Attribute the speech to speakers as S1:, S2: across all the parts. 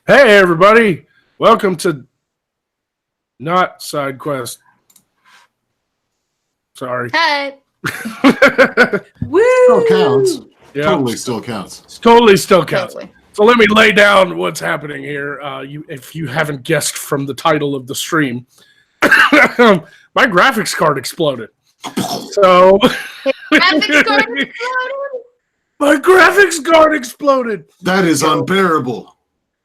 S1: Hey, everybody. Welcome to not side quest. Sorry.
S2: Hi.
S3: Woo!
S4: Still counts.
S1: Yeah,
S4: Totally still counts.
S1: totally still counts.
S2: Totally.
S1: So let me lay down what's happening here. If you haven't guessed from the title of the stream, my graphics card exploded. So
S2: Graphics card exploded.
S1: my graphics card exploded.
S4: That is unbearable.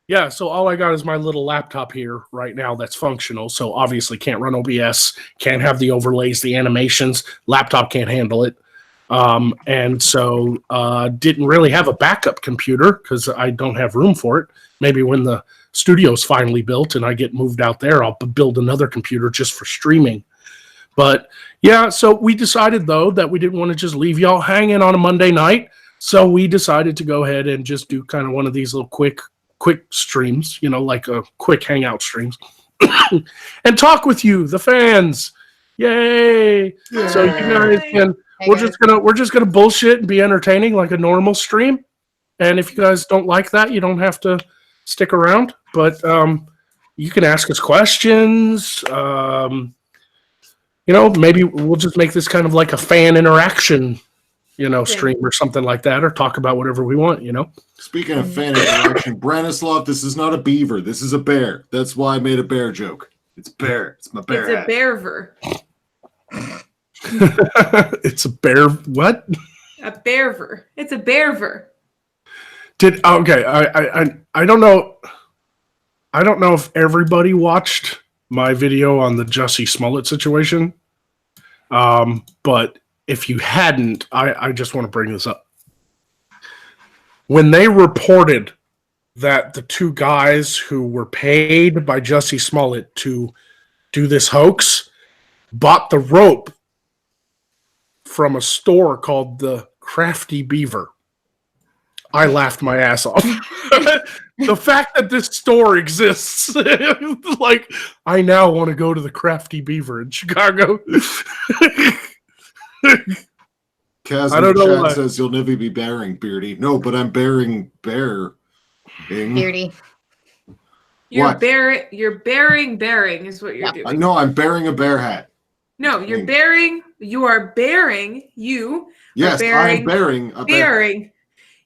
S1: Yeah, so all I got is my little laptop here right now that's functional. So obviously can't run OBS, can't have the overlays, the animations. Laptop can't handle it. And so didn't really have a backup computer because I don't have room for it. Maybe when the studio's finally built and I get moved out there, I'll build another computer just for streaming. But yeah, so we decided though that we didn't want to just leave y'all hanging on a Monday night. So we decided to go ahead and just do kind of one of these little quick streams, like a quick hangout streams, and talk with you, the fans. Yay!
S4: Yay.
S1: So you guys can.
S2: Hey,
S1: We're just gonna bullshit and be entertaining like a normal stream. And if you guys don't like that, you don't have to stick around. But you can ask us questions. Maybe we'll just make this kind of like a fan interaction, stream or something like that, or talk about whatever we want.
S4: Speaking of fan interaction, Branislav, this is not a beaver. This is a bear. That's why I made a bear joke. It's bear. It's my bear.
S3: It's
S4: hat.
S3: a bearver.
S1: It's a bear. What?
S3: A bearver. It's a bearver.
S1: Okay. I don't know. I don't know if everybody watched my video on the Jussie Smollett situation. But if you hadn't, I just want to bring this up. When they reported that the two guys who were paid by Jussie Smollett to do this hoax bought the rope from a store called the Crafty Beaver, I laughed my ass off. The fact that this store exists, like, I now want to go to the Crafty Beaver in Chicago.
S4: Kaz
S1: I
S4: in
S1: don't
S4: the
S1: know
S4: chat
S1: why.
S4: says you'll never be bearing, Beardy. No, but I'm bearing bear.
S2: Beardy.
S3: You're
S4: What?
S3: You're bearing is what you're
S2: Yeah.
S3: doing.
S4: I know I'm bearing a bear hat.
S3: No, you're bearing. You are bearing. You
S4: Yes,
S3: bearing-
S4: I'm bearing a bear.
S3: bearing.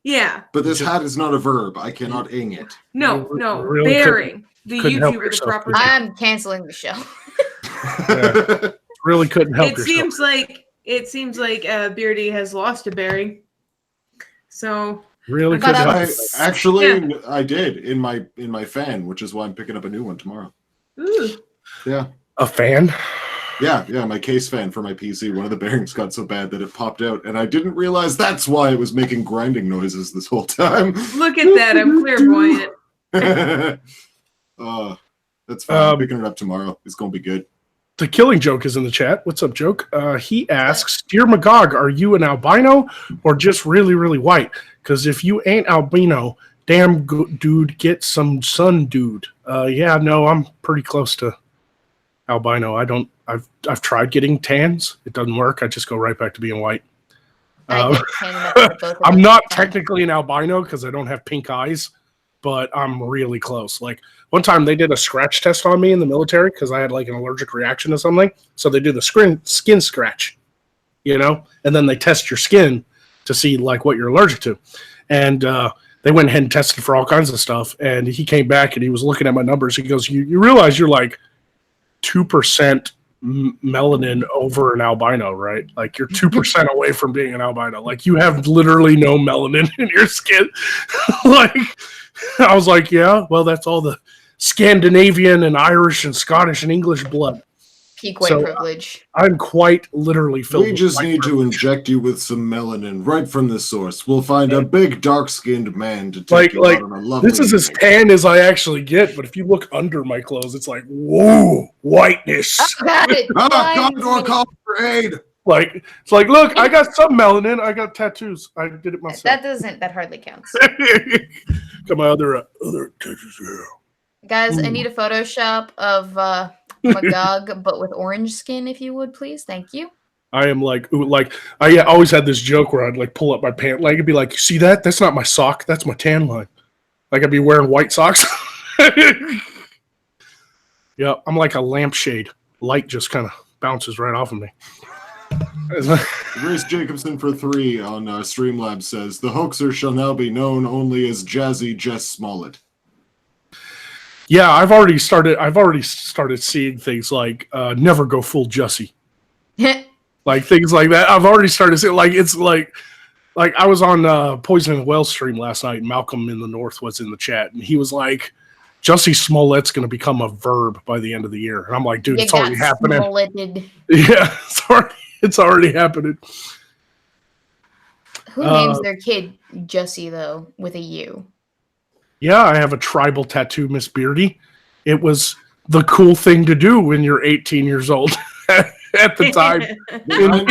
S3: Yeah.
S4: But this hat is not a verb. I cannot ing it.
S3: No,
S1: You
S3: no.
S1: really
S3: bearing. The
S1: couldn't help
S3: YouTuber, the
S1: yourself,
S3: proper.
S1: could you?
S2: I'm canceling the show.
S1: Yeah. Really couldn't help
S3: It
S1: yourself.
S3: seems like Beardy has lost a bearing. So
S1: Really
S2: But
S1: couldn't help
S4: I,
S1: yourself.
S4: actually, I did in my fan, which is why I'm picking up a new one tomorrow.
S3: ooh.
S4: Yeah.
S1: A fan?
S4: Yeah, my case fan for my PC. One of the bearings got so bad that it popped out, and I didn't realize that's why it was making grinding noises this whole time.
S3: Look at that. I'm clairvoyant.
S4: That's fine. I'm picking it up tomorrow. It's gonna be good.
S1: The Killing Joke is in the chat. What's up, Joke? He asks, Dear Magog, are you an albino or just really, really white? Because if you ain't albino, damn dude, get some sun, dude. Yeah, no, I'm pretty close to albino. I've tried getting tans. It doesn't work. I just go right back to being white.
S2: I get tan with both of
S1: I'm
S2: them.
S1: not technically an albino because I don't have pink eyes, but I'm really close. Like one time they did a scratch test on me in the military because I had like an allergic reaction to something. So they do the skin scratch, and then they test your skin to see like what you're allergic to. And they went ahead and tested for all kinds of stuff. And he came back and he was looking at my numbers. He goes, you realize you're like 2% melanin over an albino, right? Like you're 2% away from being an albino. Like you have literally no melanin in your skin. Like I was like, yeah, well, that's all the Scandinavian and Irish and Scottish and English blood.
S2: Peak white
S1: So,
S2: privilege.
S1: I'm quite literally filled
S4: We
S1: with
S4: just
S1: white
S4: need to
S1: privilege.
S4: inject you with some melanin right from the source. We'll find a big, dark-skinned man to take
S1: Like-
S4: you
S1: like,
S4: out on a lovely
S1: This is as
S4: evening.
S1: tan as I actually get, but if you look under my clothes, it's like, whoa, whiteness.
S2: Oh, God, it
S4: Ah,
S2: blinds
S4: Condor,
S2: me.
S4: call for aid!
S1: Like it's like, look, I got some melanin. I got tattoos. I did it myself.
S2: That hardly counts.
S1: Got my other tattoos. Yeah.
S2: Guys, I
S1: Ooh.
S2: need a Photoshop of Magog, but with orange skin, if you would, please. Thank you.
S1: I am like I always had this joke where I'd like pull up my pant leg and be like, "You see that? That's not my sock. That's my tan line." Like I'd be wearing white socks. Yeah, I'm like a lampshade. Light just kind of bounces right off of me.
S4: Grace Jacobson for 3 on Streamlabs says the hoaxer shall now be known only as Jazzy Jess Smollett.
S1: Yeah, I've already started seeing things like never go full Jussie. Like things like that. I've already started seeing it's like I was on Poison and Well stream last night, and Malcolm in the North was in the chat, and he was like, Jussie Smollett's going to become a verb by the end of the year. And I'm like, dude, it's already happening.
S2: Smolletted.
S1: Yeah, it's already happening.
S2: Who names their kid Jussie, though, with a U?
S1: Yeah, I have a tribal tattoo, Miss Beardy. It was the cool thing to do when you're 18 years old at the time in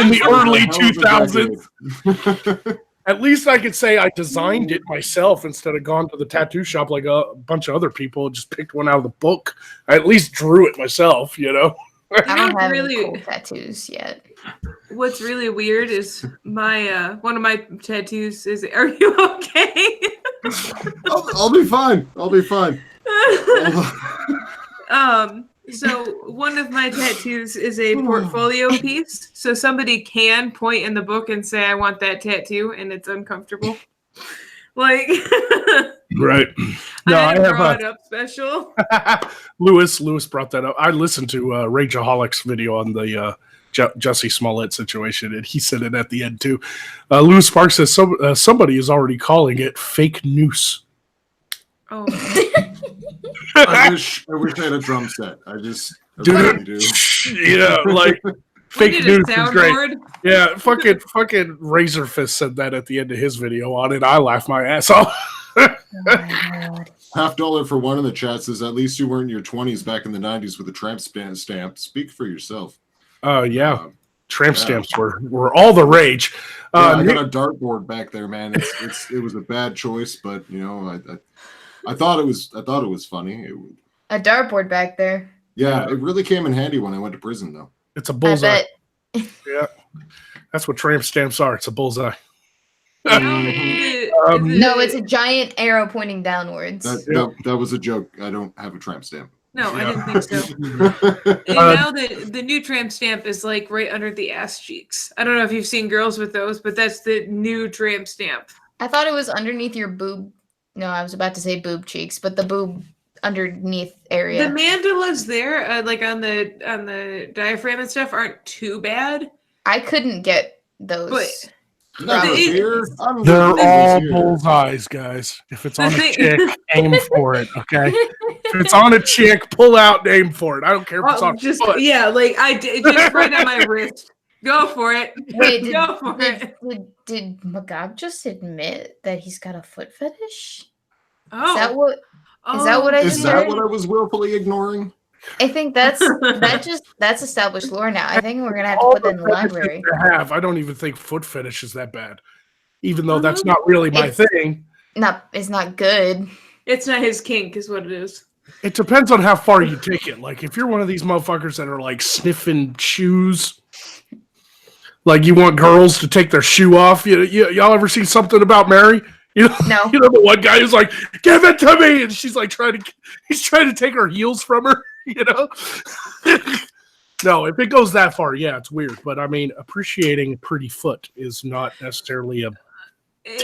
S1: the early 2000s. At least I could say I designed it myself instead of gone to the tattoo shop like a bunch of other people and just picked one out of the book. I at least drew it myself, you know?
S2: I don't have any cool tattoos yet.
S3: What's really weird is my one of my tattoos is. Are you okay?
S4: I'll be fine. I'll be fine.
S3: So one of my tattoos is a portfolio piece. So somebody can point in the book and say, "I want that tattoo," and it's uncomfortable. Like,
S1: right? No,
S3: I
S1: I have
S3: brought up special.
S1: Lewis brought that up. I listened to Rageaholics video on the Jussie Smollett situation, and he said it at the end too. Lewis Sparks says somebody is already calling it fake news.
S3: Oh.
S4: I wish I had a drum set. I really do.
S1: Yeah, like fake news is great.
S3: Board.
S1: Yeah, fucking Razor Fist said that at the end of his video on it. I laughed my ass off.
S2: Oh my God.
S4: $50 for one in the chat says, at least you weren't in your 20s back in the 90s with a tramp stamp. Speak for yourself.
S1: Yeah. Tramp stamps were all the rage.
S4: I got a dartboard back there, man. It was a bad choice, but you know, I thought it was funny.
S2: A dartboard back there.
S4: Yeah, it really came in handy when I went to prison, though.
S1: It's a bullseye.
S2: I bet.
S1: Yeah, that's what tramp stamps are. It's a bullseye.
S2: No, it's a giant arrow pointing downwards.
S4: That was a joke. I don't have a tramp stamp.
S3: No, I didn't think so. And now the new tramp stamp is like right under the ass cheeks. I don't know if you've seen girls with those, but that's the new tramp stamp.
S2: I thought it was underneath your boob. No, I was about to say boob cheeks, but the boob underneath area.
S3: The mandilas there, like on the diaphragm and stuff, aren't too bad.
S2: I couldn't get those.
S3: But
S1: they're all bullseyes, guys. If it's on a chick, aim for it, okay? If it's on a chick, pull out, aim for it. I don't care if it's on
S3: just
S1: foot.
S3: Yeah, like I did just right on my wrist. Go for it.
S2: Wait,
S3: Go for it.
S2: Did Magog just admit that he's got a foot fetish?
S3: Oh.
S2: Is that what I just
S4: Is
S2: heard?
S4: that what I was willfully ignoring?
S2: I think that's established lore now. I think we're gonna have to put that in the library.
S1: I don't even think foot fetish is that bad, even though that's not really my thing.
S2: It's not good.
S3: It's not his kink, is what it is.
S1: It depends on how far you take it. Like if you're one of these motherfuckers that are like sniffing shoes, like you want girls to take their shoe off. Y'all ever seen Something About Mary?
S2: No.
S1: You know the one guy who's like, "Give it to me," and she's like he's trying to take her heels from her. You know. No, if it goes that far, yeah, it's weird. But I mean, appreciating a pretty foot is not necessarily a.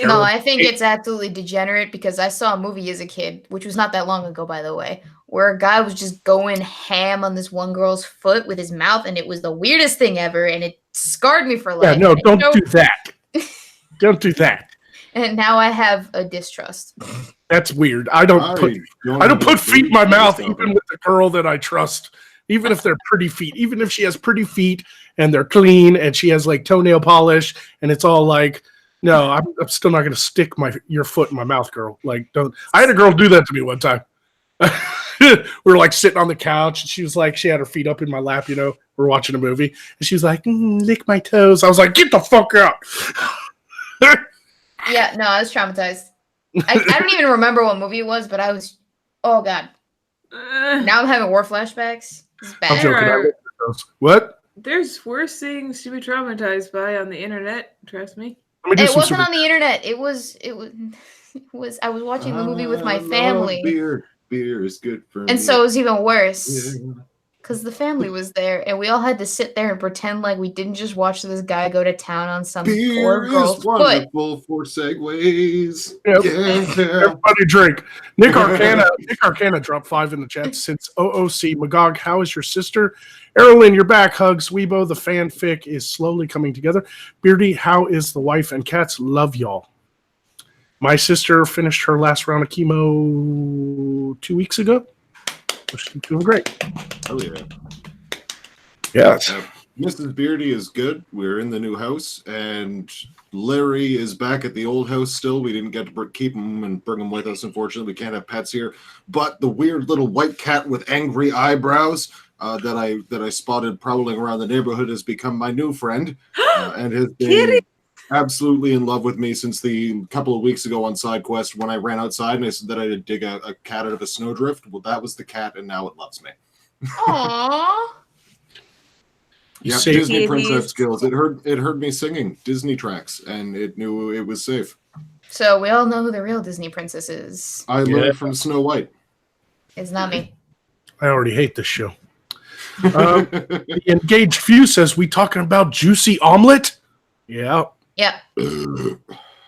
S2: No, I think it's absolutely degenerate because I saw a movie as a kid, which was not that long ago, by the way, where a guy was just going ham on this one girl's foot with his mouth, and it was the weirdest thing ever, and it scarred me for life.
S1: Yeah, no, don't do that. Don't do that.
S2: And now I have a distrust.
S1: That's weird. I don't put feet in my mouth, even with the girl that I trust, even if they're pretty feet, even if she has pretty feet and they're clean and she has like toenail polish and it's all like, no, I'm still not going to stick your foot in my mouth, girl. Like, don't. I had a girl do that to me one time. We were like sitting on the couch and she was like, she had her feet up in my lap, you know, we're watching a movie and she was like, lick my toes. I was like, get the fuck out.
S2: Yeah, no, I was traumatized. I don't even remember what movie it was, but I was, oh God. Now I'm having war flashbacks. It's bad.
S1: I'm joking. What?
S3: There's worse things to be traumatized by on the internet, trust me.
S2: It wasn't on the internet. It was I was watching the movie with my family.
S4: Beer is good for me.
S2: And so it was even worse.
S4: Yeah.
S2: Because the family was there, and we all had to sit there and pretend like we didn't just watch this guy go to town on some poor
S4: Beer
S2: girl's
S4: is
S2: foot.
S4: wonderful for segues.
S1: Yep.
S4: Yeah.
S1: Everybody drink. Nick Arcana dropped 5 in the chat since OOC. Magog, how is your sister? Errolyn, you're back. Hugs. Weebo, the fanfic is slowly coming together. Beardy, how is the wife and cats? Love y'all. My sister finished her last round of chemo 2 weeks ago. She's doing great.
S4: Oh, yeah.
S1: Yes.
S4: Mrs. Beardy is good. We're in the new house, and Larry is back at the old house still. We didn't get to keep him and bring him with us, unfortunately. We can't have pets here. But the weird little white cat with angry eyebrows that I spotted prowling around the neighborhood has become my new friend and has been absolutely in love with me since the couple of weeks ago on side quest when I ran outside and I said that I would dig a cat out of a snowdrift. Well, that was the cat, and now it loves me.
S2: Aww.
S4: Yeah,
S1: Say-
S4: Disney
S3: Babies.
S4: princess skills. It heard me singing Disney tracks, and it knew it was safe.
S2: So we all know who the real Disney princess is.
S4: I learned from Snow White.
S2: It's not me.
S1: I already hate this show. The Engaged Few says, we talking about juicy omelet? Yeah.
S2: Yep.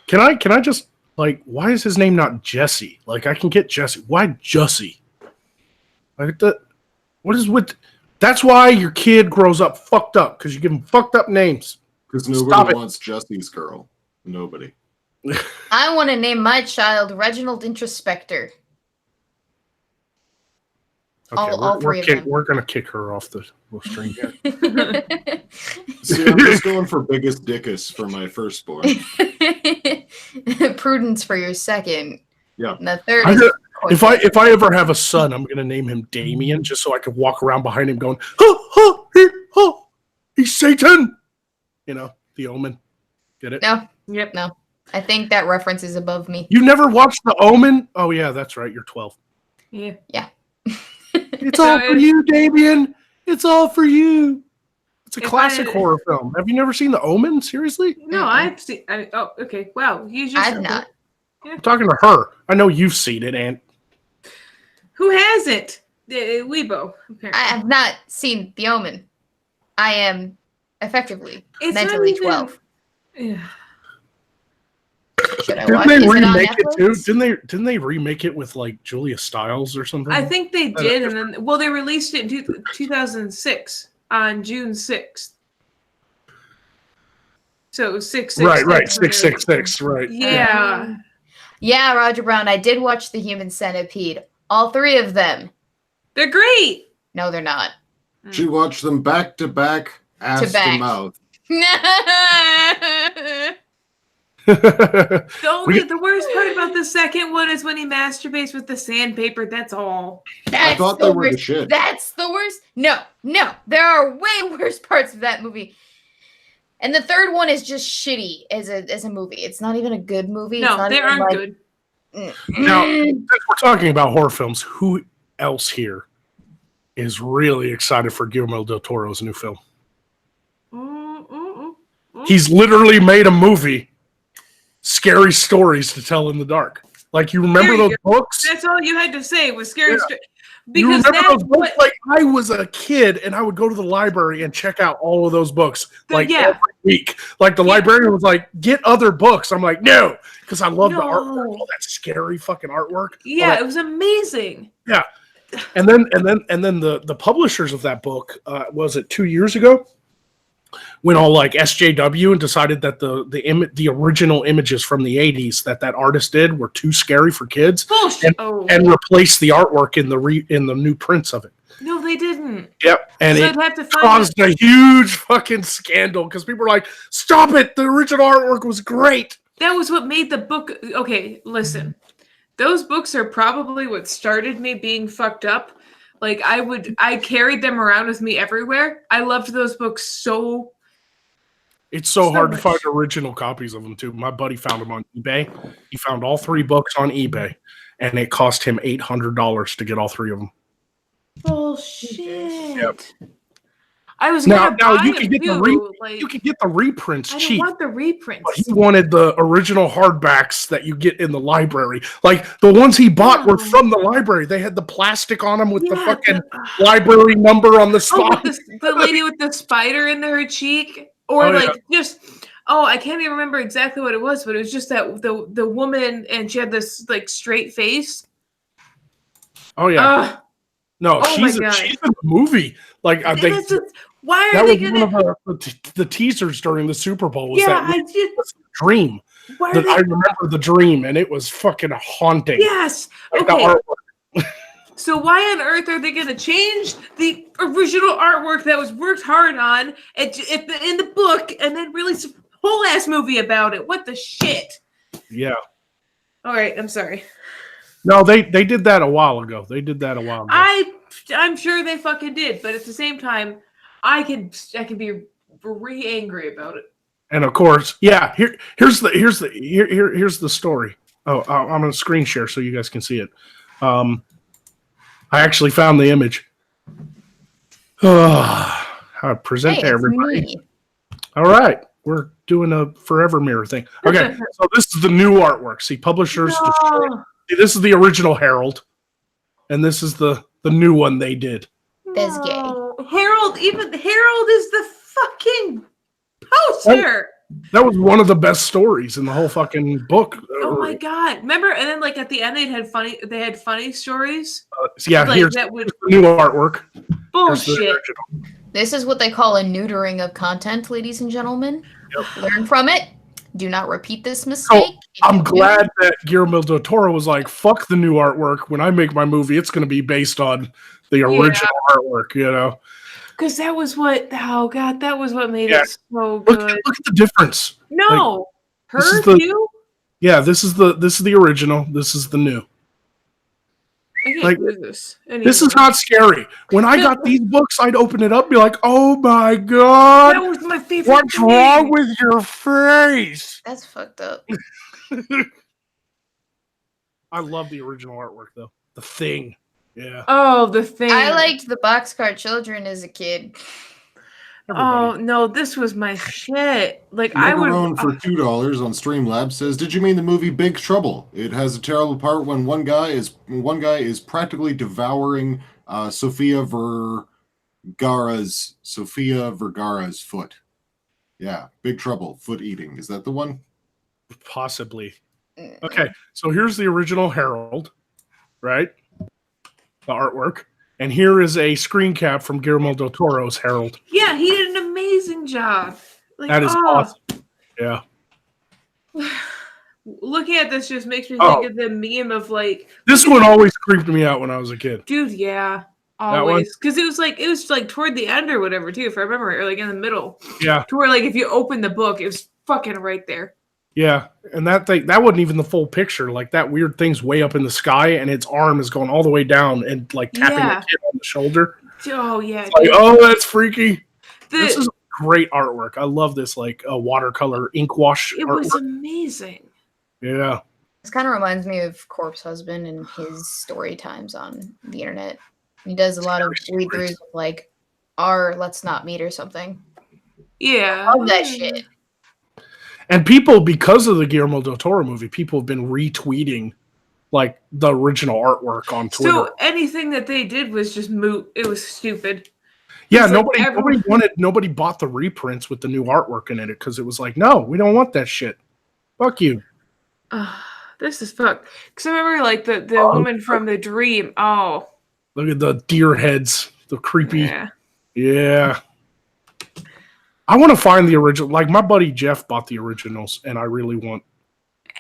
S1: Can I just, like, why is his name not Jesse? Like, I can get Jesse. Why Jussie? Like, what is with... That's why your kid grows up fucked up, because you give him fucked up names.
S4: Because
S1: Stop
S4: nobody
S1: it.
S4: wants Jesse's girl. Nobody.
S2: I want to name my child Reginald Introspector. All three of them.
S1: We're going to kick her off the stream here.
S4: See, I'm just going for biggest dickus for my firstborn.
S2: Prudence for your second.
S4: Yeah.
S2: And the third
S1: I'm
S2: is
S1: gonna- If I ever have a son, I'm going to name him Damien, just so I can walk around behind him going, he's Satan. You know, the Omen. Get it?
S2: No,
S3: Yep.
S2: no. I think that reference is above me.
S1: You never watched The Omen? Oh, yeah, that's right. You're 12.
S3: Yeah.
S1: It's all for you, Damien. It's all for you. It's a
S3: If
S1: classic
S3: I-
S1: horror film. Have you never seen The Omen? Seriously?
S3: No,
S2: Mm-mm.
S3: I've seen. Oh, okay. Wow. You just.
S2: I've not.
S1: I'm talking to her. I know you've seen it, Aunt.
S3: Who hasn't? Weibo. Apparently.
S2: I have not seen The Omen. I am effectively
S3: It's not
S2: mentally
S3: even-
S2: 12.
S3: Yeah.
S2: Should I
S1: Didn't
S2: watch
S1: they
S2: it? Is it on
S1: remake it too?
S2: Netflix?
S1: Didn't they remake it with like Julia Stiles or something?
S3: I think they did, and then they released it in 2006 on June 6th. So it was 666.
S1: Right, 666, right.
S3: Yeah.
S2: Yeah, Roger Brown. I did watch The Human Centipede. All three of them.
S3: They're great.
S2: No, they're not.
S4: She watched them back to back, ass to
S2: back.
S4: mouth.
S3: The worst part about the second one is when he masturbates with the sandpaper. That's all.
S2: That's
S4: thought
S2: the
S4: they were the
S2: worst.
S4: shit.
S2: That's the worst. No. There are way worse parts of that movie. And the third one is just shitty as a movie. It's not even a good movie. It's
S3: No,
S2: not
S3: they
S2: even
S3: aren't
S2: like,
S3: good.
S1: Now, since we're talking about horror films, who else here is really excited for Guillermo del Toro's new film? He's literally made a movie, Scary Stories to Tell in the Dark. Like, you remember
S3: There you
S1: those books?
S3: That's all you had to say was scary.
S1: Yeah.
S3: Because
S1: You remember
S3: that's
S1: those books?
S3: what.
S1: Like, I was a kid and I would go to the library and check out all of those books like
S3: Yeah.
S1: every week. Like, the librarian was like, get other books. I'm like, no, because I love the
S3: No.
S1: artwork, all that scary fucking artwork. all
S3: Yeah,
S1: that-
S3: it was amazing.
S1: And then the publishers of that book, was it 2 years ago? Went all like SJW and decided that the original images from the 80s that artist did were too scary for kids
S3: Bullshit.
S1: and replaced the artwork in the new prints of it.
S3: No, they didn't.
S1: Yep. And
S3: So
S1: it
S3: I'd have to find.
S1: caused a huge fucking scandal because people were like, stop it. The original artwork was great.
S3: That was what made the book. Okay, listen. Those books are probably what started me being fucked up. Like I carried them around with me everywhere. I loved those books so.
S1: It's so
S3: So
S1: hard to
S3: much.
S1: find original copies of them too. My buddy found them on eBay. He found all 3 books on eBay, and it cost him $800 to get all 3 of them.
S3: Bullshit.
S1: Yep.
S3: I was
S1: Now
S3: gonna buy
S1: you
S3: them
S1: can get the
S3: too. Like,
S1: you can get the reprints
S3: I don't
S1: cheap.
S3: want the
S1: But
S3: reprints.
S1: he wanted the original hardbacks that you get in the library. Like the ones he bought were
S3: Oh.
S1: from the library. They had the plastic on them with the
S3: Yeah,
S1: fucking library number on the
S3: oh,
S1: spine.
S3: with the lady with the spider in her cheek, or
S1: Oh, yeah.
S3: like just I can't even remember exactly what it was, but it was just that the woman and she had this like straight face.
S1: Oh yeah.
S3: Ugh.
S1: No,
S3: Oh my
S1: she's
S3: God.
S1: in the movie. Like
S3: That's just- why
S1: that
S3: are they
S1: was
S3: gonna?
S1: one of the teasers during the Super Bowl. Was
S3: Yeah,
S1: that
S3: I just.
S1: dream?
S3: Why are
S1: That
S3: they?
S1: I remember the dream, and it was fucking haunting.
S3: Yes.
S1: Like the
S3: Okay.
S1: artwork.
S3: So why on earth are they going to change the original artwork that was worked hard on in the book and then release a whole ass movie about it? What the shit?
S1: Yeah.
S3: All right, I'm sorry.
S1: No, they did that a while ago. They did that a while ago.
S3: I'm sure they fucking did, but at the same time, I can be re angry about it.
S1: And of course, yeah. Here's the story. Oh, I'm gonna screen share so you guys can see it. I actually found the image. How to present
S2: Hey,
S1: to
S2: it's
S1: everybody.
S2: me.
S1: All right, we're doing a forever mirror thing. Okay, so this is the new artwork. See, publishers.
S3: No.
S1: See, this is the original Herald, and this is the new one they did.
S2: That's gay.
S3: No. Harold is the fucking poster.
S1: That was one of the best stories in the whole fucking book.
S3: Oh my God. Remember? And then like at the end they had funny stories.
S1: So yeah,
S3: Like
S1: here's
S3: that would
S1: the new artwork. Here's the
S3: bullshit.
S1: original.
S2: This is what they call a neutering of content, ladies and gentlemen.
S1: Yep.
S2: Learn from it. Do not repeat this mistake.
S1: I'm glad that Guillermo del Toro was like, "Fuck the new artwork. When I make my movie, it's going to be based on the original artwork." You know,
S3: Because that was what that was what made
S1: Yeah.
S3: it so
S1: look
S3: good.
S1: at the difference.
S3: No.
S1: this is
S3: Her
S1: the-
S3: too?
S1: Yeah, this is the original. This is the new.
S3: I can't
S1: like,
S3: do this.
S1: This is
S3: anymore.
S1: not scary. When I got these books, I'd open it up, and be like, "Oh my
S3: That
S1: god,
S3: was my favorite.
S1: what's
S3: thing.
S1: wrong with your face?"
S2: That's fucked up.
S1: I love the original artwork though. The Thing. Yeah.
S3: Oh, the thing.
S2: I liked the Boxcar Children as a kid.
S3: Oh
S1: Everybody.
S3: no, this was my shit. Like I would.
S4: Macaron for $2 on Streamlabs says, "Did you mean the movie Big Trouble? It has a terrible part when one guy is practically devouring Sofia Vergara's foot. Yeah, Big Trouble, foot eating. Is that the one?
S1: Possibly. Okay, so here's the original Herald, right? The artwork. And here is a screen cap from Guillermo del Toro's Herald.
S3: Yeah, he did an amazing job. Like,
S1: That is awesome. Yeah.
S3: Looking at this just makes me
S1: Oh.
S3: think of the meme of like,
S1: This one always creeped me out when I was a kid.
S3: dude, yeah,
S1: one?
S3: always, because it was like toward the end or whatever too, if I remember, or like in the middle,
S1: Yeah.
S3: to where like if you open the book, it was fucking right there.
S1: Yeah. And that thing, that wasn't even the full picture. Like that weird thing's way up in the sky and its arm is going all the way down and like tapping
S3: Yeah.
S1: the kid on the shoulder.
S3: Oh yeah,
S1: Like,
S3: dude.
S1: oh, that's freaky. This
S3: The-
S1: is great artwork. I love this like a watercolor ink wash
S3: it
S1: artwork.
S3: was amazing.
S1: Yeah.
S2: This kind of reminds me of Corpse Husband and his story times on the internet. He does a lot of read throughs of like, "R, let's not meet" or something.
S3: Yeah,
S2: Love that shit.
S1: And people, because of the Guillermo del Toro movie, people have been retweeting like the original artwork on Twitter.
S3: So anything that they did was just moot. It was stupid.
S1: Yeah,
S3: It's like
S1: nobody bought the reprints with the new artwork in it because it was like, no, we don't want that shit. Fuck you.
S3: This is fucked. Because I remember like the woman from the dream. Oh,
S1: Look at the deer heads, the creepy.
S3: yeah.
S1: Yeah. I want to find the original. Like my buddy Jeff bought the originals, and I really want.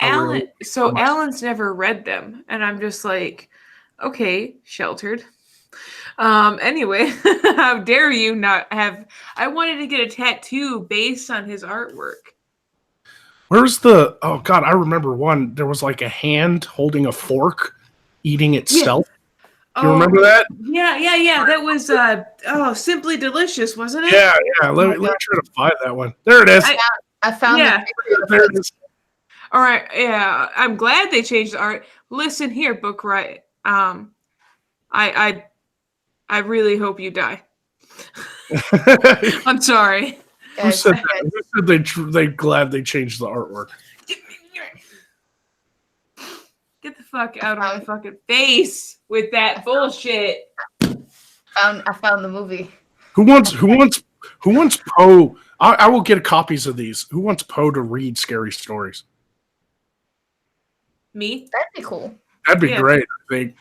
S3: Alan. So
S1: much.
S3: Alan's never read them, and I'm just like, okay, sheltered. Anyway, how dare you not have? I wanted to get a tattoo based on his artwork.
S1: Where's the? Oh God, I remember one. There was like a hand holding a fork, eating itself. You remember that?
S3: Yeah. That was Simply Delicious, wasn't it?
S1: Yeah. Let me try to find that one. There it is.
S2: I found
S3: Yeah.
S1: There it is.
S3: All right. Yeah, I'm glad they changed the art. Listen here, Book Riot. I really hope you die. I'm sorry.
S1: Who
S2: Guys,
S1: said that? Who said they glad they changed the artwork?
S3: Get the fuck out of my fucking face with that bullshit.
S2: I found the movie.
S1: Who wants Poe? I will get copies of these. Who wants Poe to read scary stories?
S3: Me?
S2: That'd be cool.
S1: That'd be
S3: Yeah.
S1: great, I think.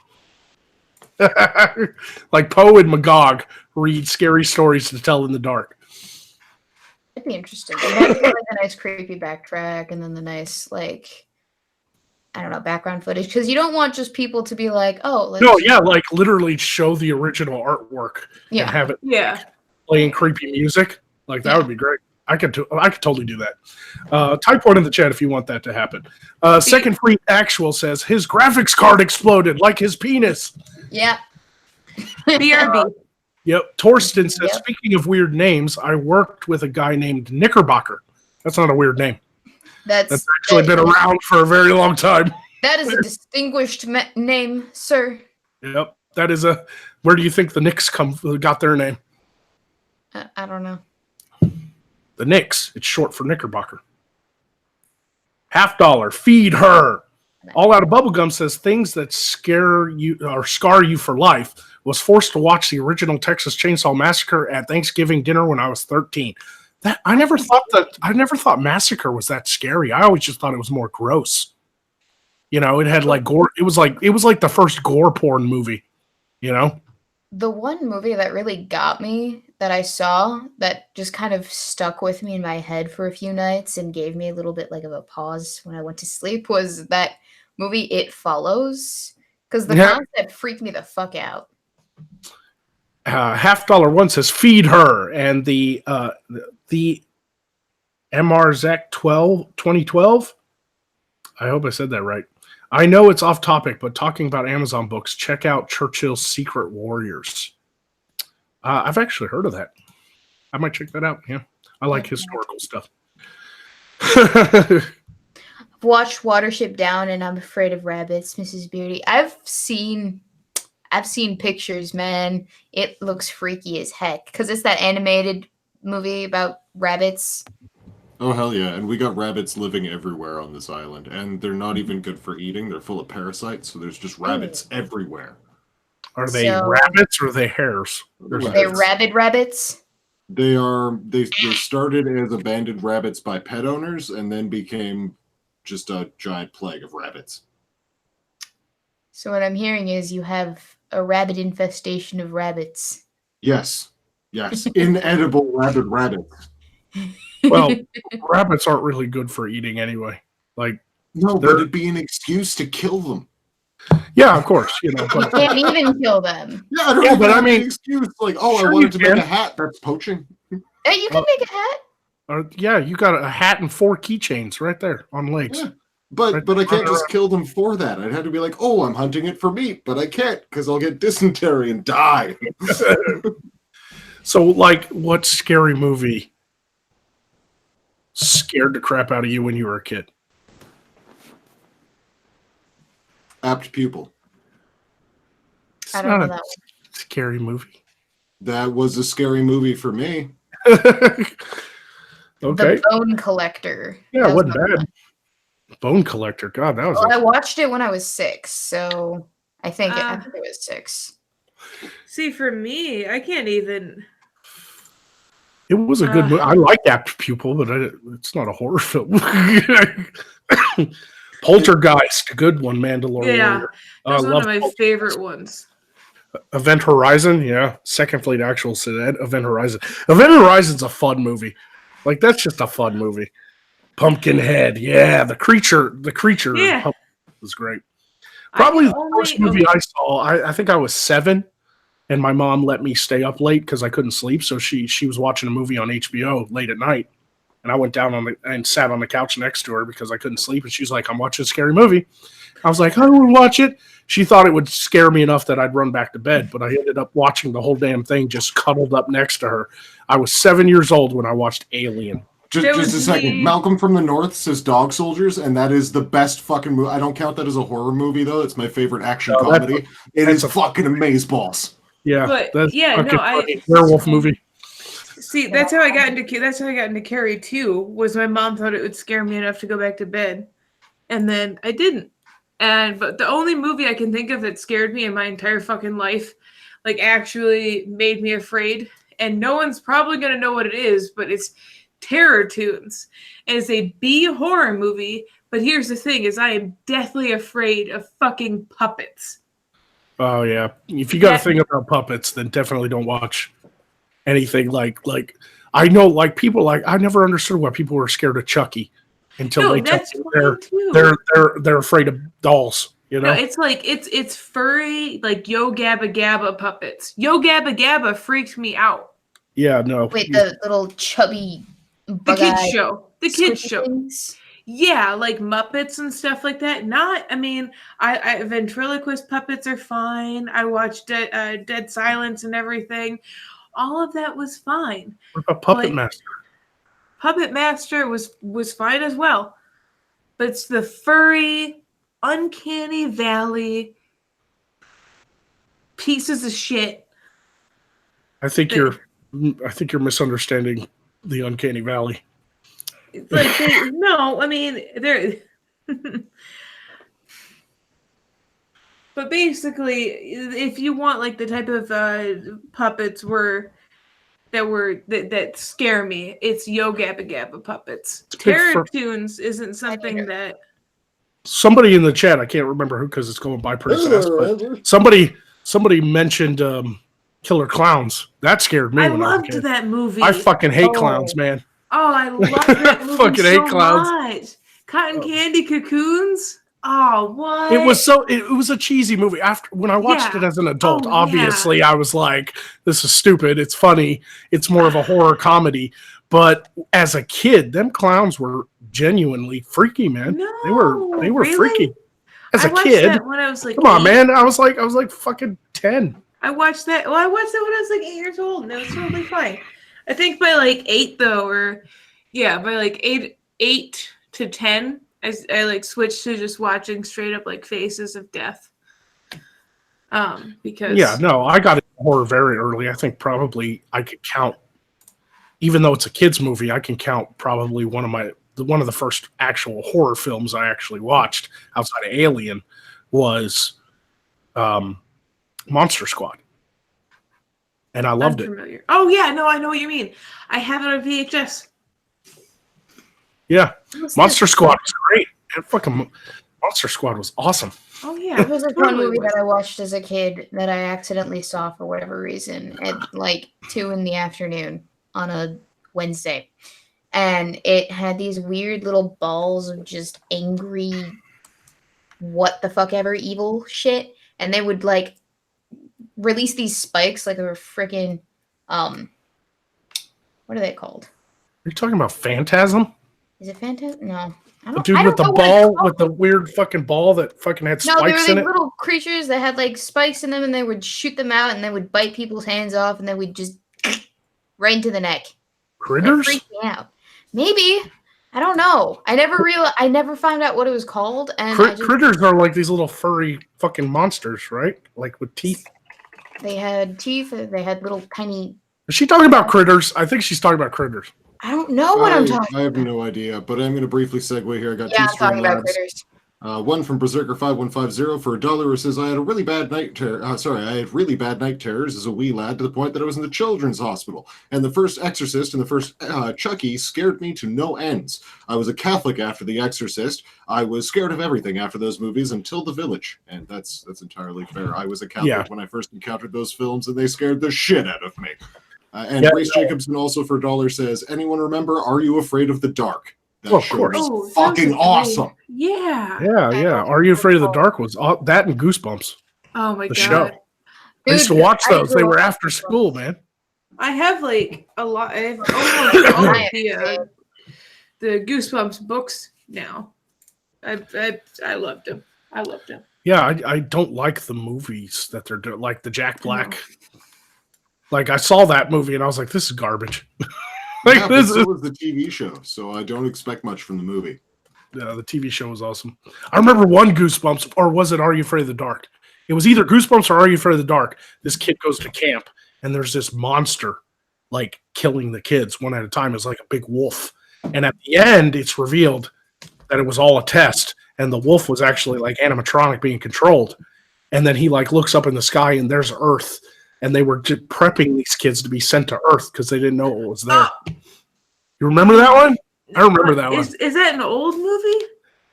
S1: Like Poe and Magog read scary stories to tell in the dark.
S2: That'd be interesting. And that'd be like a nice creepy backtrack, and then the nice like I don't know background footage because you don't want just people to be like, oh, let's
S1: No, yeah, like literally show the original artwork and
S2: yeah.
S1: have it
S3: Yeah.
S1: playing creepy music. Like that
S2: Yeah.
S1: would be great. I could totally do that. Type one in the chat if you want that to happen. Second Fleet Actual says his graphics card exploded like his penis.
S2: Yeah.
S3: BRB.
S1: Yep. Torsten says,
S2: Yep.
S1: speaking of weird names, I worked with a guy named Knickerbocker. That's not a weird name. That's actually been around for a very long time.
S2: That is a distinguished name, sir.
S1: Yep. That is a. Where do you think the Knicks got their name?
S2: I don't know.
S1: The Knicks. It's short for Knickerbocker. $50. Feed her. All Out of Bubblegum says things that scare you or scar you for life. Was forced to watch the original Texas Chainsaw Massacre at Thanksgiving dinner when I was 13. I never thought Massacre was that scary. I always just thought it was more gross. You know, it had like gore. It was like the first gore porn movie. You know,
S2: The one movie that really got me that I saw that just kind of stuck with me in my head for a few nights and gave me a little bit like of a pause when I went to sleep was that movie It Follows because the concept freaked me the fuck out.
S1: $50 one says feed her, and the MRZEC 2012. I hope I said that right. I know it's off topic, but talking about Amazon books, check out Churchill's Secret Warriors. I've actually heard of that. I might check that out. Yeah, I like historical stuff.
S2: I've watched Watership Down and I'm Afraid of Rabbits, Mrs. Beardy. I've seen pictures, man. It looks freaky as heck because it's that animated movie about rabbits.
S4: Oh, hell yeah. And we got rabbits living everywhere on this island. And they're not even good for eating. They're full of parasites. So there's just rabbits everywhere.
S1: Are they rabbits or are they hares?
S2: They're rabid rabbits.
S4: They started as abandoned rabbits by pet owners and then became just a giant plague of rabbits.
S2: So what I'm hearing is you have a rabbit infestation of rabbits.
S4: Yes. Inedible rabid rabbits.
S1: Well, rabbits aren't really good for eating anyway. Like,
S4: no, but it'd be an excuse to kill them.
S1: Yeah, of course. You know,
S2: You can't even kill them.
S4: Yeah, I don't
S1: Yeah,
S4: even
S1: but I
S4: have
S1: mean,
S4: an excuse. Like, oh,
S1: sure
S4: I wanted to
S1: you
S4: make
S1: can.
S4: a hat. That's poaching.
S2: Hey, you can make a hat.
S1: yeah, you got a hat and 4 keychains right there on legs.
S4: Yeah. But
S1: Right.
S4: I can't just kill them for that. I'd have to be like, oh, I'm hunting it for meat, but I can't because I'll get dysentery and die.
S1: So, like, what scary movie scared the crap out of you when you were a kid?
S4: Apt pupil.
S1: It's
S2: I don't
S1: not
S2: know
S1: a
S2: that one.
S1: scary movie.
S4: That was a scary movie for me.
S1: Okay.
S2: The Bone Collector.
S1: Yeah,
S2: That
S1: it
S2: was
S1: wasn't
S2: my
S1: bad. Bone Collector. God, that was.
S2: Well, I watched it when I was 6, so I think it
S3: Ah.
S2: was 6.
S3: See, for me, I can't even.
S1: It was a good movie. I like Apt Pupil, but it's not a horror film. Poltergeist, good one. Mandalorian.
S3: Yeah,
S1: I
S3: that's one
S1: love
S3: of my
S1: Poltergeist.
S3: favorite ones.
S1: Event Horizon, yeah. Second Fleet Actual said Event Horizon. Event Horizon's a fun movie. Like, that's just a fun movie. Pumpkinhead, yeah. The creature
S3: Yeah.
S1: was great. Probably the
S3: only-
S1: first movie I saw, I think I was 7, and my mom let me stay up late because I couldn't sleep. So she was watching a movie on HBO late at night, and I went down and sat on the couch next to her because I couldn't sleep. And she's like, "I'm watching a scary movie." I was like, "I don't want to watch it." She thought it would scare me enough that I'd run back to bed, but I ended up watching the whole damn thing just cuddled up next to her. I was 7 years old when I watched Alien.
S3: There
S4: Just a
S3: was
S4: second.
S3: the-
S4: Malcolm from the North says Dog Soldiers, and that is the best fucking movie. I don't count that as a horror movie, though. It's my favorite action
S1: No,
S4: comedy. It
S1: that's
S4: is fucking amazeballs.
S1: Yeah,
S3: But,
S1: that's
S3: yeah,
S1: fucking
S3: no, I-
S1: funny. Werewolf movie.
S3: See, that's how I got into Carrie too. Was my mom thought it would scare me enough to go back to bed, and then I didn't. But the only movie I can think of that scared me in my entire fucking life, like actually made me afraid, and no one's probably gonna know what it is, but it's Terror Toons. And it's a B horror movie. But here's the thing: is I am deathly afraid of fucking puppets.
S1: Oh yeah. If you got a thing about puppets, then definitely don't watch anything like I know like people like I never understood why people were scared of Chucky until
S3: No,
S1: they tell
S3: that's
S1: me
S3: fine too.
S1: they're afraid of dolls, you know?
S3: No, it's like it's furry like Yo Gabba Gabba puppets. Yo Gabba Gabba freaked me out.
S1: Yeah, no.
S2: Wait, the little chubby
S3: The kids show. The kids show.
S2: things?
S3: Yeah, like Muppets and stuff like that. I ventriloquist puppets are fine. I watched Dead Silence and everything. All of that was fine.
S1: What about Puppet
S3: like-
S1: Master?
S3: Puppet Master was fine as well. But it's the furry, uncanny valley pieces of shit.
S1: I think you're misunderstanding the Uncanny Valley.
S3: Like no, I mean they're but basically if you want like the type of puppets that scare me, it's Yo Gabba Gabba puppets. Terror Toons isn't something that
S1: Somebody in the chat, I can't remember who because it's going by pretty fast, but somebody mentioned Killer Clowns. That scared me
S3: I
S1: when I was a
S3: loved
S1: kid.
S3: that movie.
S1: I fucking hate clowns, man.
S3: Oh, I love that movie
S1: Fucking hate
S3: so
S1: clowns.
S3: much. Cotton Candy Cocoons. Oh, what?
S1: It was a cheesy movie. After when I watched it as an adult, obviously I was like, this is stupid. It's funny. It's more of a horror comedy. But as a kid, them clowns were genuinely freaky, man.
S3: No,
S1: they were
S3: really?
S1: freaky. As
S3: I
S1: a
S3: watched
S1: kid,
S3: that when I was like
S1: come on,
S3: 8.
S1: man. I was like fucking 10.
S3: I watched that when I was like 8 years old, and it was totally fine. I think by like 8 though, by like 8 to 10, I like switched to just watching straight up like Faces of Death. Because
S1: I got into horror very early. I think probably I could count, even though it's a kids movie, I can count probably one of the first actual horror films I actually watched outside of Alien was Monster Squad. And I loved it.
S3: Familiar. Oh yeah, no, I know what you mean. I have it on VHS.
S1: Yeah. Monster Squad was great. And fucking Monster Squad was awesome.
S3: Oh yeah.
S2: It was like one movie that I watched as a kid that I accidentally saw for whatever reason at like 2 p.m. on a Wednesday. And it had these weird little balls of just angry what the fuck ever evil shit. And they would like release these spikes like they were freaking what are they called?
S1: Are you talking about Phantasm?
S2: Is it Phantasm? No.
S1: The dude with the ball, with the weird fucking ball that fucking had
S2: No, they were
S1: spikes
S2: like
S1: in it?
S2: little creatures that had like spikes in them, and they would shoot them out, and they would bite people's hands off, and they would just right into the neck.
S1: Critters?
S2: It freaked me out. Maybe. I don't know. I never found out what it was called, and
S1: Critters are like these little furry fucking monsters, right? Like with teeth.
S2: They had teeth. They had little tiny.
S1: Is she talking about Critters? I think she's talking about Critters.
S2: I don't know what I'm talking.
S4: I have no idea, but I'm going to briefly segue here. I got
S2: Yeah,
S4: two
S2: I'm talking about
S4: Streamlabs.
S2: critters.
S4: One from Berserker5150 for $1 who says, I had really bad night terrors as a wee lad to the point that I was in the children's hospital. And the first Exorcist and the first Chucky scared me to no ends. I was a Catholic after The Exorcist. I was scared of everything after those movies until The Village. And that's entirely fair. I was a Catholic when I first encountered those films, and they scared the shit out of me. And Grace Jacobson also for $1 says, anyone remember Are You Afraid of the Dark? That
S1: of
S4: show
S1: course.
S4: is fucking awesome.
S3: Yeah.
S1: Yeah. Are You Afraid of the Dark was that and Goosebumps.
S3: Oh my
S1: The
S3: god.
S1: show. I used to watch those. They were after school, man.
S3: I have like a lot. I have almost all of the Goosebumps books now. I loved them. I loved them.
S1: Yeah, I don't like the movies that they're doing, like the Jack Black. Like I saw that movie and I was like, this is garbage.
S4: Yeah, but so was the TV show, so I don't expect much from the movie.
S1: Yeah, the TV show was awesome. I remember one Goosebumps, or was it Are You Afraid of the Dark? It was either Goosebumps or Are You Afraid of the Dark. This kid goes to camp and there's this monster, like killing the kids one at a time as like a big wolf. And at the end, it's revealed that it was all a test, and the wolf was actually like animatronic being controlled. And then he like looks up in the sky, and there's Earth, and they were just prepping these kids to be sent to Earth because they didn't know what was there. You remember that one? I remember that one.
S3: Is that an old movie?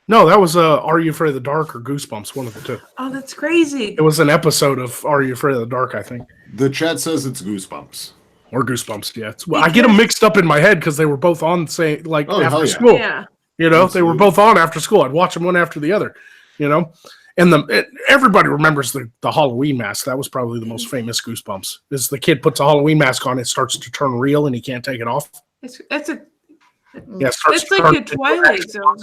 S1: No, that was Are You Afraid of the Dark or Goosebumps, one of the two.
S3: Oh, that's crazy.
S1: It was an episode of Are You Afraid of the Dark, I think.
S4: The chat says it's Goosebumps.
S1: Or Goosebumps, yeah. I get them mixed up in my head because they were both on, say, like after school.
S3: Yeah.
S1: You know, they were both on after school. I'd watch them one after the other, you know. And everybody remembers the Halloween mask. That was probably the most famous Goosebumps. Is the kid puts a Halloween mask on, it starts to turn real, and he can't take it off.
S3: It's
S1: like
S3: a Twilight Zone.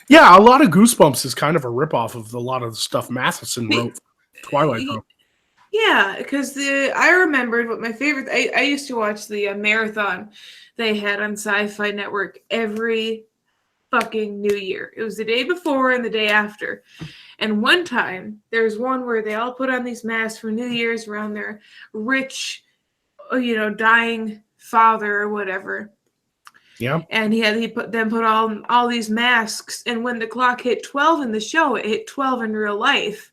S1: Yeah, a lot of Goosebumps is kind of a ripoff of a lot of the stuff Matheson wrote for Twilight Zone.
S3: Yeah, because I remembered what my favorite. I used to watch the marathon they had on Sci-Fi Network every fucking New Year. It was the day before and the day after. And one time, there's one where they all put on these masks for New Year's around their rich, dying father or whatever.
S1: Yeah.
S3: And he put all these masks. And when the clock hit 12 in the show, it hit 12 in real life.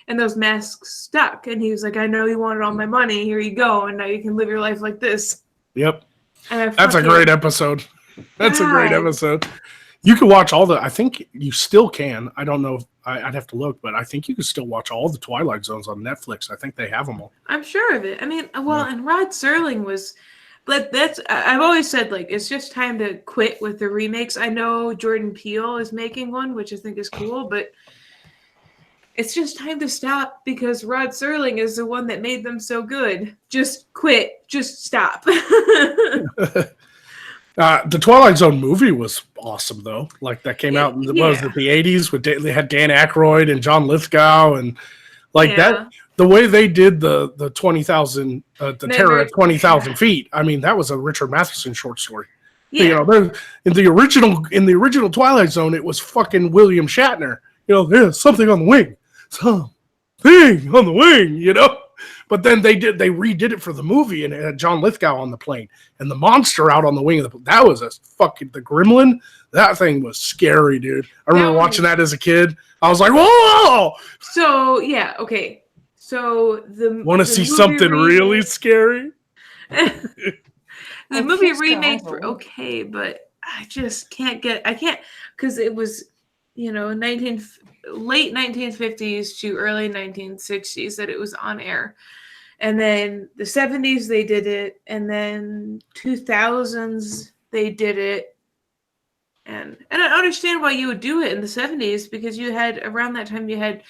S3: And those masks stuck. And he was like, I know you wanted all my money. Here you go. And now you can live your life like this.
S1: Yep. That's a great episode. That's a great episode. You can watch I think you still can. I don't know if I'd have to look, but I think you can still watch all the Twilight Zones on Netflix. I think they have them all.
S3: I'm sure of it. I mean, and Rod Serling was, but I've always said, like, it's just time to quit with the remakes. I know Jordan Peele is making one, which I think is cool, but it's just time to stop because Rod Serling is the one that made them so good. Just quit. Just stop.
S1: The Twilight Zone movie was awesome, though. Like, that came out in the 80s. They had Dan Aykroyd and John Lithgow, and that. The way they did the 20,000, the Terror at 20,000 feet. I mean, that was a Richard Matheson short story. Yeah. In the original Twilight Zone, it was fucking William Shatner. There's something on the wing. Something on the wing, But then they redid it for the movie, and it had John Lithgow on the plane and the monster out on the wing of the. That was the gremlin. That thing was scary, dude. I remember watching that as a kid. I was like, whoa!
S3: So yeah, okay. So
S1: want to see something really scary?
S3: The movie remakes were okay, but I just can't because it was late 1950s to early 1960s that it was on air. And then the 70s they did it, and then 2000s they did it. And I don't understand why you would do it in the 70s because around that time you had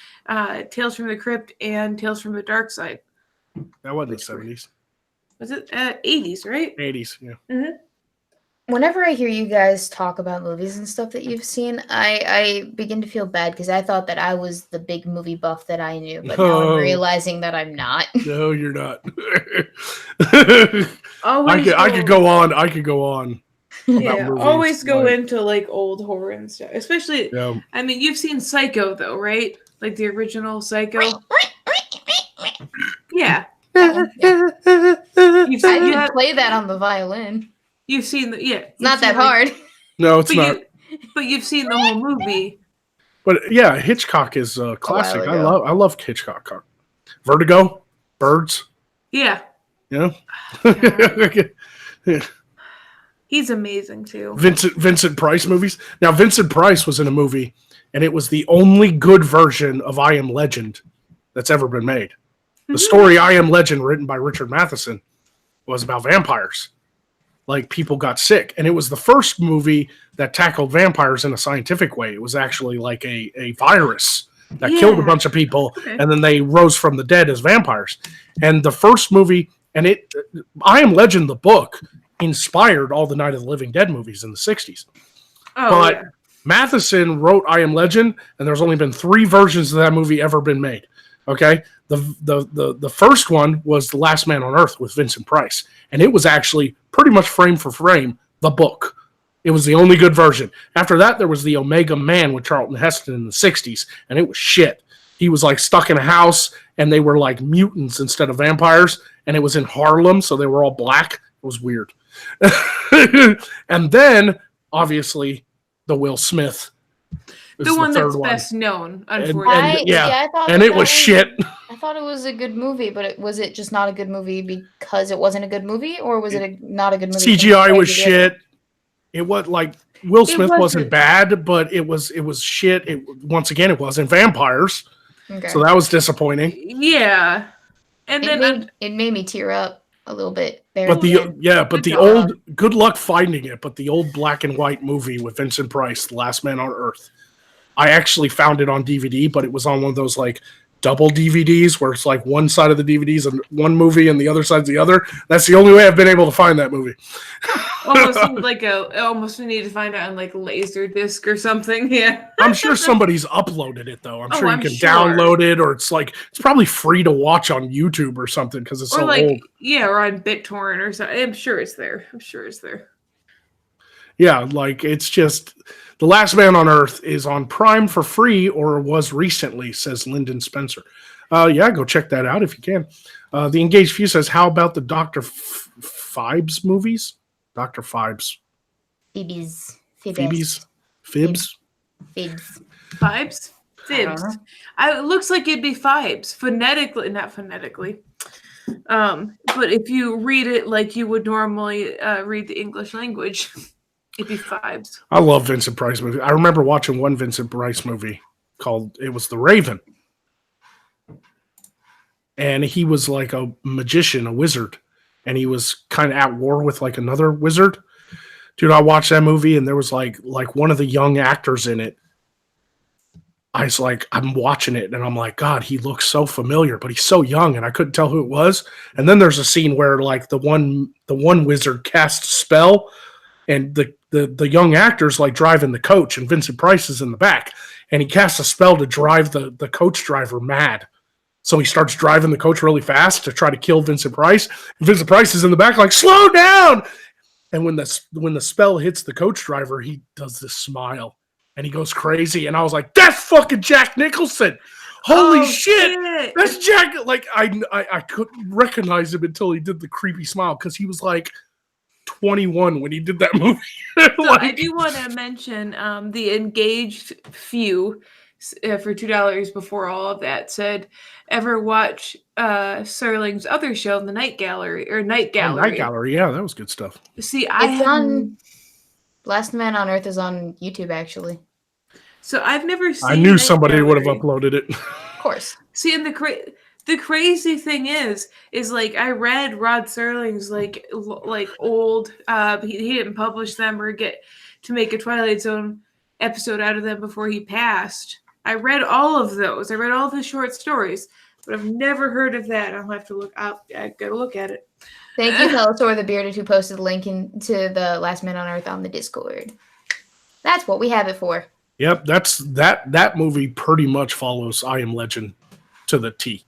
S3: Tales from the Crypt and Tales from the Dark Side.
S1: That wasn't the 70s.
S3: Was it 80s, right?
S1: 80s, yeah.
S3: Mm-hmm.
S2: Whenever I hear you guys talk about movies and stuff that you've seen, I begin to feel bad because I thought that I was the big movie buff that I knew, but now I'm realizing that I'm not.
S1: No, you're not.
S3: I
S1: could go on. I could go on.
S3: Yeah, always go into like old horror and stuff. Especially, I mean, you've seen Psycho though, right? Like the original Psycho. Yeah.
S2: I can play that on the violin.
S3: You've seen
S2: it's not that hard.
S1: No, it's not.
S3: But you've seen the whole movie.
S1: But yeah, Hitchcock is a classic. I love Hitchcock. Vertigo, Birds.
S3: Yeah.
S1: Yeah.
S3: He's amazing too.
S1: Vincent Price movies. Now, Vincent Price was in a movie, and it was the only good version of I Am Legend that's ever been made. The story I Am Legend, written by Richard Matheson, was about vampires. Like, people got sick, and it was the first movie that tackled vampires in a scientific way. It was actually like a virus that killed a bunch of people, and then they rose from the dead as vampires. And the first movie, I Am Legend, the book, inspired all the Night of the Living Dead movies in the 60s. Matheson wrote I Am Legend, and there's only been 3 versions of that movie ever been made. Okay? The first one was The Last Man on Earth with Vincent Price, and it was actually pretty much frame for frame the book. It was the only good version. After that, there was The Omega Man with Charlton Heston in the 60s, and it was shit. He was like stuck in a house, and they were like mutants instead of vampires, and it was in Harlem, so they were all black. It was weird. And then, obviously, the Will Smith. is
S3: The one that's
S1: third
S3: best known,
S1: And-
S3: unfortunately.
S1: yeah,
S2: I thought
S1: and
S2: that
S1: it was shit.
S2: I thought it was a good movie, but was it just not a good movie because it wasn't a good movie, or was it not a good movie?
S1: CGI was
S2: compared to the other-
S1: shit. It was like Will
S3: It
S1: Smith
S3: wasn't-
S1: wasn't bad, but it was shit. Once again, it wasn't vampires,
S2: Okay.
S1: so that was disappointing.
S3: Yeah. And then
S2: it made me tear up a little bit there.
S1: But
S2: at the end.
S3: Good
S1: the
S3: job.
S1: old good luck finding it. But the old black and white movie with Vincent Price, The Last Man on Earth, I actually found it on DVD, but it was on one of those like double DVDs where it's like one side of the DVDs and one movie and the other side's the other. That's the only way I've been able to find that movie.
S3: almost we need to find out on like Laserdisc or something. Yeah.
S1: I'm sure somebody's uploaded it though. I'm
S3: Oh,
S1: sure you
S3: I'm
S1: can
S3: sure.
S1: download it, or it's probably free to watch on YouTube or something because it's
S3: Or
S1: so
S3: like
S1: old.
S3: or on BitTorrent or something. I'm sure it's there.
S1: Yeah, like it's just The Last Man on Earth is on Prime for free, or was recently, says Lyndon Spencer. Yeah, go check that out if you can. The Engaged Few says, how about the Dr. Phibes movies? Dr. Phibes.
S2: Phoebe's.
S1: Phoebe's? Fibs?
S2: Fibs.
S3: Fibes?
S2: I don't
S3: Fibs.
S2: know.
S3: It looks like it'd be Fibes. Phonetically, not phonetically. But if you read it like you would normally read the English language, it'd be Fibes.
S1: I love Vincent Price movies. I remember watching one Vincent Price movie it was The Raven. And he was like a magician, a wizard. And he was kind of at war with like another wizard. Dude, I watched that movie and there was like one of the young actors in it. I was like, I'm watching it and I'm like, God, he looks so familiar, but he's so young and I couldn't tell who it was. And then there's a scene where like the one wizard casts a spell and the young actor's like driving the coach and Vincent Price is in the back and he casts a spell to drive the coach driver mad. So he starts driving the coach really fast to try to kill Vincent Price. And Vincent Price is in the back like, slow down. And when the spell hits the coach driver, he does this smile and he goes crazy. And I was like, that's fucking Jack Nicholson. Holy shit. That's Jack. Like I couldn't recognize him until he did the creepy smile because he was like 21 when he did that movie.
S3: So I do want to mention the Engaged Few for $2 before all of that said, ever watch Serling's other show, The Night Gallery or Night Gallery?
S1: Night Gallery, yeah, that was good stuff.
S3: See,
S2: It's on. Last Man on Earth is on YouTube, actually.
S3: So I've never seen.
S1: I knew
S3: Night
S1: somebody would have
S3: Gallery.
S1: uploaded it.
S2: Of course.
S3: See, and the crazy thing is like I read Rod Serling's like old. He didn't publish them or get to make a Twilight Zone episode out of them before he passed. I read all of those. I read all of his short stories, but I've never heard of that. I'll have to look up. I gotta look at it.
S2: Thank you, Bellator the Bearded, who posted the link to the Last Man on Earth on the Discord. That's what we have it for.
S1: Yep, that movie pretty much follows I Am Legend to the T.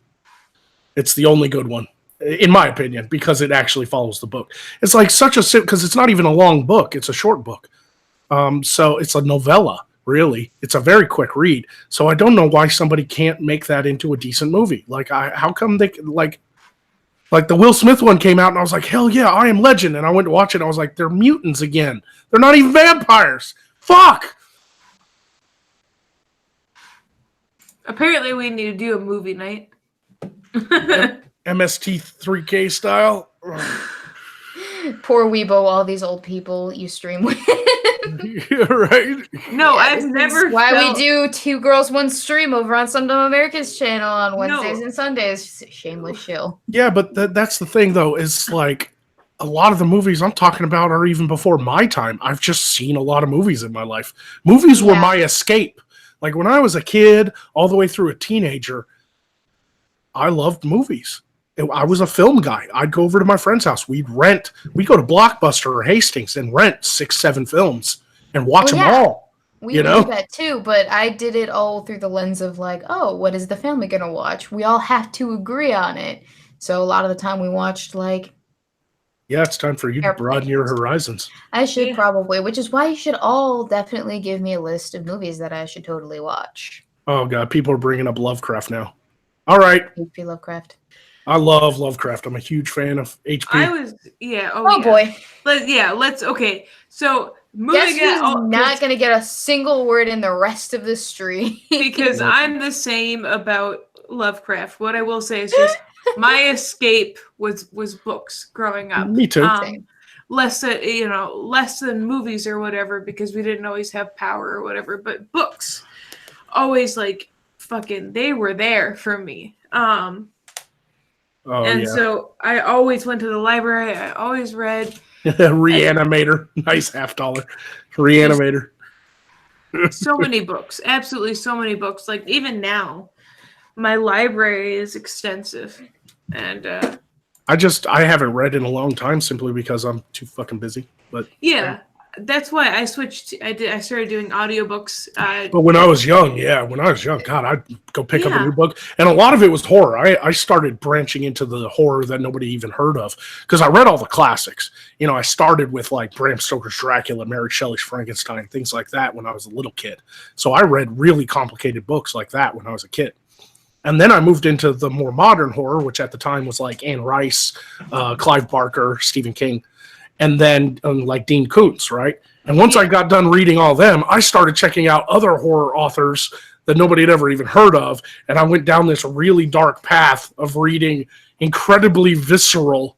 S1: It's the only good one, in my opinion, because it actually follows the book. It's like because it's not even a long book; it's a short book. So it's a novella, really. It's a very quick read. So I don't know why somebody can't make that into a decent movie. Like, how come they like the Will Smith one came out, and I was like, hell yeah, I Am Legend, and I went to watch it, and I was like, they're mutants again. They're not even vampires. Fuck.
S3: Apparently, we need to do a movie night.
S1: MST3K style.
S2: Poor Weibo, all these old people you stream with.
S1: Right?
S3: No,
S2: Yeah,
S3: I've
S2: this is
S3: never.
S2: why
S3: felt-
S2: we do Two Girls One Stream over on Some Dumb America's channel on Wednesdays
S3: No.
S2: and Sundays. Shameless shill.
S1: Yeah, but that's the thing, though, is like a lot of the movies I'm talking about are even before my time. I've just seen a lot of movies in my life. Movies were
S2: Yeah.
S1: my escape. Like when I was a kid, all the way through a teenager, I loved movies. I was a film guy. I'd go over to my friend's house. We'd go to Blockbuster or Hastings and rent 6-7 films and watch
S2: Well,
S1: them
S2: yeah.
S1: all.
S2: We
S1: You
S2: do
S1: know?
S2: that too, but I did it all through the lens of like, oh, what is the family gonna watch? We all have to agree on it. So a lot of the time we watched like
S1: Yeah, it's time for you to
S2: Airplane.
S1: broaden your horizons.
S2: I should
S3: Yeah.
S2: probably, which is why you should all definitely give me a list of movies that I should totally watch.
S1: Oh, God, people are bringing up Lovecraft now. All right.
S2: H.P. Lovecraft.
S1: I love Lovecraft. I'm a huge fan of HP.
S2: Oh boy.
S3: Okay. So
S2: Guess
S3: moving
S2: who's
S3: on.
S2: not going to get a single word in the rest of the stream?
S3: Because
S1: Yep.
S3: I'm the same about Lovecraft. What I will say is just my escape was books growing up.
S1: Me too.
S2: Same.
S3: Less than movies or whatever, because we didn't always have power or whatever, but books always like fucking they were there for me.
S1: Oh,
S3: And
S1: yeah.
S3: so I always went to the library. I always read
S1: Reanimator. Nice $50. Reanimator.
S3: so many books. Absolutely so many books. Like even now, my library is extensive. And
S1: I haven't read in a long time simply because I'm too fucking busy. But
S3: yeah, that's why I switched. I started doing audiobooks.
S1: But when I was young, God, I'd go pick up a
S3: Yeah.
S1: new book. And a lot of it was horror. I started branching into the horror that nobody even heard of because I read all the classics. You know, I started with like Bram Stoker's Dracula, Mary Shelley's Frankenstein, things like that when I was a little kid. So I read really complicated books like that when I was a kid. And then I moved into the more modern horror, which at the time was like Anne Rice, Clive Barker, Stephen King, and then like Dean Koontz, right? And once I got done reading all them, I started checking out other horror authors that nobody had ever even heard of. And I went down this really dark path of reading incredibly visceral,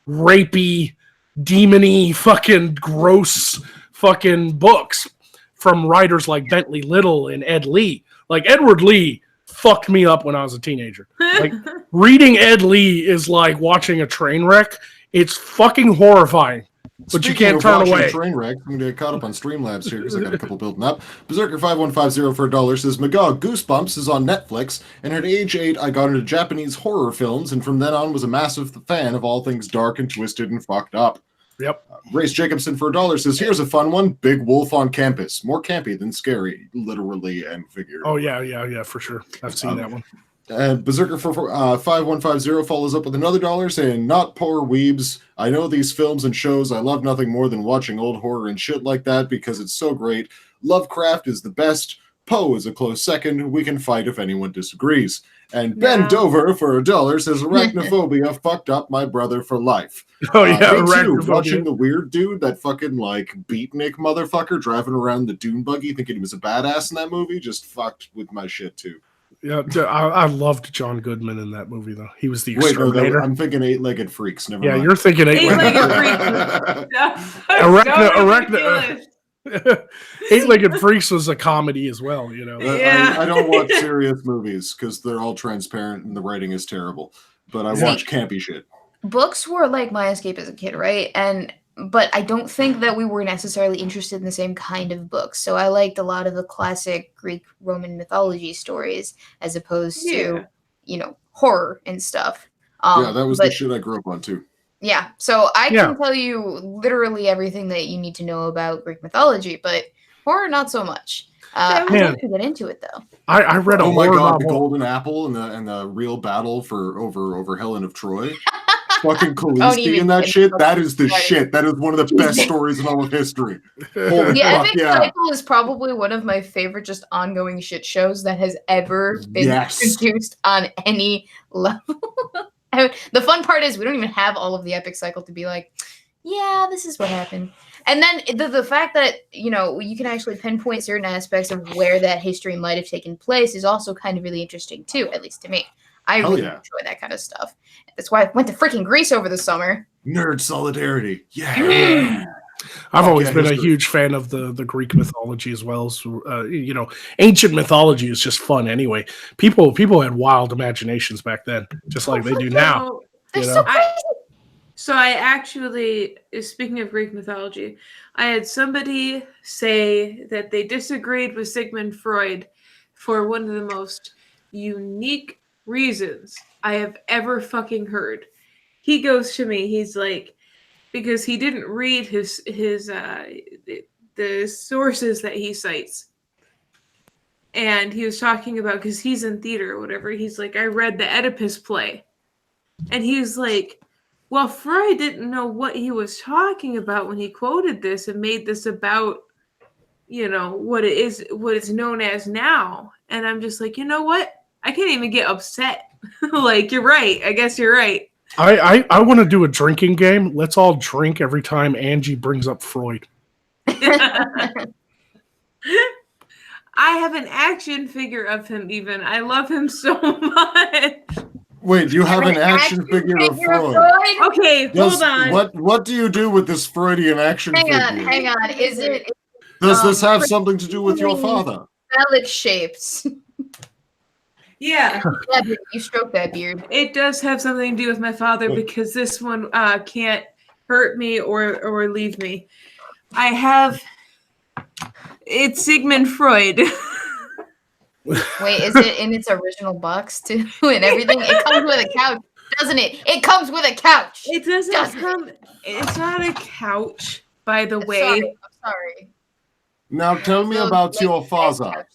S1: rapey, demony, fucking gross fucking books from writers like Bentley Little and Ed Lee. Like Edward Lee fucked me up when I was a teenager. Like reading Ed Lee is like watching a train wreck. It's fucking horrifying, but you can't turn away.
S4: Train wreck. I'm gonna get caught up on Streamlabs here because I got a couple building up. Berserker5150 for $1 says Magog Goosebumps is on Netflix, and at age 8 I got into Japanese horror films, and from then on was a massive fan of all things dark and twisted and fucked up.
S1: Yep.
S4: Race Jacobson for $1 says, here's a fun one. Big Wolf on Campus. More campy than scary, literally and figuratively.
S1: Oh, yeah, for sure. I've seen that one.
S4: And Berserker for 5150 follows up with another $1 saying, not poor weebs. I know these films and shows. I love nothing more than watching old horror and shit like that because it's so great. Lovecraft is the best. Poe is a close second. We can fight if anyone disagrees. And Ben Dover for $1 says, arachnophobia fucked up my brother for life.
S1: Oh, yeah,
S4: me too,
S1: arachnophobia.
S4: watching the weird dude, that fucking like beatnik motherfucker driving around the dune buggy thinking he was a badass in that movie just fucked with my shit too.
S1: Yeah, I loved John Goodman in that movie, though. He was the
S4: Wait, no,
S1: exterminator.
S4: I'm thinking Eight-Legged Freaks. Never mind.
S1: You're thinking
S3: Eight-Legged
S1: Freaks. Eight-Legged Freaks was a comedy as well, you know.
S3: Yeah.
S4: I don't watch serious movies because they're all transparent and the writing is terrible. But I watch campy shit.
S2: Books were like my escape as a kid, right? But I don't think that we were necessarily interested in the same kind of books. So I liked a lot of the classic Greek Roman mythology stories as opposed to, horror and stuff.
S4: That was the shit I grew up on too.
S2: Yeah. So I can tell you literally everything that you need to know about Greek mythology, but horror, not so much. I'd like to get into it though.
S1: I read a horror novel.
S4: The Golden Apple and the real battle for over Helen of Troy. Fucking Khaleesi and that shit. That is the shit. That is one of the best stories in all of history. Holy
S2: the
S4: fuck,
S2: Epic Cycle is probably one of my favorite just ongoing shit shows that has ever been produced on any level. The fun part is we don't even have all of the Epic Cycle to be like, yeah, this is what happened. And then the fact that, you can actually pinpoint certain aspects of where that history might have taken place is also kind of really interesting too, at least to me. I really enjoy that kind of stuff. That's why I went to freaking Greece over the summer.
S4: Nerd solidarity. Yeah.
S1: I've always been a huge fan of the Greek mythology as well. So, ancient mythology is just fun anyway. People had wild imaginations back then, just like they do now.
S2: They're so crazy.
S3: So I actually, speaking of Greek mythology, I had somebody say that they disagreed with Sigmund Freud for one of the most unique reasons I have ever fucking heard. He goes to me, he's like, because he didn't read the sources that he cites. And he was talking about, because he's in theater or whatever, he's like, I read the Oedipus play. And he was like, well, Freud didn't know what he was talking about when he quoted this and made this about, what it's known as now. And I'm just like, you know what? I can't even get upset Like, you're right. I guess you're right.
S1: I want to do a drinking game. Let's all drink every time Angie brings up Freud.
S3: I have an action figure of him even. I love him so much.
S4: Wait, you have an action figure of Freud.
S3: Okay, hold on.
S4: What do you do with this Freudian action figure?
S2: Hang on. Is it
S4: Does this have something to do with your father?
S2: phallic shapes?
S3: Yeah,
S2: You stroke that beard.
S3: it does have something to do with my father because this one can't hurt me or leave me. I have. It's Sigmund Freud.
S2: Wait, is it in its original box too and everything? It comes with a couch, doesn't it? It comes with a couch.
S3: It doesn't
S2: Doesn't
S3: come. It's not a couch, by the
S2: I'm
S3: way.
S2: sorry.
S4: Now tell me
S2: So,
S4: about
S2: like,
S4: your
S2: that
S4: father.
S2: couch.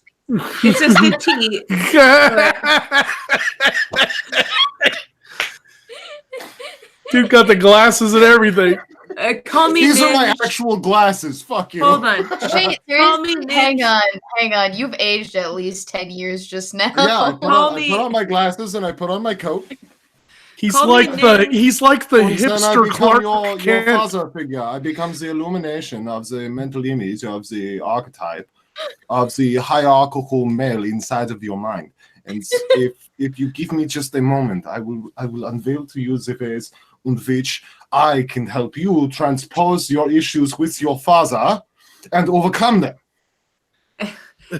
S3: It's a settee.
S1: Dude got the glasses and everything.
S3: Call me
S4: These are my
S3: Ninja.
S4: actual glasses. Fuck you.
S3: Hold on.
S2: Wait,
S3: Call me
S2: seriously?
S3: Ninja.
S2: Hang on. You've aged at least 10 years just now.
S4: Yeah, I
S3: Call
S4: I
S3: me-
S4: put on my glasses and I put on my coat.
S1: He's
S3: Call me
S1: like the
S3: Nin.
S1: he's like the
S4: And then I
S1: hipster
S4: become
S1: Clark
S4: your
S1: Kent.
S4: father figure. I become the illumination of the mental image of the archetype of the hierarchical male inside of your mind. And if you give me just a moment, I will unveil to you the ways in which I can help you transpose your issues with your father and overcome them.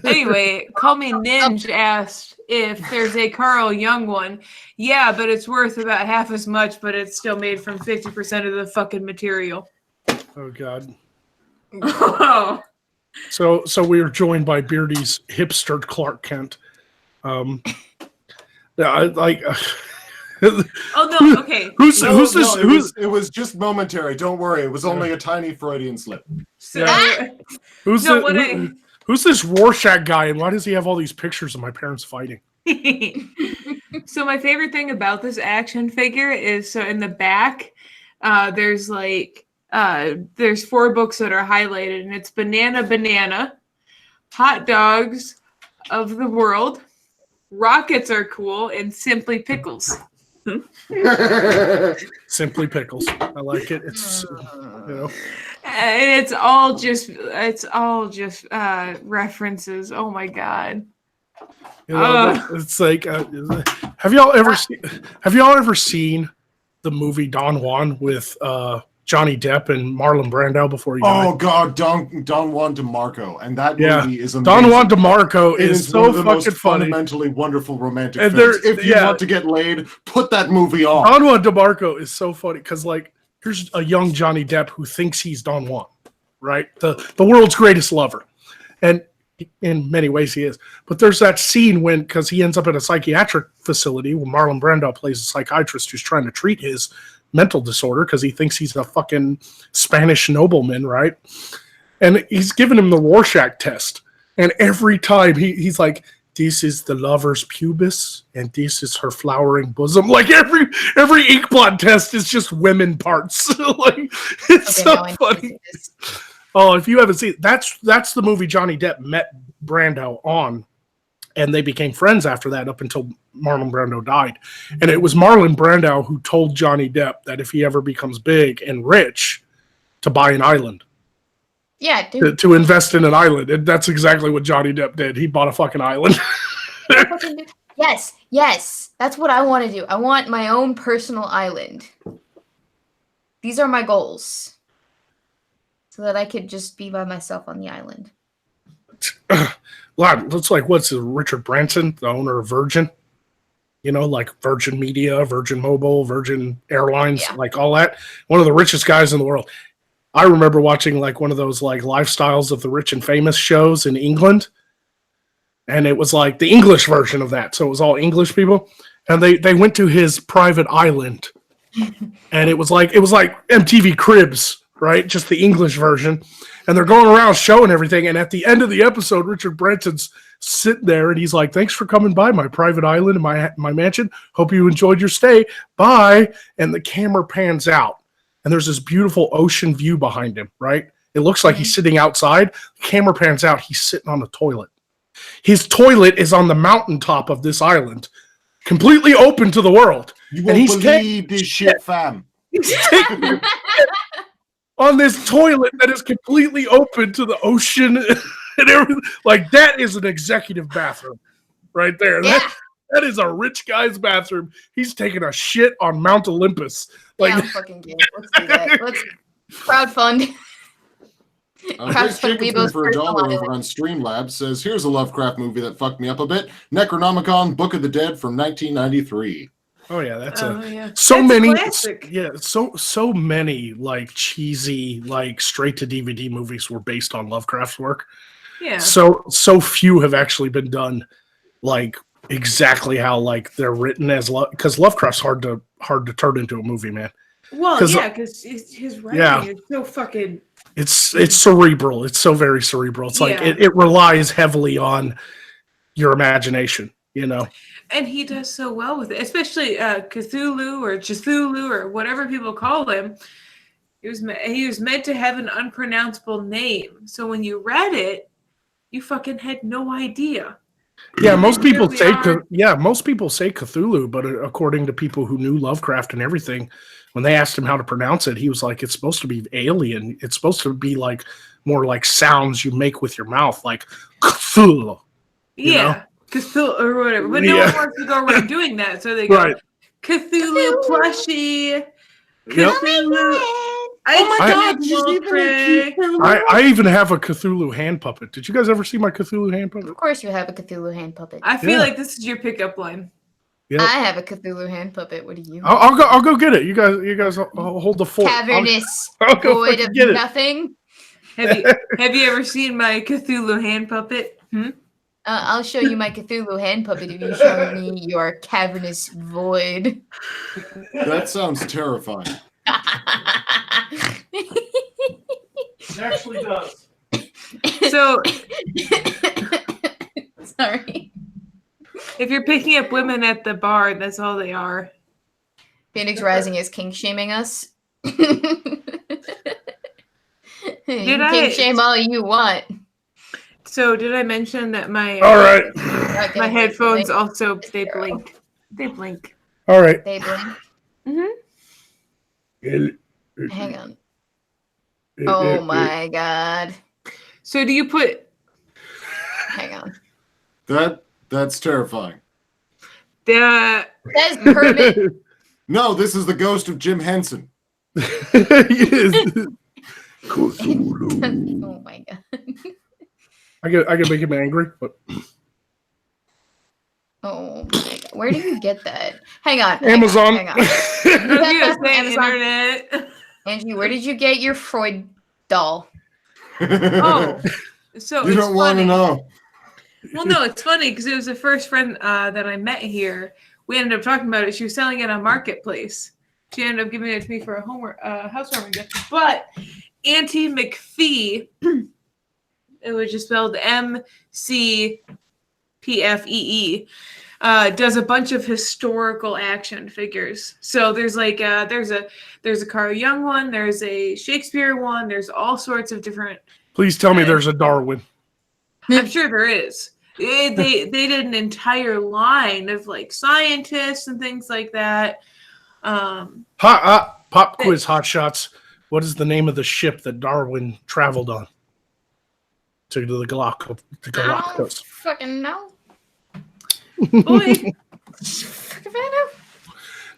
S3: Anyway, Call Me Ninja asked if there's a Carl Jung one. Yeah, but it's worth about half as much, but it's still made from 50% of the fucking material.
S1: Oh god.
S3: Oh,
S1: So we were joined by Beardy's hipster Clark Kent. Yeah, I like.
S3: oh no, okay.
S1: Who's this?
S4: It was just momentary. Don't worry. It was only a tiny Freudian slip.
S3: So,
S1: Who's
S3: no,
S1: the-
S3: what
S1: who- who's this Rorschach guy, and why does he have all these pictures of my parents fighting?
S3: So my favorite thing about this action figure is so in the back, there's like there's 4 books that are highlighted, and it's Banana, Hot Dogs of the World, Rockets Are Cool, and Simply Pickles.
S1: Simply Pickles. I like it. It's
S3: And it's all just references. Oh my god.
S1: it's like have y'all ever seen the movie Don Juan with Johnny Depp and Marlon Brando before he died?
S4: Oh God, Don Juan DeMarco, and that
S1: Yeah.
S4: movie is amazing.
S1: Don Juan DeMarco
S4: It
S1: is
S4: is
S1: so
S4: one of the
S1: fucking
S4: most
S1: funny.
S4: fundamentally wonderful romantic
S1: And
S4: films.
S1: there-
S4: If you
S1: yeah.
S4: want to get laid, put that movie on.
S1: Don Juan DeMarco is so funny because, like, here's a young Johnny Depp who thinks he's Don Juan, right? The world's greatest lover, and in many ways he is. But there's that scene when, because he ends up at a psychiatric facility when Marlon Brando plays a psychiatrist who's trying to treat his mental disorder because he thinks he's a fucking Spanish nobleman, right? And he's giving him the Rorschach test, and every time he's like, this is the lover's pubis, and this is her flowering bosom. Like every ink blot test is just women parts. Like it's
S2: Okay, now I
S1: so
S2: know
S1: funny.
S2: this.
S1: Oh, if you haven't seen it, that's the movie Johnny Depp met Brando on, and they became friends after that up until Marlon Brando died. And it was Marlon Brando who told Johnny Depp that if he ever becomes big and rich, to buy an island.
S2: Yeah, dude.
S1: To invest in an island. And that's exactly what Johnny Depp did. He bought a fucking island.
S2: Yes. That's what I want to do. I want my own personal island. These are my goals. So that I could just be by myself on the island.
S1: Lad, looks like what's it, Richard Branson, the owner of Virgin? You know, like Virgin Media, Virgin Mobile, Virgin Airlines,
S2: Yeah.
S1: like all that. One of the richest guys in the world. I remember watching like one of those like lifestyles of the rich and famous shows in England. And it was like the English version of that. So it was all English people. And they went to his private island. And it was like MTV Cribs, right? Just the English version. And they're going around showing everything. And at the end of the episode, Richard Branson's sitting there and he's like, thanks for coming by my private island and my mansion. Hope you enjoyed your stay. Bye. And the camera pans out. And there's this beautiful ocean view behind him, right? It looks like he's sitting outside. The camera pans out. He's sitting on the toilet. His toilet is on the mountaintop of this island completely open to the world.
S4: You
S1: And
S4: won't
S1: he's
S4: believe this shit, fam.
S1: He's taking on this toilet that is completely open to the ocean and everything. Like, that is an executive bathroom right there.
S2: Yeah.
S1: That is a rich guy's bathroom. He's taking a shit on Mount Olympus. Like,
S2: Yeah, I'm fucking game. Let's do that. Let's crowdfund.
S4: Chris
S2: Crowdfund
S4: Jacobson
S2: Weibo's
S4: for $1
S2: personal
S4: over
S2: island.
S4: on Streamlabs says, here's a Lovecraft movie that fucked me up a bit. Necronomicon, Book of the Dead from 1993.
S1: oh yeah, that's
S3: Oh, yeah.
S1: so
S3: That's a
S1: many.
S3: classic.
S1: Yeah, so many like cheesy, like straight to DVD movies were based on Lovecraft's work.
S3: Yeah.
S1: So few have actually been done like exactly how like they're written as because Lovecraft's hard to turn into a movie, man.
S3: Well,
S1: 'Cause-
S3: yeah, because his writing
S1: Yeah.
S3: is so fucking.
S1: It's cerebral. It's so very cerebral. It's like
S3: Yeah.
S1: it relies heavily on your imagination, you know.
S3: And he does so well with it, especially Cthulhu or Cthulhu or whatever people call him. He was meant to have an unpronounceable name, so when you read it, you fucking had no idea.
S1: Yeah, most
S3: Here
S1: people
S3: we
S1: say
S3: are.
S1: most people say Cthulhu, but according to people who knew Lovecraft and everything, when they asked him how to pronounce it, he was like, "It's supposed to be alien. It's supposed to be like more like sounds you make with your mouth, like Cthulhu." You
S3: Yeah, Cthulhu or whatever. But no one
S1: Yeah.
S3: wants to go around doing that, so they go
S1: Right.
S3: Cthulhu plushie.
S1: Yep.
S3: Cthulhu.
S1: my
S4: God, she's even
S1: I even have a Cthulhu hand puppet. Did you guys ever see my Cthulhu hand puppet?
S2: Of course, you have a Cthulhu hand puppet.
S3: I feel
S1: Yeah.
S3: like this is your pickup line.
S1: Yep.
S2: I have a Cthulhu hand puppet. What do you?
S1: I'll go get it. You guys hold the fort.
S2: Cavernous
S1: I'll go
S2: void
S1: fucking
S2: of
S1: get it.
S2: nothing.
S3: Have you ever seen my Cthulhu hand puppet?
S2: I'll show you my Cthulhu hand puppet if you show me your cavernous void.
S4: That sounds terrifying.
S1: It actually does.
S3: So
S2: Sorry.
S3: if you're picking up women at the bar, that's all they are.
S2: Phoenix Rising is kink shaming us. You
S3: I-
S2: kink shame all you want.
S3: So did I mention that my
S1: All right.
S2: Not
S3: my
S2: gonna
S3: headphones
S2: blink.
S3: also they blink. They blink.
S1: All right.
S2: They blink. Hang on. Oh my god.
S3: So do you put
S2: Hang on.
S4: That's terrifying.
S3: the
S2: That's Kermit.
S4: No, this is the ghost of Jim Henson.
S1: Cthulhu.
S2: Oh my god.
S1: I can make him angry, but
S2: Oh my god. Where do you get that? Hang on.
S1: Amazon.
S2: Hang on.
S3: I was gonna say
S2: Amazon.
S3: internet.
S2: Angie, where did you get your Freud doll?
S3: Oh, so
S4: You
S3: it's
S4: don't want to
S3: funny.
S4: know.
S3: Well, no, it's funny because it was the first friend that I met here. We ended up talking about it. She was selling it on Marketplace. She ended up giving it to me for a housewarming gift. But Auntie McPhee, it was just spelled MCPFEE, does a bunch of historical action figures. So there's like there's a Carl Jung one, there's a Shakespeare one, there's all sorts of different.
S1: please tell me there's a Darwin.
S3: I'm sure there is. They did an entire line of like scientists and things like that.
S1: Pop quiz hot shots. What is the name of the ship that Darwin traveled on? To the
S2: I
S1: Galapagos.
S2: don't fucking know.
S3: Boy,
S2: Fucking find out.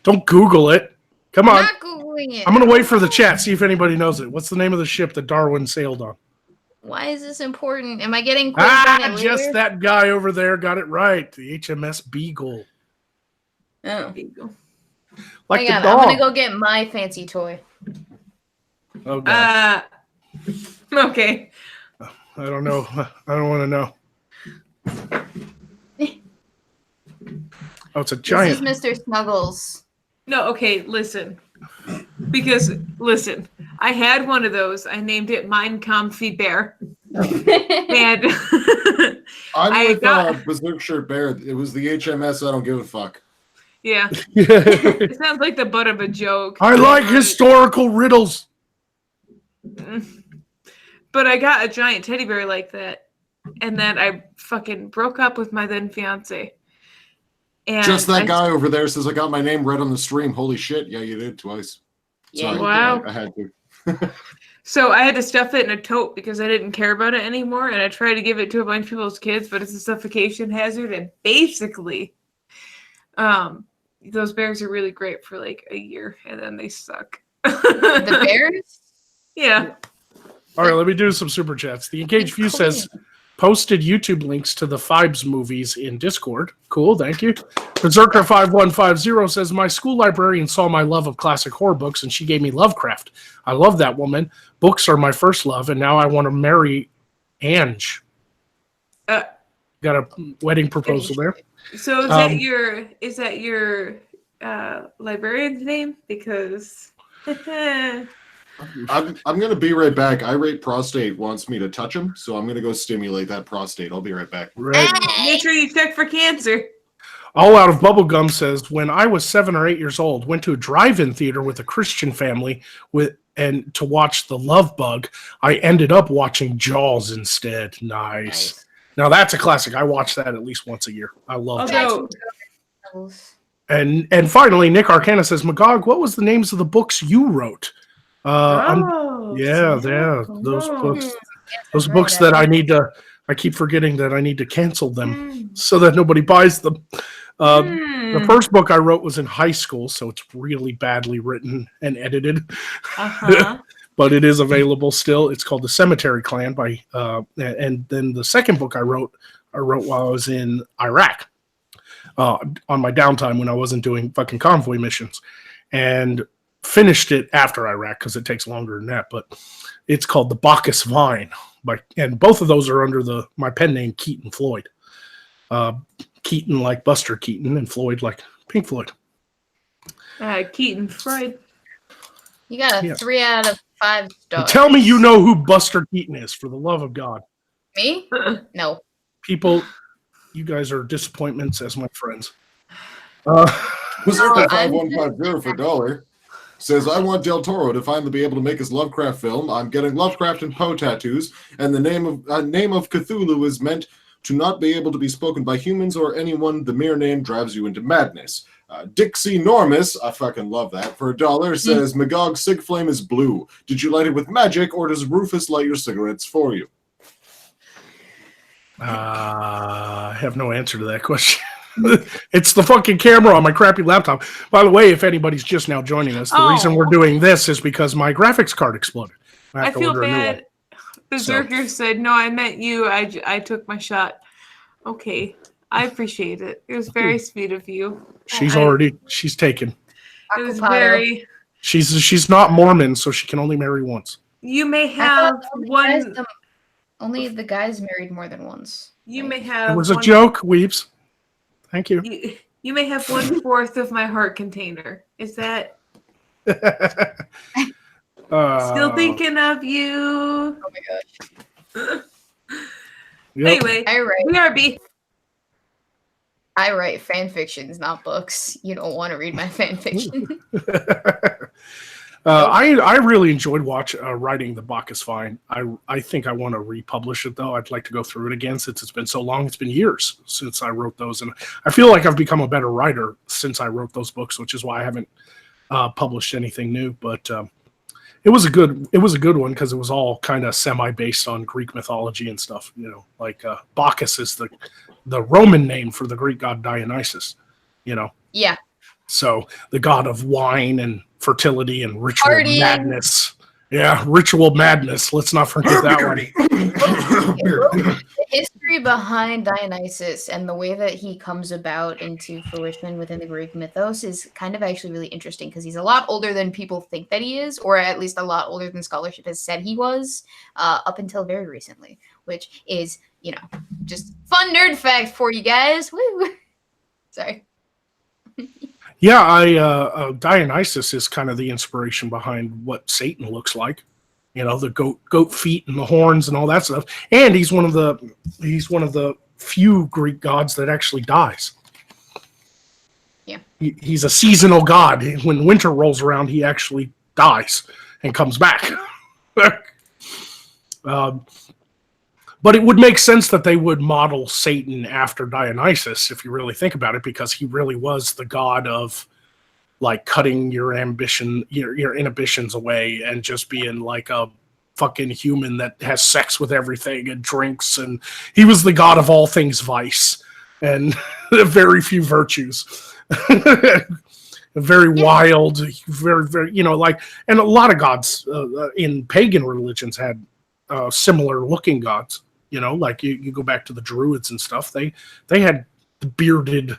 S1: Don't Google it. Come
S2: I'm
S1: on.
S2: not googling it.
S1: I'm gonna wait for the chat. See if anybody knows it. What's the name of the ship that Darwin sailed on?
S2: Why is this important? Am I getting quizzed on it
S1: Just
S2: later?
S1: that guy over there got it right. The HMS Beagle.
S2: Oh.
S1: Like
S2: Hang on,
S1: the
S2: I'm
S1: dog.
S2: gonna go get my fancy toy.
S1: Oh god.
S3: okay.
S1: I don't know. I don't want to know. Oh, it's a giant.
S2: This is Mr. Snuggles.
S3: No, okay, listen. Because listen, I had one of those. I named it Mein Comfy Bear. And
S4: I'm
S3: I
S4: with
S3: got-
S4: Berserk Shirt Bear. It was the HMS. I don't give a fuck.
S3: yeah, it sounds like the butt of a joke.
S1: I like historical riddles.
S3: But I got a giant teddy bear like that. And then I fucking broke up with my then fiance. And
S4: Just that guy over there says, I got my name read on the stream. Holy shit. Yeah, you did twice.
S2: Yeah,
S4: Sorry,
S3: Wow.
S4: I had to.
S3: So I had to stuff it in a tote because I didn't care about it anymore, and I tried to give it to a bunch of people's kids, but it's a suffocation hazard, and basically, those bears are really great for like a year, and then they suck.
S2: The bears?
S3: Yeah.
S1: All right, let me do some super chats. The Engaged View says, posted YouTube links to the Fibes movies in Discord. Cool, thank you. Berserker5150 says, my school librarian saw my love of classic horror books and she gave me Lovecraft. I love that woman. Books are my first love, and now I want to marry Ange. Got a wedding proposal there.
S3: So is that your librarian's name? Because
S4: I'm gonna be right back. Irate Prostate wants me to touch him, so I'm gonna go stimulate that prostate. I'll be right back.
S1: Right.
S3: make sure you check for cancer.
S1: All Out of Bubblegum says, when I was 7 or 8 years old, went to a drive-in theater with a Christian family and to watch The Love Bug. I ended up watching Jaws instead. Nice. Now that's a classic. I watch that at least once a year. I love
S3: Although-
S1: Jaws. And finally, Nick Arcana says, Magog, what was the names of the books you wrote? Yeah, those books that I keep forgetting that I need to cancel them so that nobody buys them. The first book I wrote was in high school, so it's really badly written and edited, but it is available still. It's called The Cemetery Clan and then the second book I wrote while I was in Iraq on my downtime when I wasn't doing fucking convoy missions, and finished it after Iraq because it takes longer than that. But it's called The Bacchus Vine, and both of those are under my pen name Keaton Floyd. Keaton like Buster Keaton and Floyd like Pink Floyd.
S3: Keaton Freud.
S2: You got a 3 out of 5 stars.
S1: Tell me you know who Buster Keaton is, for the love of God.
S2: Me? No.
S1: People, you guys are disappointments as my friends.
S4: Berserker 5150 for $1 says, I want Del Toro to finally be able to make his Lovecraft film. I'm getting Lovecraft and Poe tattoos, and the name of Cthulhu is meant to not be able to be spoken by humans or anyone. The mere name drives you into madness. Dixie Normus, I fucking love that, for $1 says, Magog Sig Flame is blue. Did you light it with magic, or does Rufus light your cigarettes for you?
S1: I have no answer to that question. It's the fucking camera on my crappy laptop. By the way, if anybody's just now joining us, the reason we're doing this is because my graphics card exploded.
S3: I feel bad. Berserker said, no, I meant you. I took my shot. Okay. I appreciate it. It was very sweet of you.
S1: She's taken.
S3: It was very...
S1: She's not Mormon, so she can only marry once.
S3: You may have one...
S2: Only the guys married more than once.
S3: You may have...
S1: It was a joke, Weeps. Thank you.
S3: You may have 1/4 of my heart container. Is that... Still thinking of you.
S2: Oh my gosh.
S1: Yep.
S3: Anyway,
S2: I write fan fictions, not books. You don't want to read my fan fiction.
S1: I really enjoyed writing The Bacchus Vine. I think I want to republish it, though. I'd like to go through it again since it's been so long. It's been years since I wrote those, and I feel like I've become a better writer since I wrote those books, which is why I haven't published anything new. But it was a good one because it was all kind of semi-based on Greek mythology and stuff. You know, like Bacchus is the Roman name for the Greek god Dionysus. You know.
S2: Yeah.
S1: So the god of wine and fertility and ritual madness. Yeah, ritual madness. Let's not forget that one.
S2: The history behind Dionysus and the way that he comes about into fruition within the Greek mythos is kind of actually really interesting because he's a lot older than people think that he is, or at least a lot older than scholarship has said he was, up until very recently, which is, you know, just fun nerd fact for you guys. Woo! Sorry.
S1: Yeah, Dionysus is kind of the inspiration behind what Satan looks like. You know, the goat feet and the horns and all that stuff. And he's one of the few Greek gods that actually dies.
S2: Yeah.
S1: He's a seasonal god. When winter rolls around, he actually dies and comes back. But it would make sense that they would model Satan after Dionysus, if you really think about it, because he really was the god of like cutting your inhibitions away and just being like a fucking human that has sex with everything and drinks, and he was the god of all things vice and very few virtues. Very wild, very, like, and a lot of gods in pagan religions had similar looking gods, like you go back to the Druids and stuff. They had the bearded,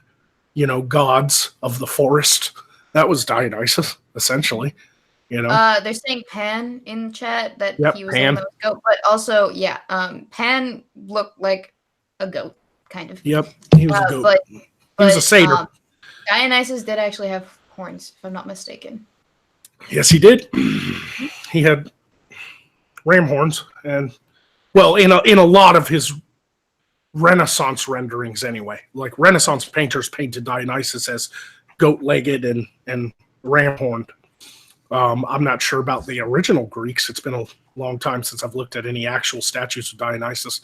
S1: gods of the forest. That was Dionysus, essentially.
S2: They're saying Pan in chat that
S1: Yep,
S2: he was
S1: Pan.
S2: the goat, but also Pan looked like a goat, kind of.
S1: Yep, he was a goat.
S2: But
S1: He was a satyr.
S2: Dionysus did actually have horns, if I'm not mistaken.
S1: Yes, he did. He had ram horns, and well, in a lot of his Renaissance renderings, anyway. Like Renaissance painters painted Dionysus as goat-legged and ram-horned. I'm not sure about the original Greeks. It's been a long time since I've looked at any actual statues of Dionysus.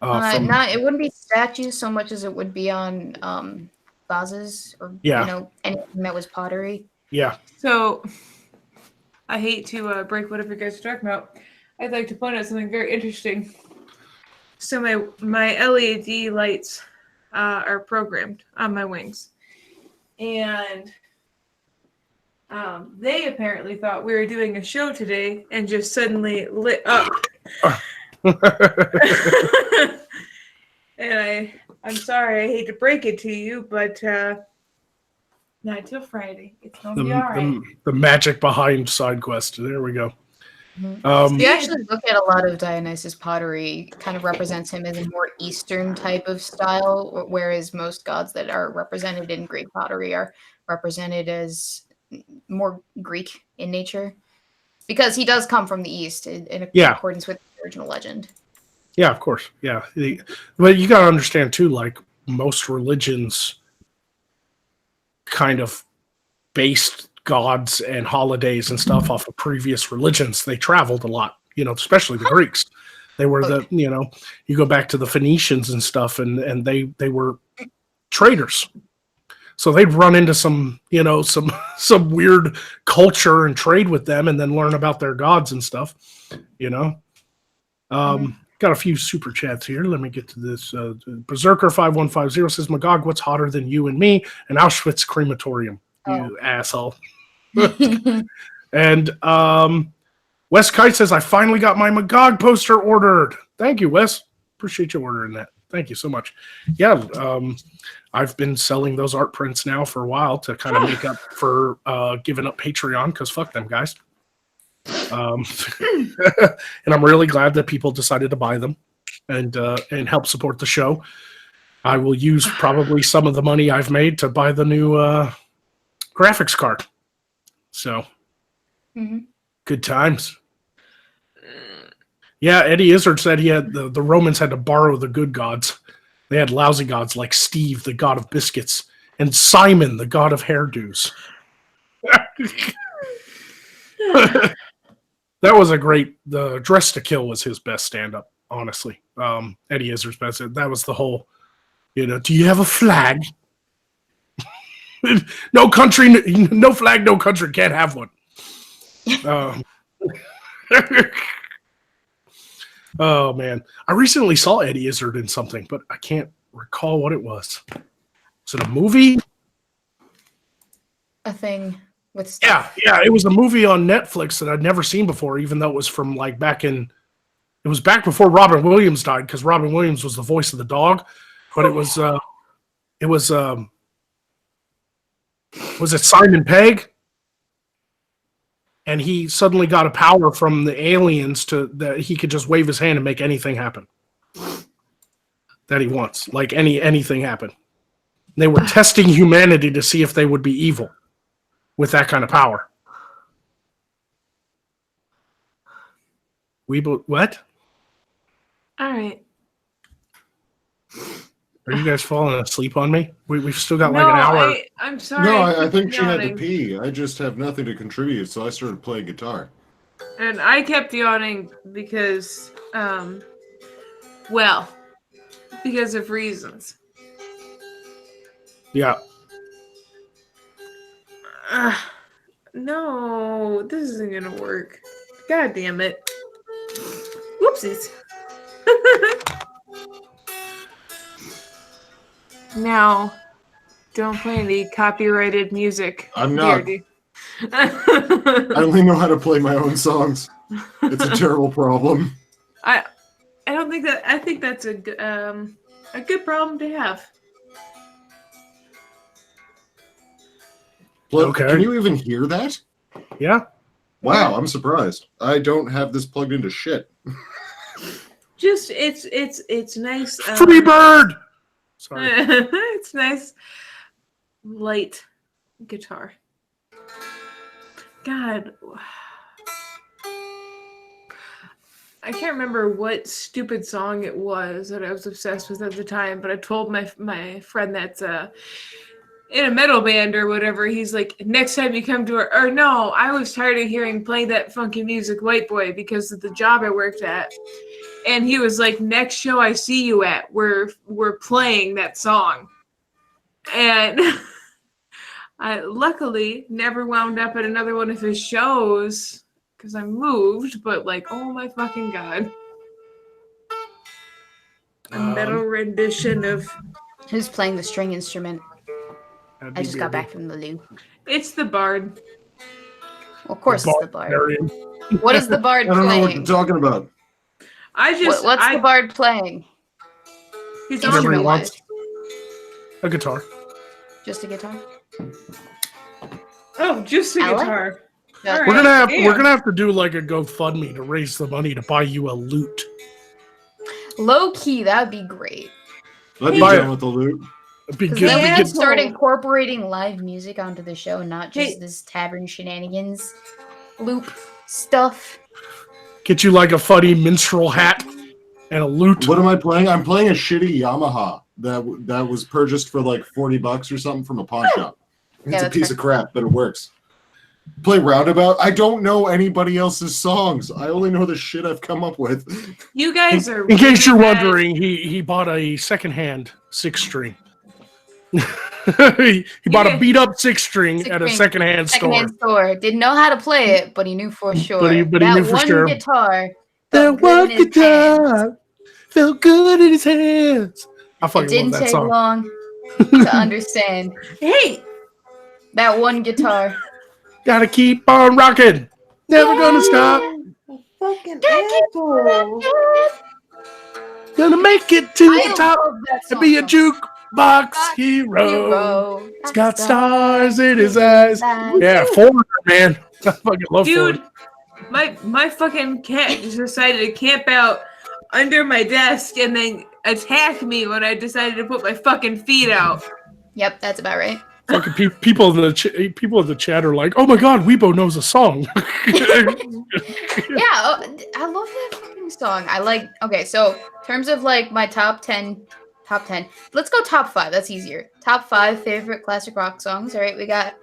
S2: It wouldn't be statues so much as it would be on vases or anything that was pottery.
S1: Yeah.
S3: So, I hate to break whatever you guys are talking about. I'd like to point out something very interesting. So my LED lights are programmed on my wings, and they apparently thought we were doing a show today and just suddenly lit up. And I'm sorry, I hate to break it to you, but not till Friday. It's gonna be all right.
S1: The magic behind side quest. There we go.
S2: If you actually look at a lot of Dionysus pottery, kind of represents him as a more Eastern type of style, whereas most gods that are represented in Greek pottery are represented as more Greek in nature, because he does come from the East in accordance with the original legend.
S1: Yeah, of course. Yeah. But you got to understand, too, like most religions kind of based gods and holidays and stuff off of previous religions. They traveled a lot, especially the Greeks. They were you go back to the Phoenicians and stuff, and they were traders. So they'd run into some weird culture and trade with them and then learn about their gods and stuff, Got a few super chats here. Let me get to this. Berserker 5150 says, Magog, what's hotter than you and me? An Auschwitz crematorium, you asshole. And Wes Kite says, I finally got my Magog poster ordered. Thank you, Wes. Appreciate you ordering that. Thank you so much. Yeah, I've been selling those art prints now for a while to kind of make up for giving up Patreon, because fuck them guys. And I'm really glad that people decided to buy them and help support the show. I will use probably some of the money I've made to buy the new graphics card. So, good times. Yeah, Eddie Izzard said he had the Romans had to borrow the good gods. They had lousy gods like Steve, the god of biscuits, and Simon, the god of hairdos. That was a great. The Dress to Kill was his best stand-up, honestly. Eddie Izzard's best. That was the whole. Do you have a flag? No country, no flag, no country. Can't have one. Oh man, I recently saw Eddie Izzard in something, but I can't recall what it was. Was it a movie?
S2: A thing with stuff.
S1: Yeah, it was a movie on Netflix that I'd never seen before, even though it was from like it was back before Robin Williams died, because Robin Williams was the voice of the dog, but it was it Simon Pegg? And he suddenly got a power from the aliens that he could just wave his hand and make anything happen that he wants. Like anything happen. They were testing humanity to see if they would be evil with that kind of power. What?
S3: All right.
S1: Are you guys falling asleep on me? We've still got like an hour.
S3: I'm sorry.
S4: No, I think she had
S3: yawning.
S4: to pee. I just have nothing to contribute, so I started playing guitar.
S3: And I kept yawning because Well, because of reasons.
S1: Yeah.
S3: No, this isn't gonna work. God damn it. Whoopsies. Now, don't play any copyrighted music.
S4: I'm not.
S3: Beardy.
S4: I only know how to play my own songs. It's a terrible problem.
S3: I don't think that. I think that's a good problem to have.
S1: Okay.
S4: Can you even hear that?
S1: Yeah.
S4: Wow, I'm surprised. I don't have this plugged into shit.
S3: Just it's nice.
S1: Free bird. Sorry.
S3: It's nice, light guitar. God, I can't remember what stupid song it was that I was obsessed with at the time, but I told my friend that's in a metal band or whatever. He's like, next time you come to or no, I was tired of playing that funky music, White Boy, because of the job I worked at. And he was like, next show I see you at, we're playing that song. And I luckily never wound up at another one of his shows because I moved, but like, oh my fucking God. A metal rendition of...
S2: Who's playing the string instrument? I just got back from the loo.
S3: It's the Bard.
S2: Well, of course it's the Bard.
S1: Marion.
S2: What is the Bard
S4: I don't know what
S2: playing?
S4: you're talking about.
S2: What's the Bard playing?
S3: He's
S1: Whatever he
S3: on
S1: wants. A guitar.
S2: Just a guitar?
S3: Oh, just a
S2: I like
S3: guitar.
S2: Yeah.
S3: All
S1: We're
S3: right.
S1: gonna have to do like a GoFundMe to raise the money to buy you a lute.
S2: Low key, that would be great.
S4: Let me
S1: Buy
S4: down
S1: it.
S4: with the loot.
S1: Be
S2: Because
S1: good.
S2: then we
S3: Yeah.
S2: can start incorporating live music onto the show, not just
S3: Hey.
S2: this tavern shenanigans loop stuff.
S1: Get you like a funny minstrel hat and a lute.
S4: What am I playing? I'm playing a shitty Yamaha that was purchased for like $40 or something from a pawn shop. It's
S2: Yeah,
S4: a
S2: that's
S4: piece of crap, but it works. Play Roundabout. I don't know anybody else's songs. I only know the shit I've come up with.
S3: You guys are.
S1: In case
S3: really
S1: you're
S3: bad.
S1: wondering, he bought a secondhand 6-string. he bought a beat up 6-string at a secondhand store.
S2: Secondhand store. Didn't know how to play it, but he knew for sure.
S1: But he
S2: that
S1: knew for
S2: one
S1: sure.
S2: guitar.
S1: That
S2: felt good
S1: one
S2: in his hands.
S1: guitar felt good in his hands. I
S2: It
S1: fucking love
S2: didn't
S1: that
S2: take
S1: song.
S2: long to understand.
S3: Hey,
S2: That one guitar.
S1: Gotta keep on rocking. Never gonna stop.
S3: fucking asshole.
S1: Gonna make it to
S2: I
S1: the top
S2: love that
S1: and
S2: song
S1: be a
S2: so
S1: jukebox hero.
S2: Hero.
S1: It's got stars in his eyes. Yeah, Foreigner, man. I fucking love
S3: Dude,
S1: Foreigner.
S3: my fucking cat just decided to camp out under my desk and then attack me when I decided to put my fucking feet out.
S2: Yep, that's about right.
S1: Fucking people in the chat are like, "Oh my god, Weibo knows a song."
S2: Yeah, I love that fucking song. I like. Okay, so in terms of like my top 10, let's go top 5. That's easier. Top 5 favorite classic rock songs. All right, we got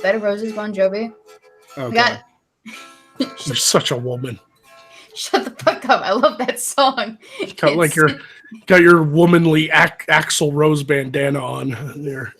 S2: Bed of Roses, Bon Jovi. We
S1: Okay.
S2: got.
S1: You're such a woman.
S2: Shut the fuck up! I love that song.
S1: Got like got your womanly Axl Rose bandana on there.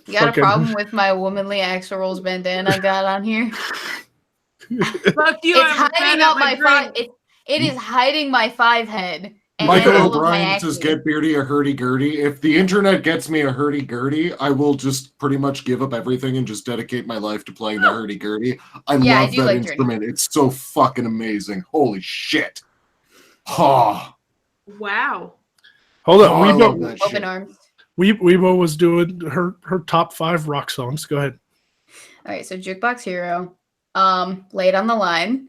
S2: You got
S1: fucking-
S2: a problem with my womanly Axl Rose bandana I got on here?
S3: Fuck you,
S2: It's
S3: I'm
S2: hiding out my 5. It is hiding my 5 head. And
S4: Michael
S2: all of my
S4: O'Brien says,
S2: acne.
S4: "Get Beardy a hurdy-gurdy." If the internet gets me a hurdy-gurdy, I will just pretty much give up everything and just dedicate my life to playing the hurdy-gurdy. I
S2: Yeah, I
S4: love
S2: do
S4: that
S2: like
S4: instrument. It's so fucking amazing. Holy shit. Oh,
S3: Wow.
S1: Hold
S4: Oh, I
S1: on,
S4: love
S1: Weibo.
S4: that
S2: Open
S4: shit.
S2: arms.
S1: Weibo was doing her top 5 rock songs. Go ahead.
S2: All right, so Jukebox Hero, Late on the Line.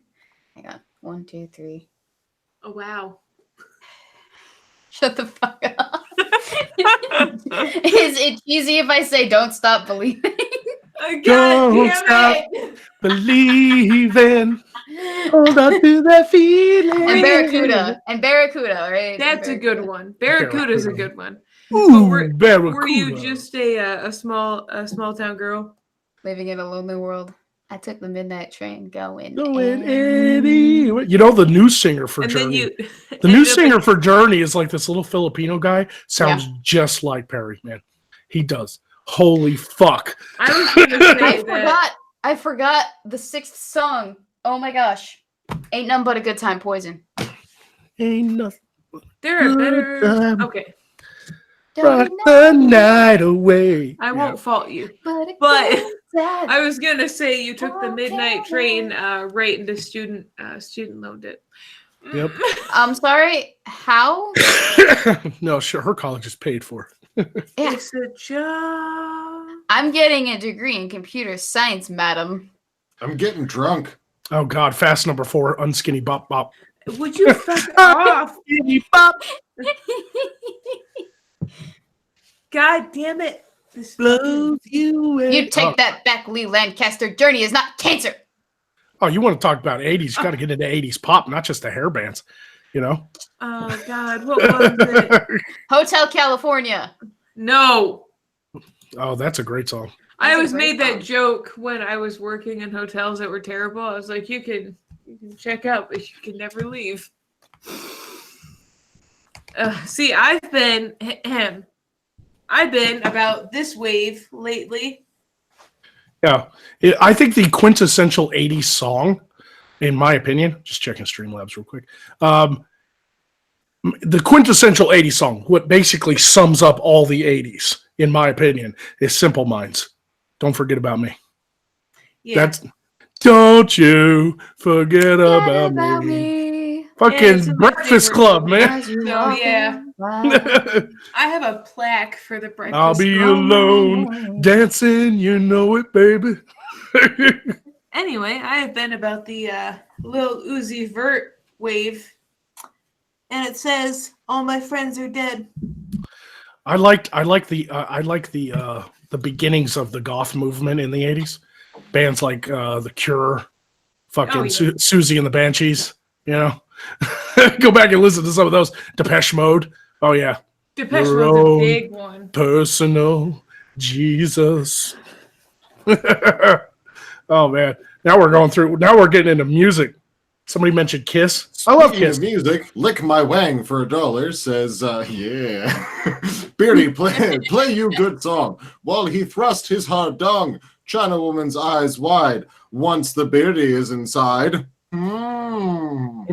S2: Hang on, 1, 2, 3.
S3: Oh, wow.
S2: Shut the fuck up. Is it cheesy if I say "Don't Stop Believing"?
S3: God
S1: Don't
S3: damn
S1: stop.
S3: it.
S1: Believing. Hold on to that feeling.
S2: And Barracuda, all right?
S3: That's a good one. Barracuda's a good one.
S1: Ooh,
S3: Were
S1: Barracuda.
S3: you just a small town girl?
S2: Living in a lonely world. I took the midnight train going.
S1: Going
S2: and-
S1: anywhere. You know, the new singer for
S3: And then
S1: Journey.
S3: you
S1: The new
S3: ended up
S1: singer
S3: in-
S1: for Journey is like this little Filipino guy. Sounds just like Perry, man. He does. Holy fuck.
S3: I was gonna say that
S2: I forgot the 6th song. Oh my gosh. Ain't nothing but a good time, Poison.
S1: Ain't nothing.
S3: there are better.
S1: Good.
S3: Okay,
S1: Rock the night away.
S3: I won't fault you.
S2: But
S3: But
S2: I
S3: I was gonna say you took the
S2: Oh,
S3: midnight
S2: okay.
S3: train right into student loan debt.
S1: Yep.
S2: I'm sorry. How?
S1: No, sure. Her college is paid for.
S2: Yeah.
S3: It's a job.
S2: I'm getting a degree in computer science, madam.
S4: I'm getting drunk.
S1: Oh, God. Fast number 4. Unskinny bop bop.
S3: Would you fuck off?
S1: Unskinny bop.
S3: God damn it! This
S1: Blows you away.
S2: You take that back, Lee Lancaster. Journey is not cancer.
S1: Oh, you want to talk about 80s? You got to get into 80s pop, not just the hair bands, you know?
S3: Oh God, what was it?
S2: Hotel California.
S3: No.
S1: Oh, that's a great song.
S3: I
S2: That's a
S3: always
S2: great
S3: made that
S2: song.
S3: joke when I was working in hotels that were terrible. I was like, you can check out, but you can never leave. See, I've been about this wave lately.
S1: Yeah. I think the quintessential 80s song, in my opinion, just checking Streamlabs real quick. The quintessential 80s song, what basically sums up all the 80s, in my opinion, is Simple Minds. Don't forget about me.
S3: Yeah.
S1: That's don't you forget about me.
S2: me.
S1: Fucking
S3: Yeah, it's in my
S1: Breakfast
S3: favorite
S1: Club,
S3: movie.
S1: man.
S3: So, yeah.
S2: Wow.
S3: I have a plaque for the breakfast.
S1: I'll be
S3: Club.
S1: alone dancing, you know it, baby.
S3: Anyway, I have been about the Lil Uzi Vert wave, and it says, "All my friends are dead."
S1: I like the beginnings of the goth movement in the 80s. Bands like The Cure, fucking
S3: Oh, yeah.
S1: Susie and the Banshees, you know. Go back and listen to some of those. Depeche Mode. Oh yeah.
S3: Depeche
S1: Your
S3: Mode's a
S1: own
S3: big one.
S1: Personal Jesus. Oh man. Now we're getting into music. Somebody mentioned Kiss. I love
S4: Speaking
S1: Kiss.
S4: of music, Lick My Wang for $1 says, yeah. Beardy, play you good song. While he thrust his hard dong, China woman's eyes wide, once the Beardy is inside. And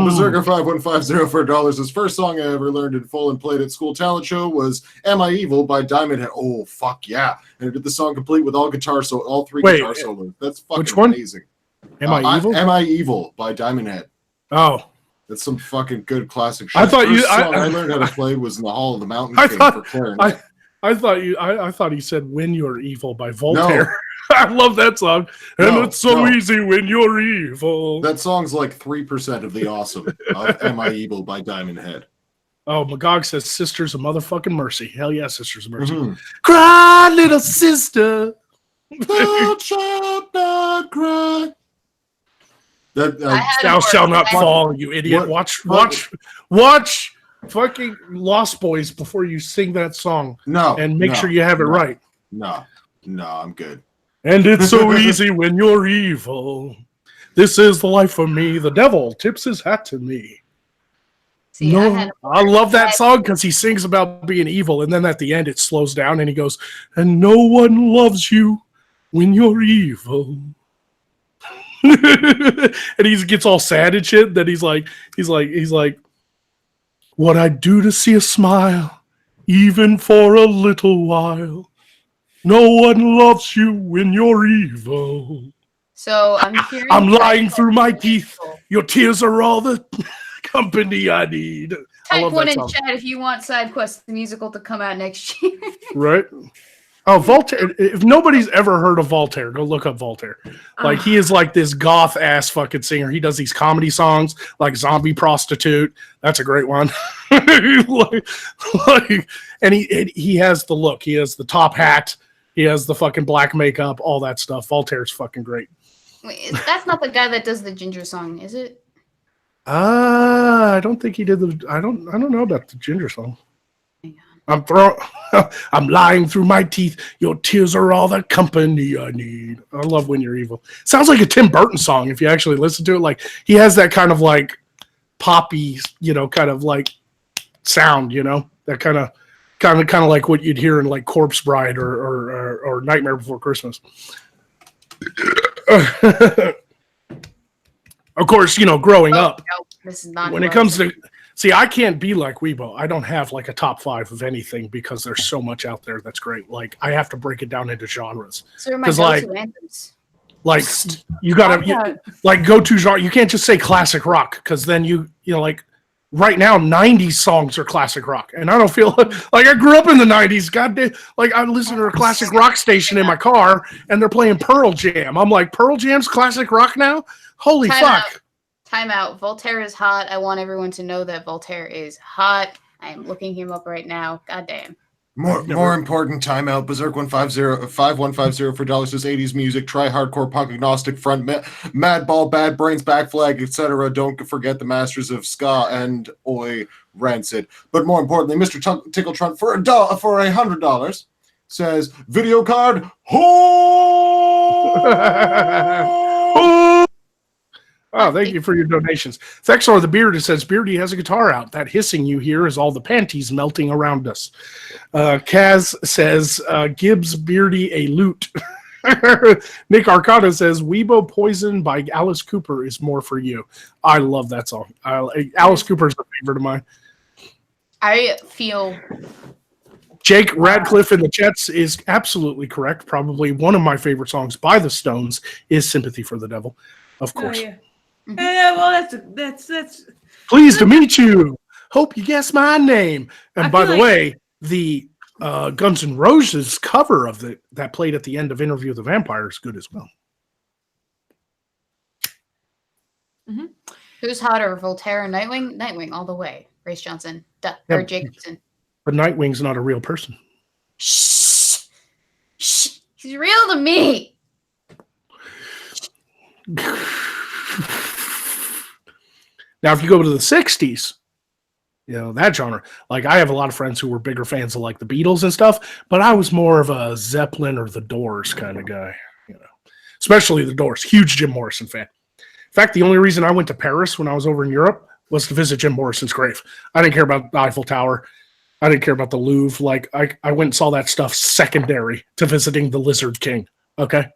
S4: Berserker 5150 for $1. His first song I ever learned in full and played at school talent show was "Am I Evil" by Diamond Head. Oh fuck yeah! And it did the song complete with all three
S1: Wait,
S4: guitar solos. That's fucking
S1: which one?
S4: amazing.
S1: Am I evil?
S4: Am I Evil by Diamond Head.
S1: Oh.
S4: That's some fucking good classic shit.
S1: I thought
S4: First
S1: you-
S4: song I learned how to play was in the Hall of the Mountain
S1: I
S4: King
S1: thought-
S4: for clarinet.
S1: I thought he said "When You're Evil" by Voltaire. I love that song. And
S4: No,
S1: it's so
S4: no.
S1: easy when you're evil.
S4: That song's like 3% of the awesome of "Am I Evil" by Diamond Head.
S1: Oh, Magog says "Sisters of Motherfucking Mercy." Hell yeah, Sisters of Mercy.
S4: Mhm.
S1: Cry, little sister.
S4: Thou shalt not cry. That
S2: I had
S1: Thou
S2: more-
S1: shalt not
S2: I-
S1: fall, you idiot.
S4: What-
S1: Watch fucking Lost Boys before you sing that song
S4: no,
S1: and make
S4: no,
S1: sure you have it
S4: no,
S1: right.
S4: No, I'm good.
S1: And it's so easy when you're evil. This is the life for me. The devil tips his hat to me.
S2: See,
S1: No,
S2: I had
S1: I love that song because he sings about being evil, and then at the end it slows down and he goes, "And no one loves you when you're evil." And he gets all sad and shit. Then he's like, "What I'd do to see a smile, even for a little while. No one loves you when you're evil.
S2: So I'm hearing.
S1: I'm lying through my teeth. Your tears are all the company I need." I
S2: Type
S1: love
S2: one
S1: that
S2: in
S1: song.
S2: chat if you want Side Quest the musical to come out next year.
S1: Right? Oh, Voltaire. If nobody's ever heard of Voltaire, go look up Voltaire. Like, he is like this goth ass fucking singer. He does these comedy songs like Zombie Prostitute. That's a great one. And he has the look. He has the top hat. He has the fucking black makeup, all that stuff. Voltaire's fucking great.
S2: Wait, that's not the guy that does the Ginger song, is it?
S1: I don't think he did I don't know about the Ginger song. I'm lying through my teeth. Your tears are all the company I need. I love When You're Evil. Sounds like a Tim Burton song if you actually listen to it. Like he has that kind of like poppy, kind of like sound, that kind of like what you'd hear in like Corpse Bride or Nightmare Before Christmas. Of course, growing up,
S2: this is not
S1: when it comes to see, I can't be like Weibo. I don't have like a top 5 of anything because there's so much out there that's great. Like I have to break it down into genres.
S2: So are my go-to anthems.
S1: Like you gotta like go to genre. You can't just say classic rock because then you like right now 90s songs are classic rock, and I don't feel like I grew up in the 90s. Goddamn, like I listen to a classic rock station in my car, and they're playing Pearl Jam. I'm like, Pearl Jam's classic rock now? Holy fuck!
S2: Time out. Voltaire is hot. I want everyone to know that Voltaire is hot. I am looking him up right now. Goddamn.
S4: More important, timeout. Berserk 5150 for dollars says 80s music, try hardcore punk agnostic front, Madball, Bad Brains, Back Flag, etc. Don't forget the masters of ska and Oi Rancid. But more importantly, Mr. Tickle Trump for $100 says video card.
S1: Oh, thank you for your donations. Thexor the Beard says, Beardy has a guitar out. That hissing you hear is all the panties melting around us. Kaz says, Gibbs Beardy a loot. Nick Arcata says, Weibo Poison by Alice Cooper is more for you. I love that song. Alice Cooper is a favorite of mine.
S2: I feel...
S1: Jake Radcliffe in the chats is absolutely correct. Probably one of my favorite songs by the Stones is Sympathy for the Devil. Of course.
S3: Oh, yeah. Yeah, well, that's.
S1: Pleased to meet you. Hope you guess my name. And by the way, the Guns N' Roses cover of that played at the end of Interview with the Vampire is good as well.
S2: Mm-hmm. Who's hotter, Voltaire or Nightwing? Nightwing all the way. Race Johnson, or Jacobson.
S1: But Nightwing's not a real person.
S2: Shh. He's real to me.
S1: Now, if you go to the 60s, that genre, like I have a lot of friends who were bigger fans of like the Beatles and stuff, but I was more of a Zeppelin or the Doors kind of guy, especially the Doors. Huge Jim Morrison fan. In fact, the only reason I went to Paris when I was over in Europe was to visit Jim Morrison's grave. I didn't care about the Eiffel Tower. I didn't care about the Louvre. Like I went and saw that stuff secondary to visiting the Lizard King. Okay.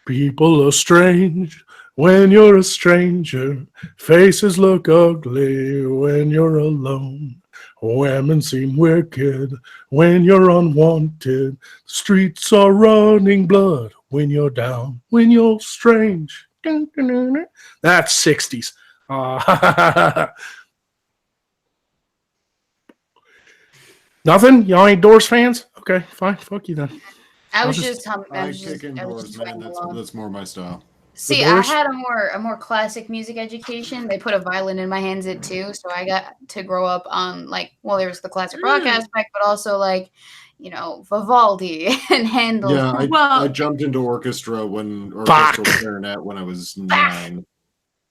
S1: People are strange when you're a stranger. Faces look ugly when you're alone. Women seem wicked when you're unwanted. Streets are running blood when you're down, when you're strange. That's 60s. Nothing? Y'all ain't Doors fans? Okay, fine. Fuck you then.
S2: I was just
S4: that's more my style.
S2: See, I had a more classic music education. They put a violin in my hands too, so I got to grow up on there's the classic rock aspect, but also Vivaldi and Handel.
S4: Yeah, I jumped into orchestra clarinet when I was 9.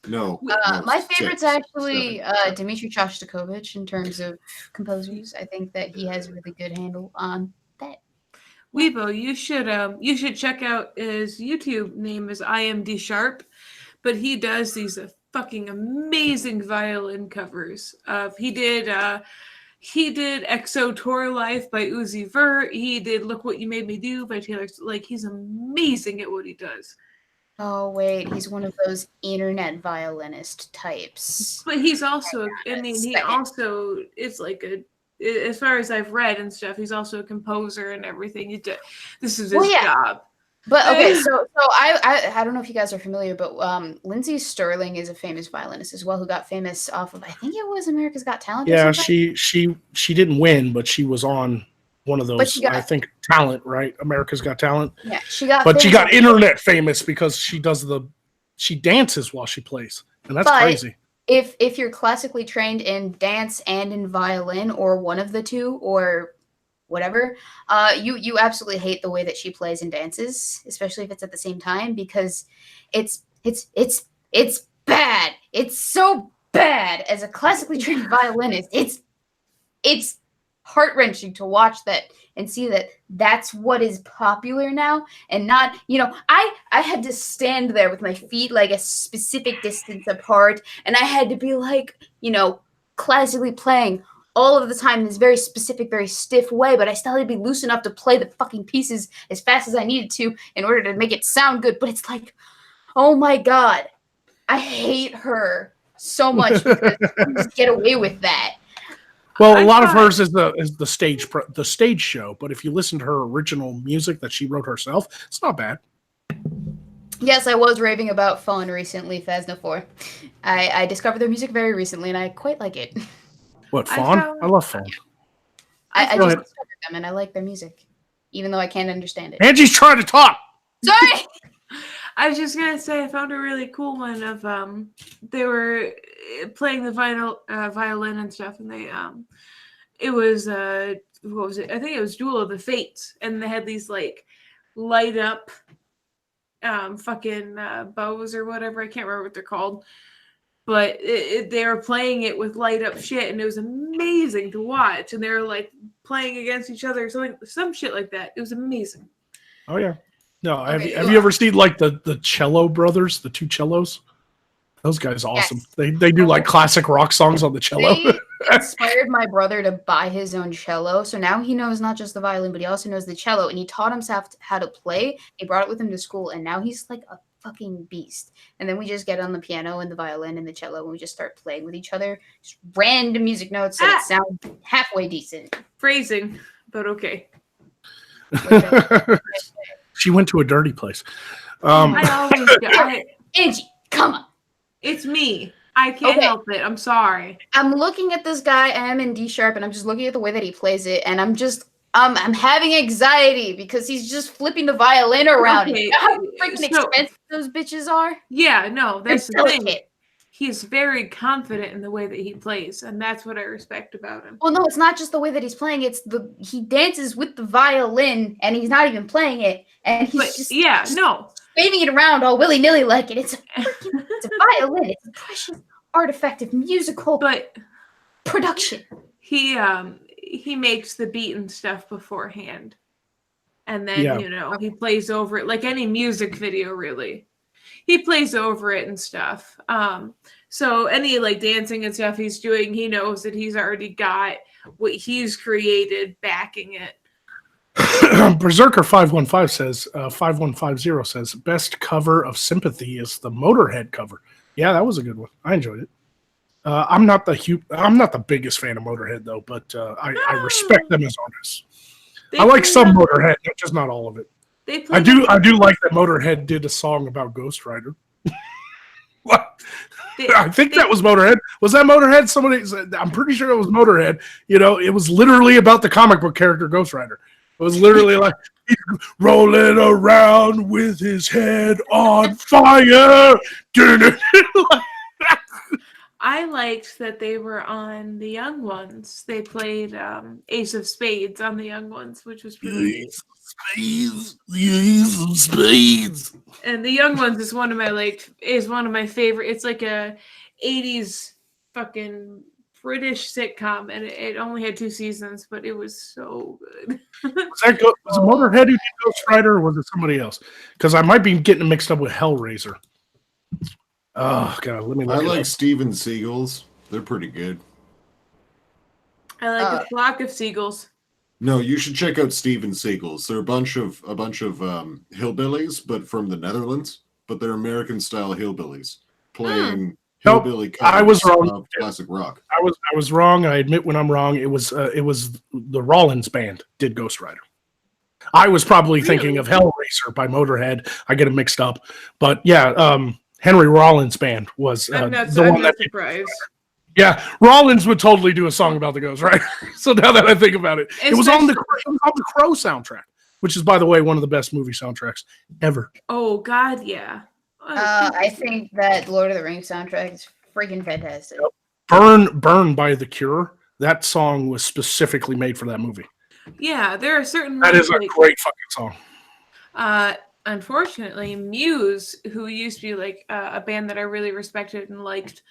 S4: No,
S2: my favorite's actually Dmitri Shostakovich in terms of composers. I think that he has a really good handle on that.
S3: Weibo, you should check out his YouTube name is IMD Sharp, but he does these fucking amazing violin covers. He did EXO Tour Life by Uzi Vert. He did Look What You Made Me Do by Taylor. Like, he's amazing at what he does.
S2: Oh wait, he's one of those internet violinist types.
S3: But he's also, it's like as far as I've read and stuff, he's also a composer and everything. This is his job.
S2: But okay, so I don't know if you guys are familiar, but Lindsey Sterling is a famous violinist as well, who got famous off of, I think it was America's Got Talent.
S1: Yeah, she didn't win, but she was on one of those. I think Talent, right? America's Got Talent.
S2: Yeah, she got
S1: internet famous because she dances while she plays, and that's crazy.
S2: If you're classically trained in dance and in violin, or one of the two, or whatever, you absolutely hate the way that she plays and dances, especially if it's at the same time, because it's bad. It's so bad. As a classically trained violinist, it's it's heart-wrenching to watch that and see that that's what is popular now, and not, I had to stand there with my feet like a specific distance apart, and I had to be like, classically playing all of the time in this very specific, very stiff way, but I still had to be loose enough to play the fucking pieces as fast as I needed to in order to make it sound good. But it's like, oh my God, I hate her so much because she just get away with that.
S1: Well, a lot of hers is the stage show, but if you listen to her original music that she wrote herself, it's not bad.
S2: Yes, I was raving about Fawn recently, Phasma 4. I discovered their music very recently, and I quite like it.
S1: What, Fawn? I love Fawn.
S2: I just discovered them, and I like their music, even though I can't understand it.
S1: Angie's trying to talk!
S2: Sorry!
S3: I was just going to say, I found a really cool one of, they were playing the violin and stuff, and they, it was, what was it? I think it was Duel of the Fates, and they had these, like, light up bows or whatever. I can't remember what they're called. But they were playing it with light up shit, and it was amazing to watch. And they were like playing against each other, some shit like that. It was amazing.
S1: Oh yeah, no. Okay, have you ever seen like the Cello Brothers, the two cellos? Those guys are awesome. Yes. They do like classic rock songs on the cello.
S2: They inspired my brother to buy his own cello, so now he knows not just the violin, but he also knows the cello. And he taught himself how to play. He brought it with him to school, and now he's like a fucking beast. And then we just get on the piano and the violin and the cello, and we just start playing with each other, just random music notes that sound halfway decent.
S3: Phrasing, but okay.
S1: She went to a dirty place.
S2: Angie, come on.
S3: It's me. I can't help it. I'm sorry.
S2: I'm looking at this guy, M in D sharp, and I'm just looking at the way that he plays it, and I'm having anxiety because he's just flipping the violin around. You know how freaking expensive those bitches are?
S3: Yeah, no, that's the thing. He's very confident in the way that he plays, and that's what I respect about him.
S2: Well, no, it's not just the way that he's playing. He dances with the violin, and he's not even playing it, and he's waving it around all willy-nilly like it. It's a violin. It's a precious artifact of musical production.
S3: He makes the beat and stuff beforehand, and then he plays over it like any music video. Really, he plays over it and stuff. So any like dancing and stuff he's doing, he knows that he's already got what he's created backing it.
S1: Berserker 515 says 5150 says best cover of Sympathy is the Motorhead cover. Yeah, that was a good one. I enjoyed it. I'm not the biggest fan of Motorhead though, but I respect them as artists. I like some Motorhead, just not all of it. I do like that Motorhead did a song about Ghost Rider. I think that was Motorhead. Was that Motorhead? Somebody said, I'm pretty sure it was Motorhead. It was literally about the comic book character Ghost Rider. It was literally like he's rolling around with his head on fire.
S3: I liked that they were on The Young Ones. They played Ace of Spades on The Young Ones, which was pretty neat. Ace of Spades. And The Young Ones is one of my favorite. It's like a 80s fucking British sitcom, and it only had 2 seasons, but it was so good.
S1: Was it Motorhead who did Ghost Rider, or was it somebody else? Because I might be getting mixed up with Hellraiser. Oh god, let me look.
S4: I like Steven Seagal's. They're pretty good.
S3: I like A Flock of Seagulls.
S4: No, you should check out Steven Seagal's. They're a bunch of hillbillies, but from the Netherlands. But they're American style hillbillies playing hillbilly covers.
S1: I was wrong.
S4: Of classic rock.
S1: I was wrong. I admit when I'm wrong. It was the Rollins band did Ghost Rider. I was probably thinking of Hellraiser by Motorhead. I get it mixed up, but yeah. Henry Rollins' band was
S3: I'm not surprised.
S1: Yeah, Rollins would totally do a song about the Ghost Rider. So now that I think about it, it was on the Crow soundtrack, which is, by the way, one of the best movie soundtracks ever.
S3: Oh God, yeah.
S2: I think that Lord of the Rings soundtrack is freaking fantastic.
S1: Burn by The Cure. That song was specifically made for that movie.
S3: Yeah, there are certain.
S1: That is a great fucking song.
S3: Unfortunately, Muse, who used to be like a band that I really respected and liked,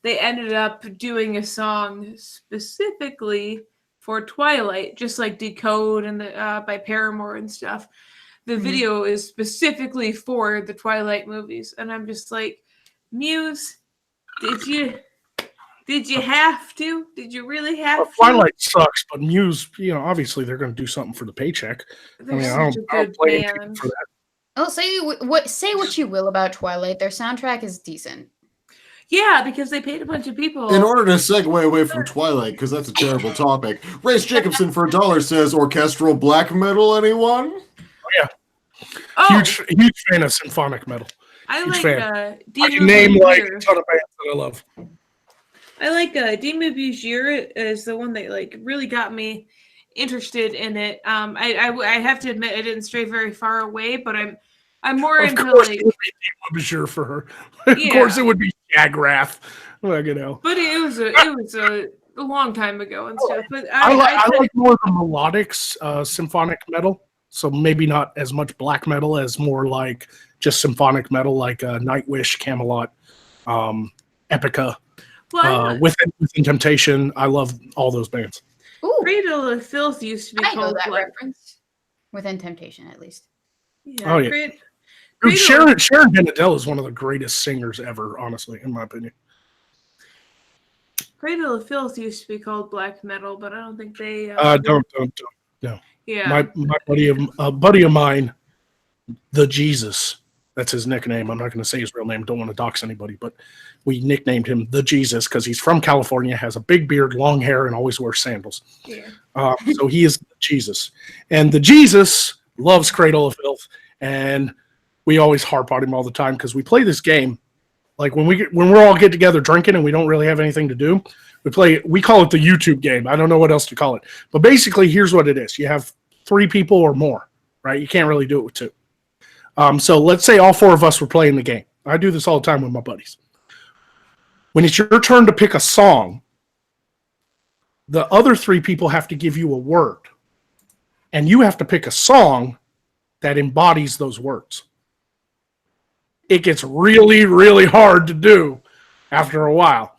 S3: they ended up doing a song specifically for Twilight, just like Decode and the by Paramore and stuff. The video is specifically for the Twilight movies, and I'm just like, Muse, did you have to? Did you really have to?
S1: Twilight sucks, but Muse, obviously they're going to do something for the paycheck.
S3: They're
S1: I
S3: such
S1: don't
S3: a good
S1: blame
S3: band.
S1: people for that.
S2: Oh, say what you will about Twilight. Their soundtrack is decent.
S3: Yeah, because they paid a bunch of people.
S4: In order to segue away from Twilight, because that's a terrible topic, Race Jacobson for $1 says orchestral black metal, anyone?
S1: Huge fan of symphonic metal.
S3: I
S1: huge
S3: like
S1: fan. I
S3: Dima
S1: can name like a
S3: Bugir.
S1: ton of bands that I love.
S3: I like Dima Bugir is the one that like really got me interested in it. I have to admit I didn't stray very far away, but I'm more
S1: Of
S3: into
S1: course,
S3: like
S1: it would be sure for her. Of course, it would be Shagrath.
S3: But it was a long time ago and stuff. But
S1: I like more the melodics, symphonic metal. So maybe not as much black metal as more like just symphonic metal, like Nightwish, Camelot, Epica, Within Temptation. I love all those bands.
S2: Ooh,
S3: Cradle of Filth used to be
S2: I know
S3: called
S2: that
S3: Black.
S2: reference. Within Temptation, at least.
S3: Yeah,
S1: Oh, yeah. Dude, Sharon Benadell is one of the greatest singers ever, honestly, in my opinion.
S3: Cradle of Filth used to be called black metal, but I don't think they.
S1: Don't.
S3: Yeah.
S1: My buddy of mine, the Jesus. That's his nickname. I'm not going to say his real name. Don't want to dox anybody, but we nicknamed him the Jesus because he's from California, has a big beard, long hair, and always wears sandals.
S3: Yeah.
S1: So he is the Jesus, and the Jesus loves Cradle of Filth, and we always harp on him all the time because we play this game. Like when we're all get together drinking and we don't really have anything to do, we call it the YouTube game. I don't know what else to call it, but basically here's what it is. You have 3 people or more, right? You can't really do it with 2. So let's say all 4 of us were playing the game. I do this all the time with my buddies. When it's your turn to pick a song, the other 3 people have to give you a word, and you have to pick a song that embodies those words. It gets really, really hard to do after a while.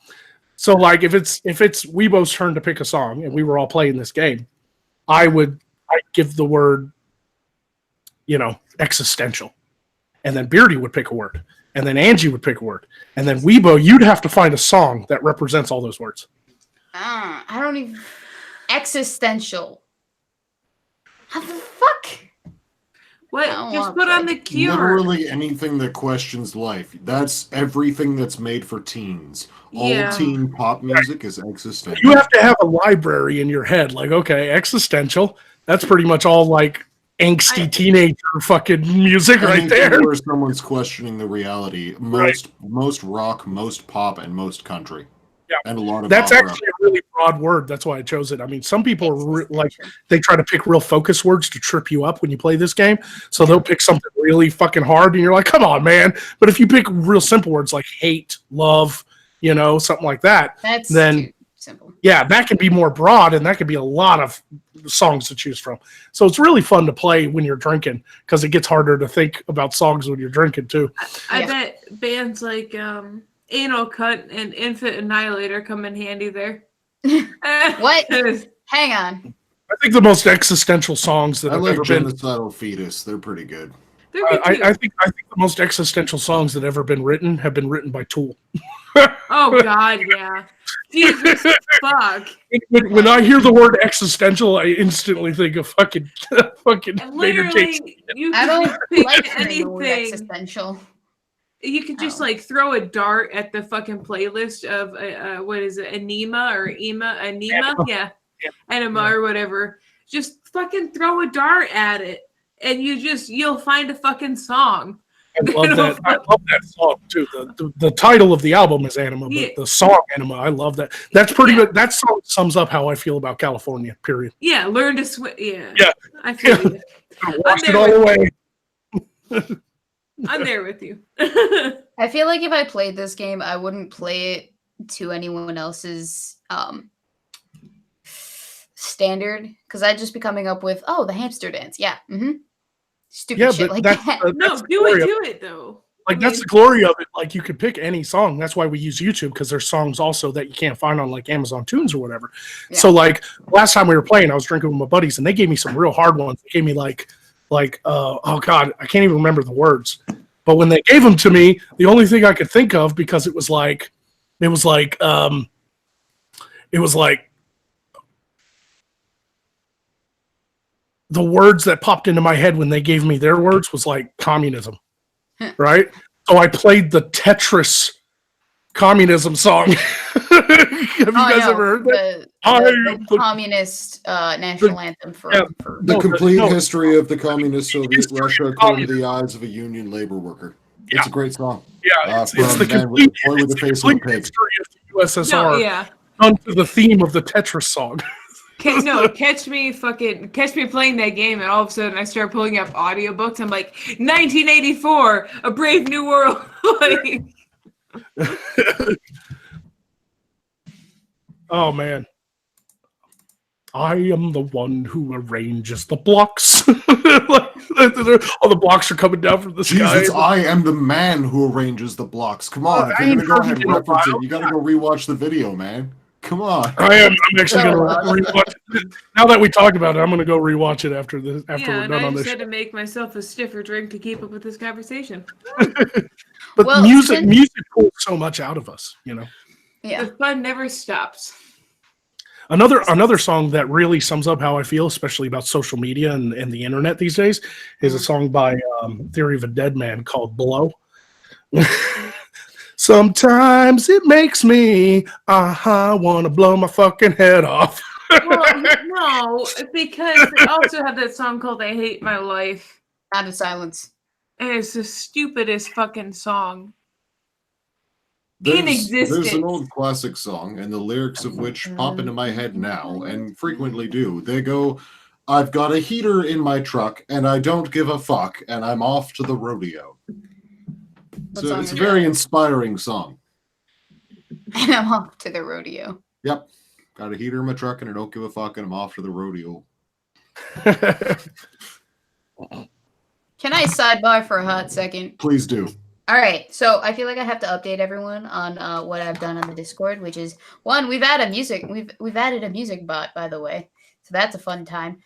S1: So like if it's Weibo's turn to pick a song and we were all playing this game, I'd give the word, existential. And then Beardy would pick a word. And then Angie would pick a word. And then Weibo, you'd have to find a song that represents all those words.
S2: I don't even existential. How the fuck?
S3: What?
S2: I don't
S3: Just
S2: want
S3: put on
S2: to.
S3: the Cure.
S4: Literally anything that questions life. That's everything that's made for teens.
S3: Yeah.
S4: All teen pop music is existential.
S1: You have to have a library in your head. Like, okay, existential. That's pretty much all like angsty teenager fucking music right
S4: Anything
S1: there.
S4: where someone's questioning the reality. Most rock, most pop, and most country.
S1: Yeah.
S4: And a lot of
S1: That's
S4: opera.
S1: actually a really broad word. That's why I chose it. I mean, some people are they try to pick real focus words to trip you up when you play this game. So they'll pick something really fucking hard, and you're like, come on, man. But if you pick real simple words like hate, love, something like that, then
S2: too simple.
S1: Yeah, that can be more broad, and that could be a lot of songs to choose from. So it's really fun to play when you're drinking because it gets harder to think about songs when you're drinking too.
S3: I bet bands like Anal Cut and Infant Annihilator come in handy there.
S2: What? Hang on.
S1: I think the most existential songs that
S4: I
S1: have
S4: like
S1: ever been.
S4: Genocidal Fetus. They're pretty good.
S3: They're good too.
S1: I think the most existential songs that have ever been written have been written by Tool.
S3: Oh God, yeah. Jesus fuck.
S1: When I hear the word existential, I instantly think of fucking Maynard James.
S3: Literally, you
S2: I
S3: can
S2: don't
S3: just pick
S2: like hearing the word
S3: anything.
S2: existential.
S3: You could just
S2: Oh.
S3: like throw a dart at the fucking playlist of what is it, Anema?
S1: Anima.
S3: Yeah,
S1: Yeah.
S3: Anima
S1: Yeah.
S3: or whatever. Just fucking throw a dart at it, and you'll find a fucking song.
S1: I love that. I love that song too. The title of the album is Anima, but
S3: Yeah.
S1: the song Anima, I love that. That's pretty
S3: Yeah.
S1: good. That song sums up how I feel about California. Period.
S3: Yeah, learn to swim. Yeah,
S1: Yeah.
S3: I feel you.
S1: I washed it
S3: there
S1: all
S3: with
S1: away.
S3: I'm there with you.
S2: I feel like if I played this game, I wouldn't play it to anyone else's standard because I'd just be coming up with, the hamster dance. Yeah. Mm-hmm. Stupid
S1: Yeah,
S2: shit
S1: but
S2: like
S1: that's
S2: that.
S1: the-
S3: No,
S1: that's the
S3: do
S1: story of-
S3: it though.
S1: Like, that's the glory of it. Like, you could pick any song. That's why we use YouTube, because there's songs also that you can't find on like Amazon Tunes or whatever.
S2: Yeah.
S1: So like last time we were playing, I was drinking with my buddies, and they gave me some real hard ones. They gave me like oh god, I can't even remember the words. But when they gave them to me, the only thing I could think of, because it was like the words that popped into my head when they gave me their words was like communism. Right? So I played the Tetris communism song. Have you guys ever heard that?
S2: The communist national anthem for
S4: The complete history of the communist Soviet Russia according to the eyes of a union labor worker. It's a great song.
S1: Yeah, it's the complete history of the USSR onto the theme of the Tetris song.
S3: Catch me playing that game, and all of a sudden I start pulling up audiobooks. I'm like, 1984, A Brave New World. Like,
S1: oh man, I am the one who arranges the blocks. All the blocks are coming down from the sky.
S4: Jesus, I am the man who arranges the blocks. Come on, if you're gonna go ahead and reference it, you gotta go rewatch the video, man. Come on.
S1: I'm actually going to rewatch it. Now that we talked about it, I'm going to go rewatch it after we're done on this.
S3: I just had to make myself a stiffer drink to keep up with this conversation.
S1: But music pulls so much out of us, you know.
S2: Yeah.
S3: The fun never stops.
S1: Another song that really sums up how I feel, especially about social media and the internet these days, is a song by Theory of a Dead Man called Blow. Sometimes it makes me, want to blow my fucking head off.
S3: Well, no, because they also have that song called I Hate My Life.
S2: Out of Silence.
S3: And it's the stupidest fucking song in existence.
S4: There's an old classic song, and the lyrics of which pop into my head now, and frequently do. They go, I've got a heater in my truck, and I don't give a fuck, and I'm off to the rodeo. So it's a very inspiring song.
S2: And I'm off to the rodeo.
S4: Yep. Got a heater in my truck and I don't give a fuck and I'm off to the rodeo.
S2: Can I sidebar for a hot second?
S4: Please do.
S2: All right. So I feel like I have to update everyone on what I've done on the Discord, which is one, we've added a music bot, by the way. So that's a fun time.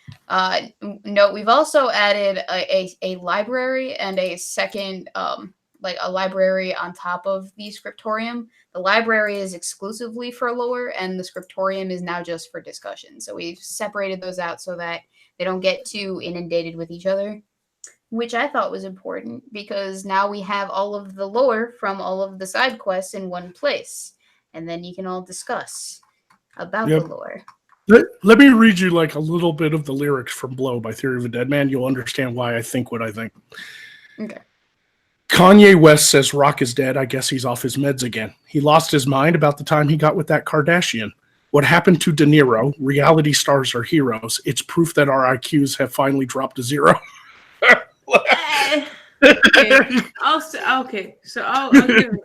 S2: No, we've also added a library and a second like a library on top of the scriptorium. The library is exclusively for lore, and the scriptorium is now just for discussion. So we've separated those out so that they don't get too inundated with each other, which I thought was important because now we have all of the lore from all of the side quests in one place, and then you can all discuss about the lore.
S1: Let me read you like a little bit of the lyrics from Blow by Theory of a Dead Man. You'll understand why I think what I think.
S2: Okay.
S1: Kanye West says rock is dead. I guess he's off his meds again. He lost his mind about the time he got with that Kardashian. What happened to De Niro? Reality stars are heroes. It's proof that our IQs have finally dropped to zero.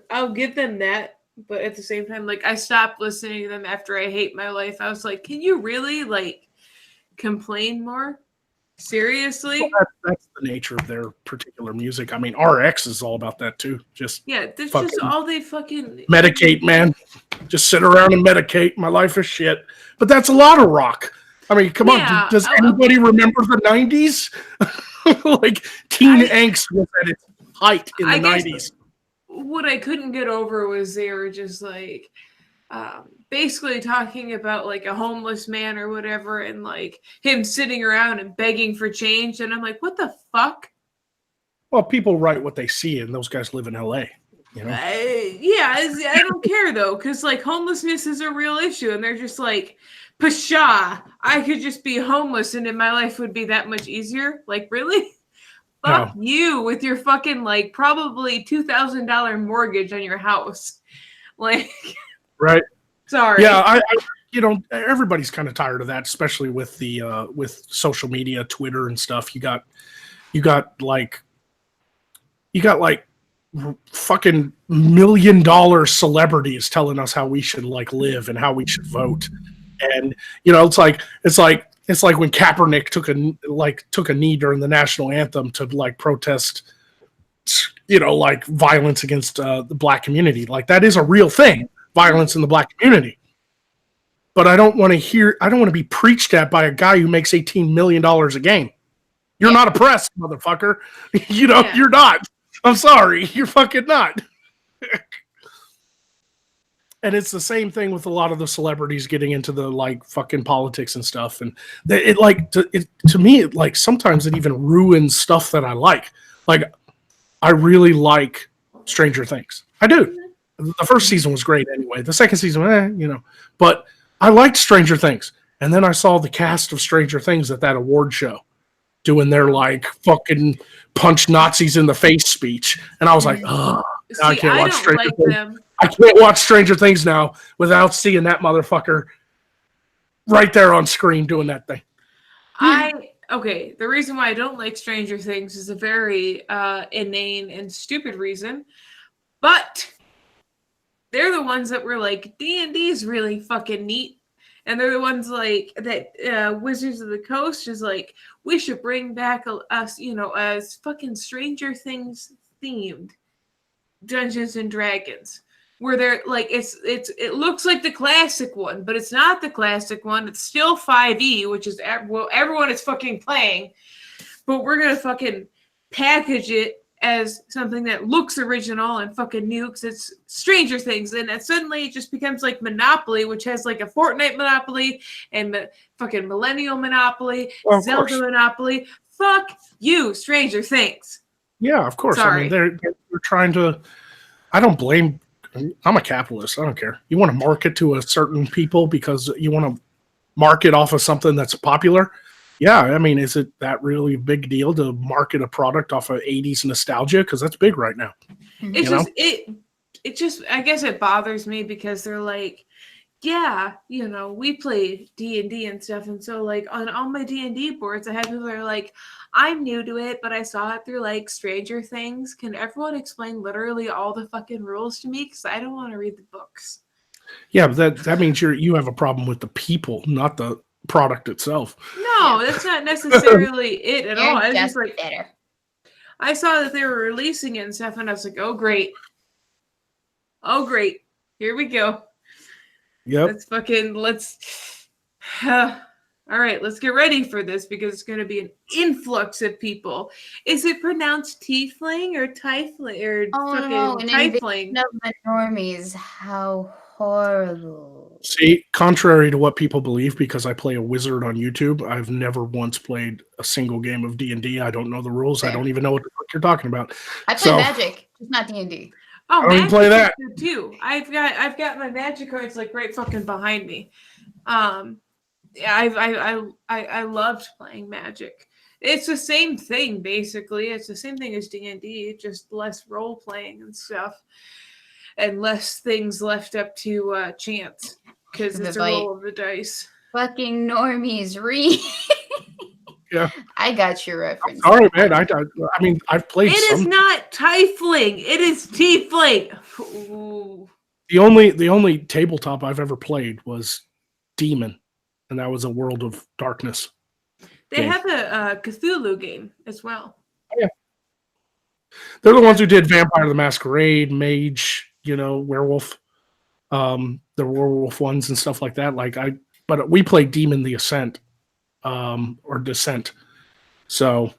S3: I'll give them that, but at the same time, like I stopped listening to them after I Hate My Life. I was like, can you really like complain more? Seriously?
S1: Well, that's the nature of their particular music. I mean, RX is all about that too. That's
S3: just all they fucking
S1: medicate, man. Just sit around and medicate. My life is shit. But that's a lot of rock. I mean, come on. Does anybody remember the 90s? Like teen angst was at its height in the 90s.
S3: What I couldn't get over was they were just like basically talking about like a homeless man or whatever, and like him sitting around and begging for change, and I'm like, what the fuck?
S1: Well, people write what they see, and those guys live in LA. You know?
S3: I don't care though, because like homelessness is a real issue, and they're just like, pshaw, I could just be homeless, and then my life would be that much easier. Like, really? Fuck you with your fucking like probably $2,000 mortgage on your house, like.
S1: Right.
S3: Sorry.
S1: Yeah, I everybody's kind of tired of that, especially with the with social media, Twitter and stuff. You got like fucking $1 million celebrities telling us how we should like live and how we should vote. And it's like when Kaepernick took a knee during the national anthem to like protest like violence against the black community. Like that is a real thing, violence in the black community. But I don't want to be preached at by a guy who makes $18 million a game. You're not oppressed, motherfucker. You're not. I'm sorry. You're fucking not. And it's the same thing with a lot of the celebrities getting into the like fucking politics and stuff. And to me, sometimes it even ruins stuff that I like. Like I really like Stranger Things. I do. The first season was great anyway. The second season, but I liked Stranger Things. And then I saw the cast of Stranger Things at that award show doing their like fucking punch Nazis in the face speech. And I was like, oh, I can't watch Stranger Things. I can't watch Stranger Things now without seeing that motherfucker right there on screen doing that thing.
S3: The reason why I don't like Stranger Things is a very inane and stupid reason, but they're the ones that were like, D&D is really fucking neat, and they're the ones like that Wizards of the Coast is like, we should bring back us, as fucking Stranger Things themed Dungeons and Dragons. Where they're like it looks like the classic one, but it's not the classic one. It's still 5e, which is everyone is fucking playing, but we're gonna fucking package it as something that looks original and fucking new because it's Stranger Things, and it suddenly just becomes like Monopoly, which has like a Fortnite Monopoly and fucking Millennial Monopoly, Zelda Monopoly. Fuck you, Stranger Things.
S1: Yeah, of course.
S3: Sorry.
S1: I mean, they're trying to. I don't blame. I'm a capitalist. I don't care. You want to market to a certain people because you want to market off of something that's popular. Yeah, I mean, is it that really a big deal to market a product off of 80s nostalgia? Because that's big right now.
S3: It just I guess it bothers me because they're like, yeah, we play D&D and stuff, and so like on all my D&D boards, I have people that are like, I'm new to it, but I saw it through like Stranger Things. Can everyone explain literally all the fucking rules to me? Because I don't want to read the books.
S1: Yeah, but that means you have a problem with the people, not the product itself.
S3: No, that's not necessarily it at all. I was just like,
S2: better.
S3: I saw that they were releasing it and stuff, and I was like, oh great, here we go.
S1: Yep.
S3: All right, let's get ready for this because it's going to be an influx of people. Is it pronounced tiefling or tiefling or fucking tiefling?
S2: No, my normies, how horrible.
S1: See, contrary to what people believe, because I play a wizard on YouTube, I've never once played a single game of D&D. I don't know the rules. Fair. I don't even know what the fuck you're talking about.
S2: I play Magic, just not D&D.
S3: Oh,
S1: I don't play that
S3: too. I've got my Magic cards like right fucking behind me. I loved playing Magic. It's the same thing basically. It's the same thing as D&D, just less role playing and stuff, and less things left up to chance because it's a roll of the dice.
S2: Fucking normies,
S1: Yeah,
S2: I got your reference.
S1: All right, man. I mean, I've played.
S3: It is not tiefling. It is tiefling. Ooh.
S1: The only tabletop I've ever played was Demon, and that was a World of Darkness.
S3: They have a Cthulhu game as well.
S1: Yeah, they're the ones who did Vampire the Masquerade, Mage, Werewolf, the werewolf ones and stuff like that. But we played Demon the Ascent. Or Descent. So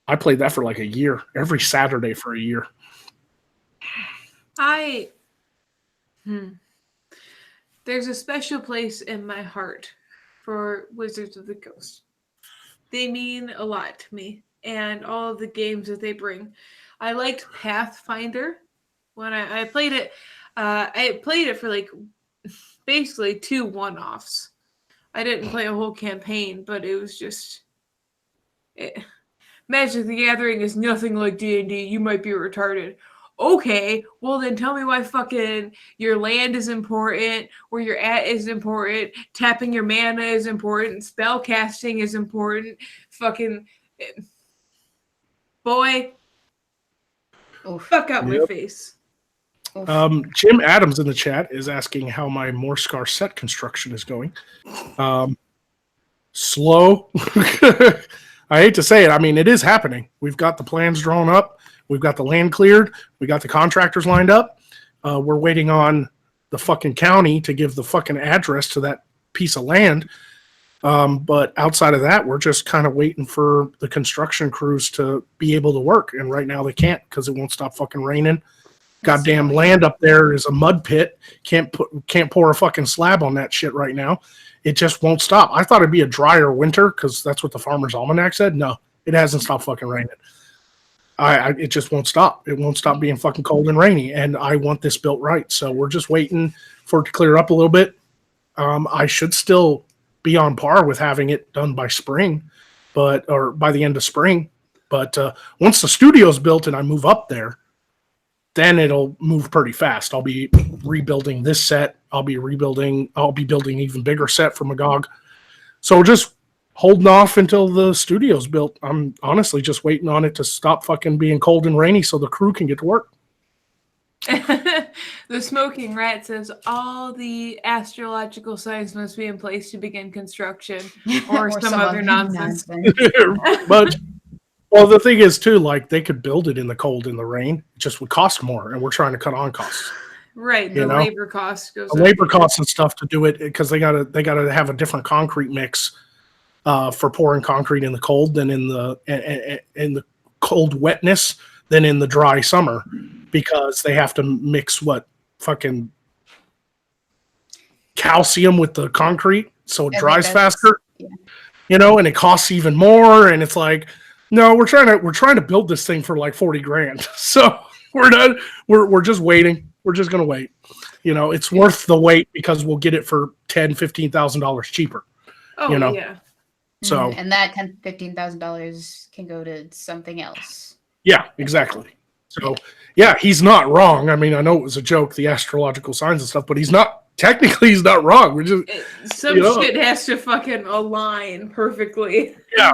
S1: I played that for like a year, every Saturday for a year.
S3: There's a special place in my heart for Wizards of the Coast. They mean a lot to me and all of the games that they bring. I liked Pathfinder when I played it. I played it for like basically 2 one-offs. I didn't play a whole campaign, but it was just... Magic the Gathering is nothing like D&D. You might be retarded. Okay, well then tell me why fucking your land is important, where you're at is important, tapping your mana is important, spell casting is important, fucking... Boy.
S2: Oof.
S3: Fuck out my face.
S1: Jim Adams in the chat is asking how my Morscar set construction is going. Slow. I hate to say it. I mean, it is happening. We've got the plans drawn up. We've got the land cleared. We got the contractors lined up. We're waiting on the fucking county to give the fucking address to that piece of land. But outside of that, we're just kind of waiting for the construction crews to be able to work. And right now they can't because it won't stop fucking raining. Goddamn land up there is a mud pit. Can't pour a fucking slab on that shit right now. It just won't stop. I thought it'd be a drier winter because that's what the Farmer's Almanac said. No, it hasn't stopped fucking raining. It just won't stop. It won't stop being fucking cold and rainy. And I want this built right. So we're just waiting for it to clear up a little bit. I should still be on par with having it done by spring, or by the end of spring. But once the studio's built and I move up there, then it'll move pretty fast. I'll be rebuilding this set. I'll be building an even bigger set for Magog. So we're just holding off until the studio's built. I'm honestly just waiting on it to stop fucking being cold and rainy so the crew can get to work.
S3: The Smoking Rat says all the astrological signs must be in place to begin construction, or some other nonsense.
S1: But well, the thing is too, like they could build it in the cold and the rain. It just would cost more, and we're trying to cut on costs.
S3: Right, the labor cost goes.
S1: The labor costs and stuff to do it because they gotta have a different concrete mix for pouring concrete in the cold than in the cold wetness than in the dry summer, because they have to mix fucking calcium with the concrete so it dries faster. Yeah. And it costs even more, and it's like, no, we're trying to build this thing for like $40,000. So we're done. We're just waiting. We're just gonna wait. It's worth the wait because we'll get it for $10,000-$15,000 cheaper.
S3: Oh yeah.
S2: So and that $15,000 can go to something else.
S1: Yeah, exactly. So yeah, he's not wrong. I mean, I know it was a joke, the astrological signs and stuff, but he's not wrong. We're just
S3: shit has to fucking align perfectly.
S1: Yeah,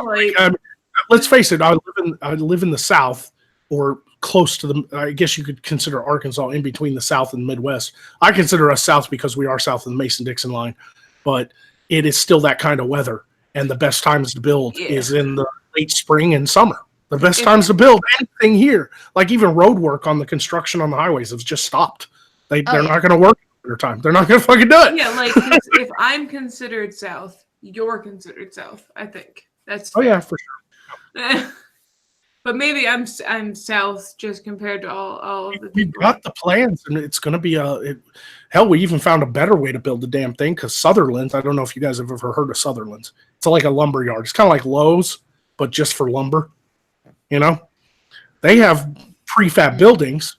S1: let's face it. I live in the South, or close to the. I guess you could consider Arkansas in between the South and Midwest. I consider us South because we are south of the Mason-Dixon line, but it is still that kind of weather, and the best times to build is in the late spring and summer. The best times to build anything here, like even road work on the construction on the highways, has just stopped. They're not going to work at their time. They're not going to fucking do it.
S3: Yeah, like if I'm considered South, you're considered South. I think that's.
S1: Oh yeah, for sure.
S3: But maybe I'm South just compared to all of the people.
S1: We've got the plans, and it's going to be hell, we even found a better way to build the damn thing, because Sutherland's, I don't know if you guys have ever heard of Sutherland's. It's like a lumber yard. It's kind of like Lowe's, but just for lumber. They have prefab buildings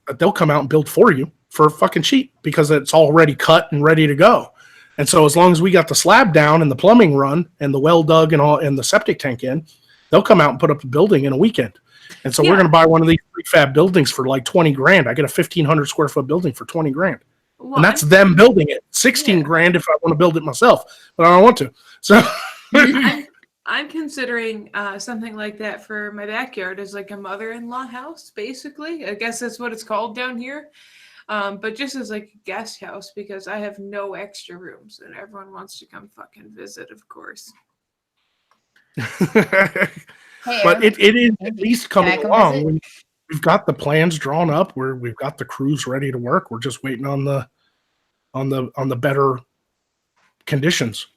S1: that they'll come out and build for you for fucking cheap because it's already cut and ready to go. And so as long as we got the slab down and the plumbing run and the well dug and the septic tank in, they'll come out and put up the building in a weekend. And so we're going to buy one of these prefab buildings for like $20,000. I get a 1,500 square foot building for $20,000. Well, and that's them building it. $16,000 if I want to build it myself, but I don't want to. So
S3: I'm considering something like that for my backyard as like a mother-in-law house, basically. I guess that's what it's called down here. But just as like a guest house, because I have no extra rooms and everyone wants to come fucking visit, of course.
S1: But it is at least coming along. We've got the plans drawn up. We've got the crews ready to work. We're just waiting on the better conditions,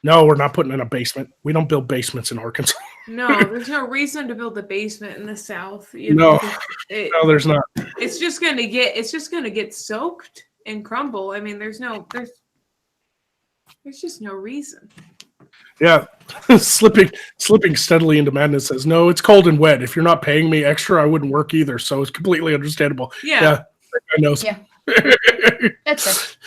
S1: No, we're not putting in a basement. We don't build basements in Arkansas.
S3: No, there's no reason to build a basement in the South.
S1: No, there's not.
S3: It's just gonna get soaked and crumble. I mean, there's just no reason.
S1: Yeah, slipping steadily into madness says, no, it's cold and wet. If you're not paying me extra, I wouldn't work either. So it's completely understandable.
S3: Yeah.
S1: I know.
S2: Yeah. That's it.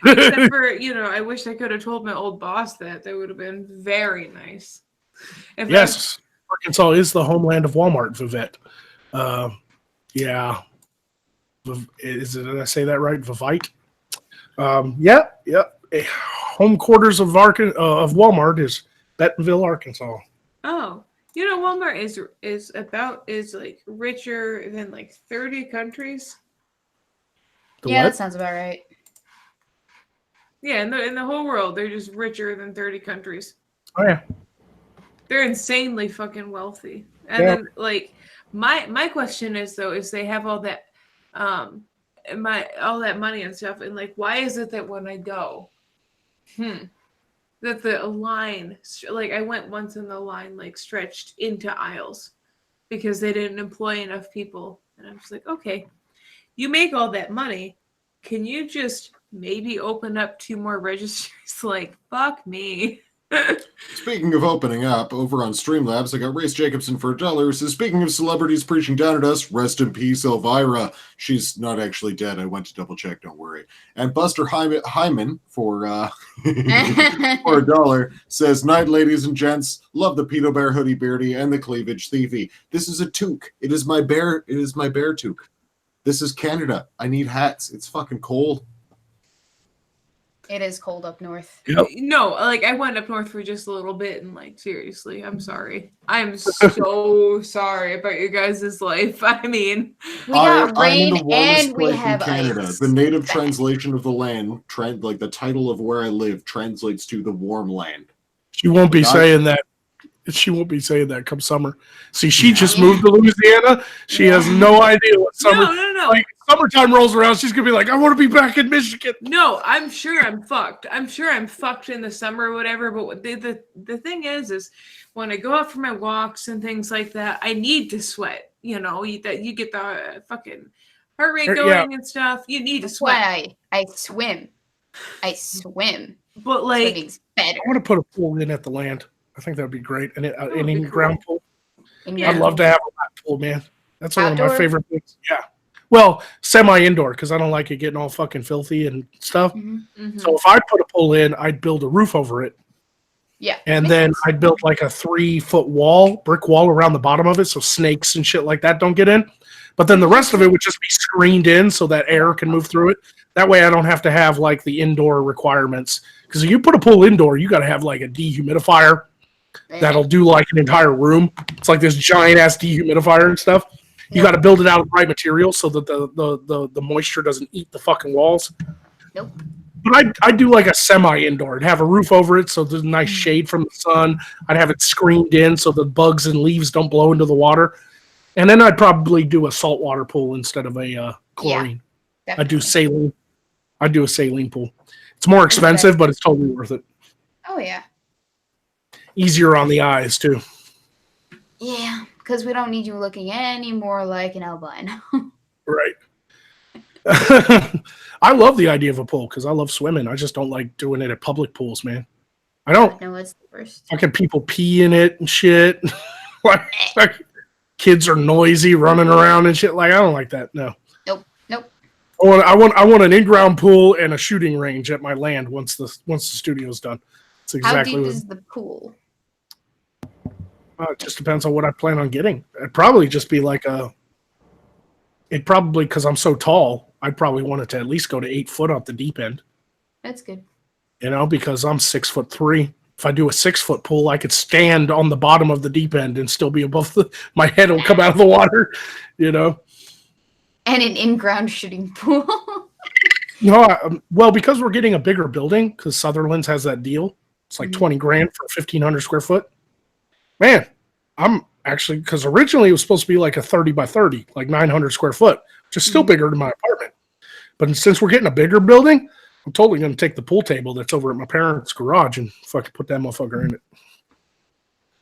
S3: Except for, I wish I could have told my old boss that. That would have been very nice.
S1: Yes, Arkansas is the homeland of Walmart, Vivette. Yeah. Did I say that right? Vivite? Yeah. Home quarters of Walmart is Bentonville, Arkansas.
S3: Oh, Walmart is like richer than like 30 countries.
S2: That sounds about right.
S3: Yeah, in the whole world, they're just richer than 30 countries.
S1: Oh yeah.
S3: They're insanely fucking wealthy. And
S1: Yeah.
S3: then like my question is though, is they have all that all that money and stuff, and like why is it that when I go that the line, like I went once and the line like stretched into aisles because they didn't employ enough people, and I was like, okay, you make all that money, can you just maybe open up 2 more registries? Like, fuck me.
S4: Speaking of opening up, over on Streamlabs, I got Race Jacobson for $1. Says, speaking of celebrities preaching down at us, rest in peace, Elvira. She's not actually dead. I went to double check, don't worry. And Buster Hyman for for $1 says, night, ladies and gents. Love the Pedo Bear hoodie beardy and the cleavage thievy. This is a toque. It is my bear toque. This is Canada. I need hats. It's fucking cold.
S2: It is cold up north.
S1: Yep.
S3: No, like I went up north for just a little bit, and like seriously, I'm sorry. I'm so sorry about your guys' life. I mean,
S2: We got
S4: I'm in
S2: rain
S4: the warmest
S2: and we
S4: place in
S2: have
S4: Canada.
S2: ice.
S4: The native
S2: Bad.
S4: translation of the land, like the title of where I live, translates to the warm land.
S1: She won't be
S4: God.
S1: saying that. She won't be saying that come summer. See, she just
S2: Yeah.
S1: moved to Louisiana. She has no idea what summer.
S3: no.
S1: Like summertime rolls around, she's gonna be like, "I want to be back in Michigan."
S3: No, I'm sure I'm fucked. I'm sure I'm fucked in the summer or whatever. But what the thing is when I go out for my walks and things like that, I need to sweat. You know, that you get the fucking heart rate going
S1: Yeah.
S3: and stuff. You need to
S2: That's
S3: sweat.
S2: why I swim. I swim.
S3: But like,
S2: Swimming's better.
S1: I want to put a pool in at the land. I think that would be great. And
S3: would
S1: an
S3: be
S1: in-ground pool.
S2: And
S3: Yeah.
S1: I'd love to have a lap pool, man. That's one of my
S2: Outdoor?
S1: favorite things. Yeah. Well, semi-indoor because I don't like it getting all fucking filthy and stuff.
S2: Mhm.
S3: mhm.
S1: So if I put a pool in, I'd build a roof over it,
S2: Yeah.
S1: and
S2: makes
S1: then
S2: sense.
S1: I'd build like a 3-foot brick wall around the bottom of it, so snakes and shit like that don't get in. But then the rest of it would just be screened in so that air can move through it. That way, I don't have to have like the indoor requirements. Because if you put a pool indoor, you got to have like a dehumidifier that'll do like an entire room. It's like this giant ass dehumidifier and stuff. You got to build it out of the right material so that the moisture doesn't eat the fucking walls.
S2: Nope.
S1: But I'd do like a semi-indoor. I'd have a roof over it so there's a nice shade from the sun. I'd have it screened in so the bugs and leaves don't blow into the water. And then I'd probably do a saltwater pool instead of a chlorine. I'd do saline. I'd do a saline pool. It's more expensive, but it's totally worth it.
S2: Oh yeah.
S1: Easier on the eyes too.
S2: Yeah, because we don't need you looking any more like an albino.
S1: Right. I love the idea of a pool because I love swimming. I just don't like doing it at public pools, man. I don't.
S2: No, it's the worst.
S1: Fucking people pee in it and shit. like kids are noisy running around and shit. Like I don't like that. No.
S2: Nope.
S1: I want an in-ground pool and a shooting range at my land once the studio's done. It's
S2: How
S1: exactly
S2: deep
S1: what
S2: is the pool?
S1: it just depends on what I plan on getting. It'd probably just be like because I'm so tall, I'd probably want it to at least go to 8 foot off the deep end.
S2: That's good.
S1: You know, because I'm 6'3". If I do a 6-foot pool, I could stand on the bottom of the deep end and still be above my head will come out of the water, you know?
S2: And an in-ground shooting pool.
S1: No, well, because we're getting a bigger building, because Sutherland's has that deal. It's like 20 grand for 1,500 square foot. Man, I'm actually, because originally it was supposed to be like a 30 by 30, like 900 square foot, which is still bigger than my apartment. But since we're getting a bigger building, I'm totally going to take the pool table that's over at my parents' garage and fucking put that motherfucker in it.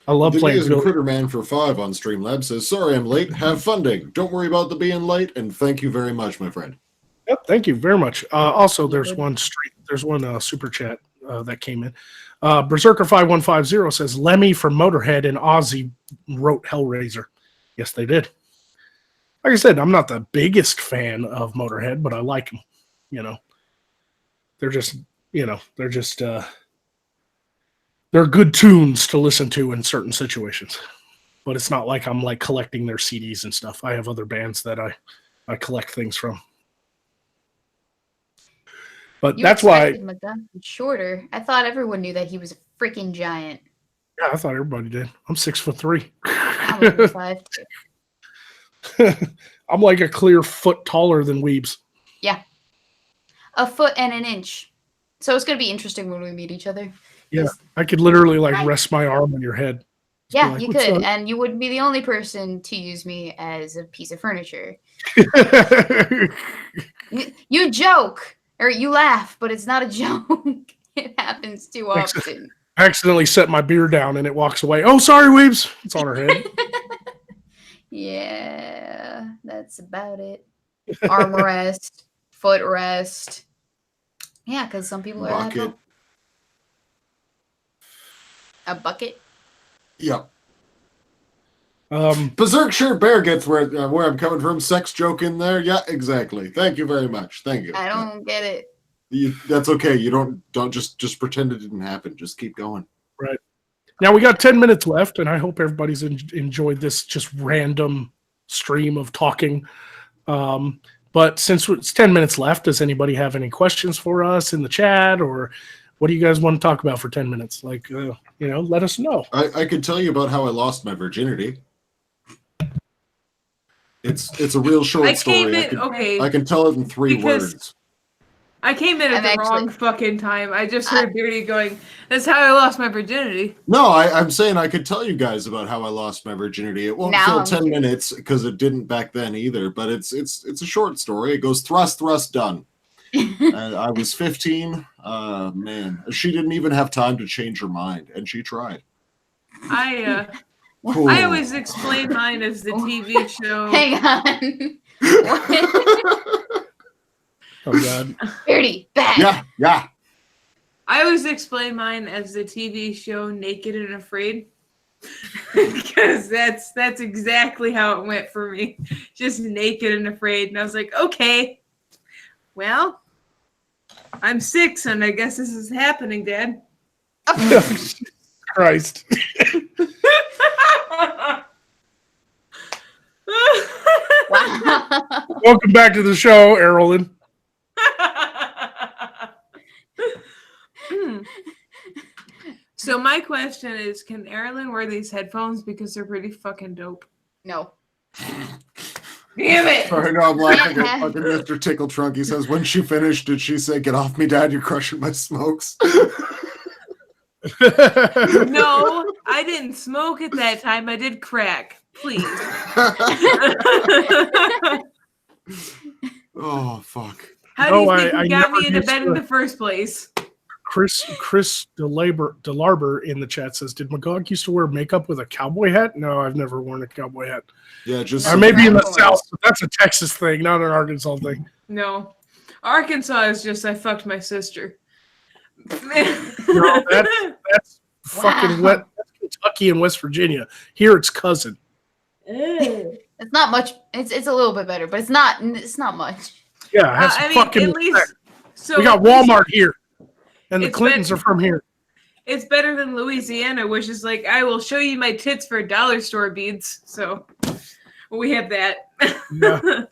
S1: I love
S4: The
S1: playing
S4: Amazing
S1: building.
S4: Critter Man for 5 on Streamlabs says, sorry I'm late. Have funding. Don't worry about the being late, and thank you very much, my friend.
S1: Yep, thank you very much. Also, there's one super chat that came in. Berserker5150 says Lemmy from Motorhead and Ozzy wrote Hellraiser. Yes, they did. Like I said, I'm not the biggest fan of Motorhead, but I like them. You know, they're good tunes to listen to in certain situations. But it's not like I'm like collecting their CDs and stuff. I have other bands that I collect things from. But
S2: You
S1: that's why.
S2: expected McGuffin shorter. I thought everyone knew that he was a freaking giant.
S1: Yeah, I thought everybody did. I'm 6'3".
S2: I'm over 5'2".
S1: I'm like a clear foot taller than Weebs.
S2: Yeah. A foot and an inch. So it's going to be interesting when we meet each other.
S1: Yeah, I could literally like rest my arm on your head.
S2: Yeah,
S1: like,
S2: you
S1: "What's
S2: could,
S1: up?"
S2: and you wouldn't be the only person to use me as a piece of furniture. You joke or you laugh, but it's not a joke. It happens too often.
S1: I accidentally set my beer down and it walks away. Oh, sorry, Weebs. It's on her head.
S2: Yeah, that's about it. Arm rest, foot rest. Yeah, because some people are that
S4: Bucket.
S2: tall. A bucket.
S4: Yep.
S1: Um,
S4: Berserkshire Bear gets where I'm coming from. Sex joke in there. Yeah, exactly. Thank you very much. Thank you.
S2: I don't get it.
S4: That's okay. You don't just pretend it didn't happen. Just keep going.
S1: right. Now we got 10 minutes left, and I hope everybody's enjoyed this just random stream of talking. But since it's 10 minutes left, does anybody have any questions for us in the chat, or what do you guys want to talk about for 10 minutes? Like, let us know.
S4: I could tell you about how I lost my virginity. It's a real short story. I can tell it in 3 words.
S3: I came in at the wrong fucking time. I just heard Beardy going, "That's how I lost my virginity."
S4: No, I'm saying I could tell you guys about how I lost my virginity. It won't fill 10 minutes because it didn't back then either. But it's a short story. It goes thrust, done. I was 15. Man, she didn't even have time to change her mind, and she tried.
S3: I always explain mine as the TV show.
S2: Hang on.
S1: Oh God.
S2: Beardy, back.
S4: Yeah.
S3: I always explain mine as the TV show Naked and Afraid. Because that's exactly how it went for me. Just naked and afraid. And I was like, okay, well, I'm 6 and I guess this is happening, Dad.
S1: Christ.
S2: Wow.
S1: Welcome back to the show, Errolyn.
S3: So my question is, can Erilyn wear these headphones because they're pretty fucking dope?
S2: No.
S3: Damn it!
S4: Sorry, no, I'm laughing at fucking Mr. Tickle Trunk. He says, when she finished, did she say, "Get off me, Dad, you're crushing my smokes"?
S3: No, I didn't smoke at that time. I did crack. Please.
S4: Oh, fuck.
S3: How do you think you got me into bed in the first place?
S1: Chris Delarber in the chat says, "Did Magog used to wear makeup with a cowboy hat?" No, I've never worn a cowboy hat.
S4: Yeah, just
S1: maybe in the South, but that's a Texas thing, not an Arkansas thing.
S3: No, Arkansas is just I fucked my sister.
S1: No, that's fucking wet. That's Kentucky and West Virginia. Here it's cousin.
S2: It's not much. It's a little bit better, but it's not much.
S1: Yeah, it has fucking.
S3: At least, so
S1: we got Walmart here, and the Clintons are from here.
S3: It's better than Louisiana, which is like, I will show you my tits for dollar store beads. So we have that.
S1: Yeah.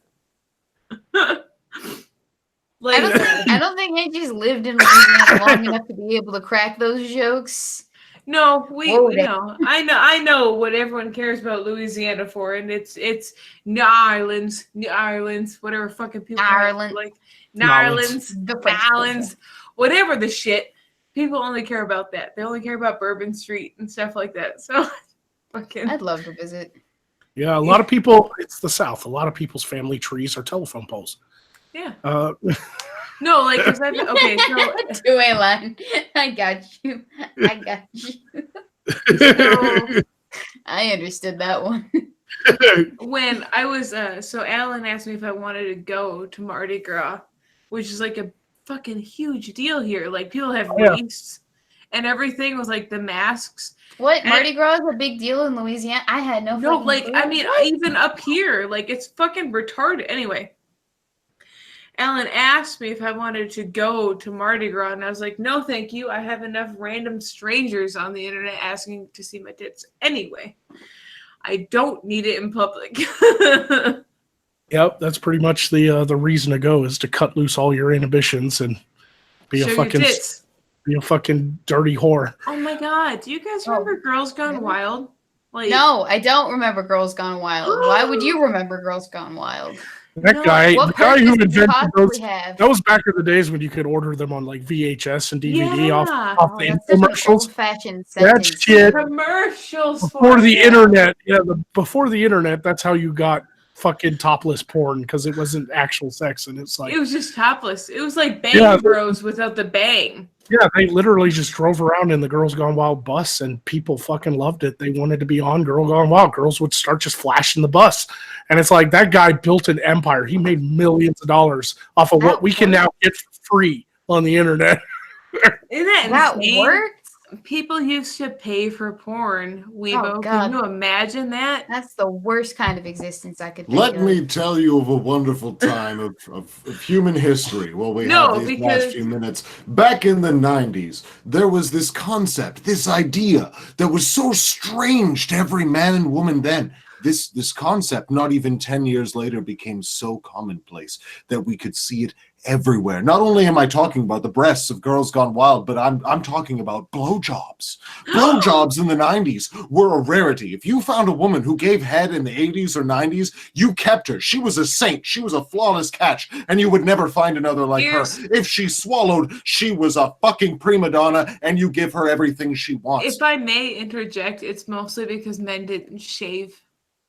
S3: Like,
S2: I don't think Angie's lived in Louisiana long enough to be able to crack those jokes.
S3: No, I know what everyone cares about Louisiana for, and it's New Orleans, whatever fucking people
S2: Ireland,
S3: like, New Orleans, whatever the shit. People only care about that. They only care about Bourbon Street and stuff like that. So, fucking.
S2: I'd love to visit.
S1: Yeah, a lot of people. It's the South. A lot of people's family trees are telephone poles.
S3: Yeah.
S2: No,
S3: like, because okay, so
S2: two-way line. I got you. So, I understood that one.
S3: When I was so Alan asked me if I wanted to go to Mardi Gras, which is like a fucking huge deal here. Like, people have wreaths and everything with like the masks.
S2: What? Mardi Gras is a big deal in Louisiana? I had no
S3: like
S2: clue.
S3: I mean, even up here, like, it's fucking retarded. Anyway, Alan asked me if I wanted to go to Mardi Gras, and I was like, no, thank you. I have enough random strangers on the internet asking to see my tits anyway. I don't need it in public.
S1: Yep, that's pretty much the reason to go, is to cut loose all your inhibitions and be a fucking dirty whore.
S3: Oh my god, do you guys remember Girls Gone Wild? Like,
S2: no, I don't remember Girls Gone Wild. Why would you remember Girls Gone Wild?
S1: That guy, the
S2: What
S1: guy who
S2: purpose does it
S1: invented those,
S2: possibly have?
S1: that was back in the days when you could order them on like VHS and DVD off
S3: Yeah.
S2: Oh,
S1: the
S2: that's such an
S1: infomercials.
S2: old-fashioned
S1: That
S2: sentence.
S1: shit
S3: Commercials
S1: before
S3: for
S1: the
S3: it.
S1: internet. Yeah, before the internet, that's how you got fucking topless porn because it wasn't actual sex, and it's like,
S3: It was just topless. It was like Bang
S1: Yeah.
S3: Bros without the bang.
S1: yeah, they literally just drove around in the Girls Gone Wild bus, and people fucking loved it. They wanted to be on Girl Gone Wild. Girls would start just flashing the bus, and it's like that guy built an empire. He made millions of dollars off of what we can now get for free on the internet.
S3: Isn't that
S2: That
S3: insane?
S2: worked?
S3: People used to pay for porn. Weibo,
S2: God.
S3: can you imagine that?
S2: That's the worst kind of existence I could think
S4: Let
S2: of.
S4: me tell you of a wonderful time of human history. Well, we
S3: No,
S4: have these
S3: because-
S4: last few minutes. Back in the 90s, there was this concept, this idea that was so strange to every man and woman then. This concept, not even 10 years later, became so commonplace that we could see it everywhere. Not only am I talking about the breasts of Girls Gone Wild, but I'm talking about blowjobs. Blowjobs in the 90s were a rarity. If you found a woman who gave head in the 80s or 90s, you kept her. She was a saint. She was a flawless catch, and you would never find another like
S3: Here's-
S4: her. If she swallowed, she was a fucking prima donna, and you give her everything she wants.
S3: If I may interject, it's mostly because men didn't shave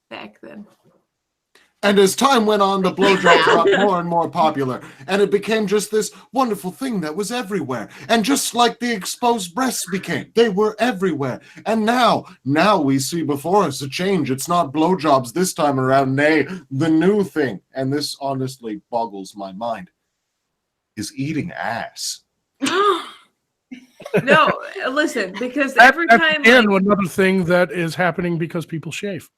S3: back then.
S4: And as time went on, the blowjobs got more and more popular, and it became just this wonderful thing that was everywhere. And just like the exposed breasts became, they were everywhere. And now we see before us a change. It's not blowjobs this time around, nay, the new thing, and this honestly boggles my mind, is eating ass.
S3: No, listen, because
S1: That-
S3: every
S1: that's
S3: time,
S1: again
S3: like,
S1: another thing that is happening because people shave.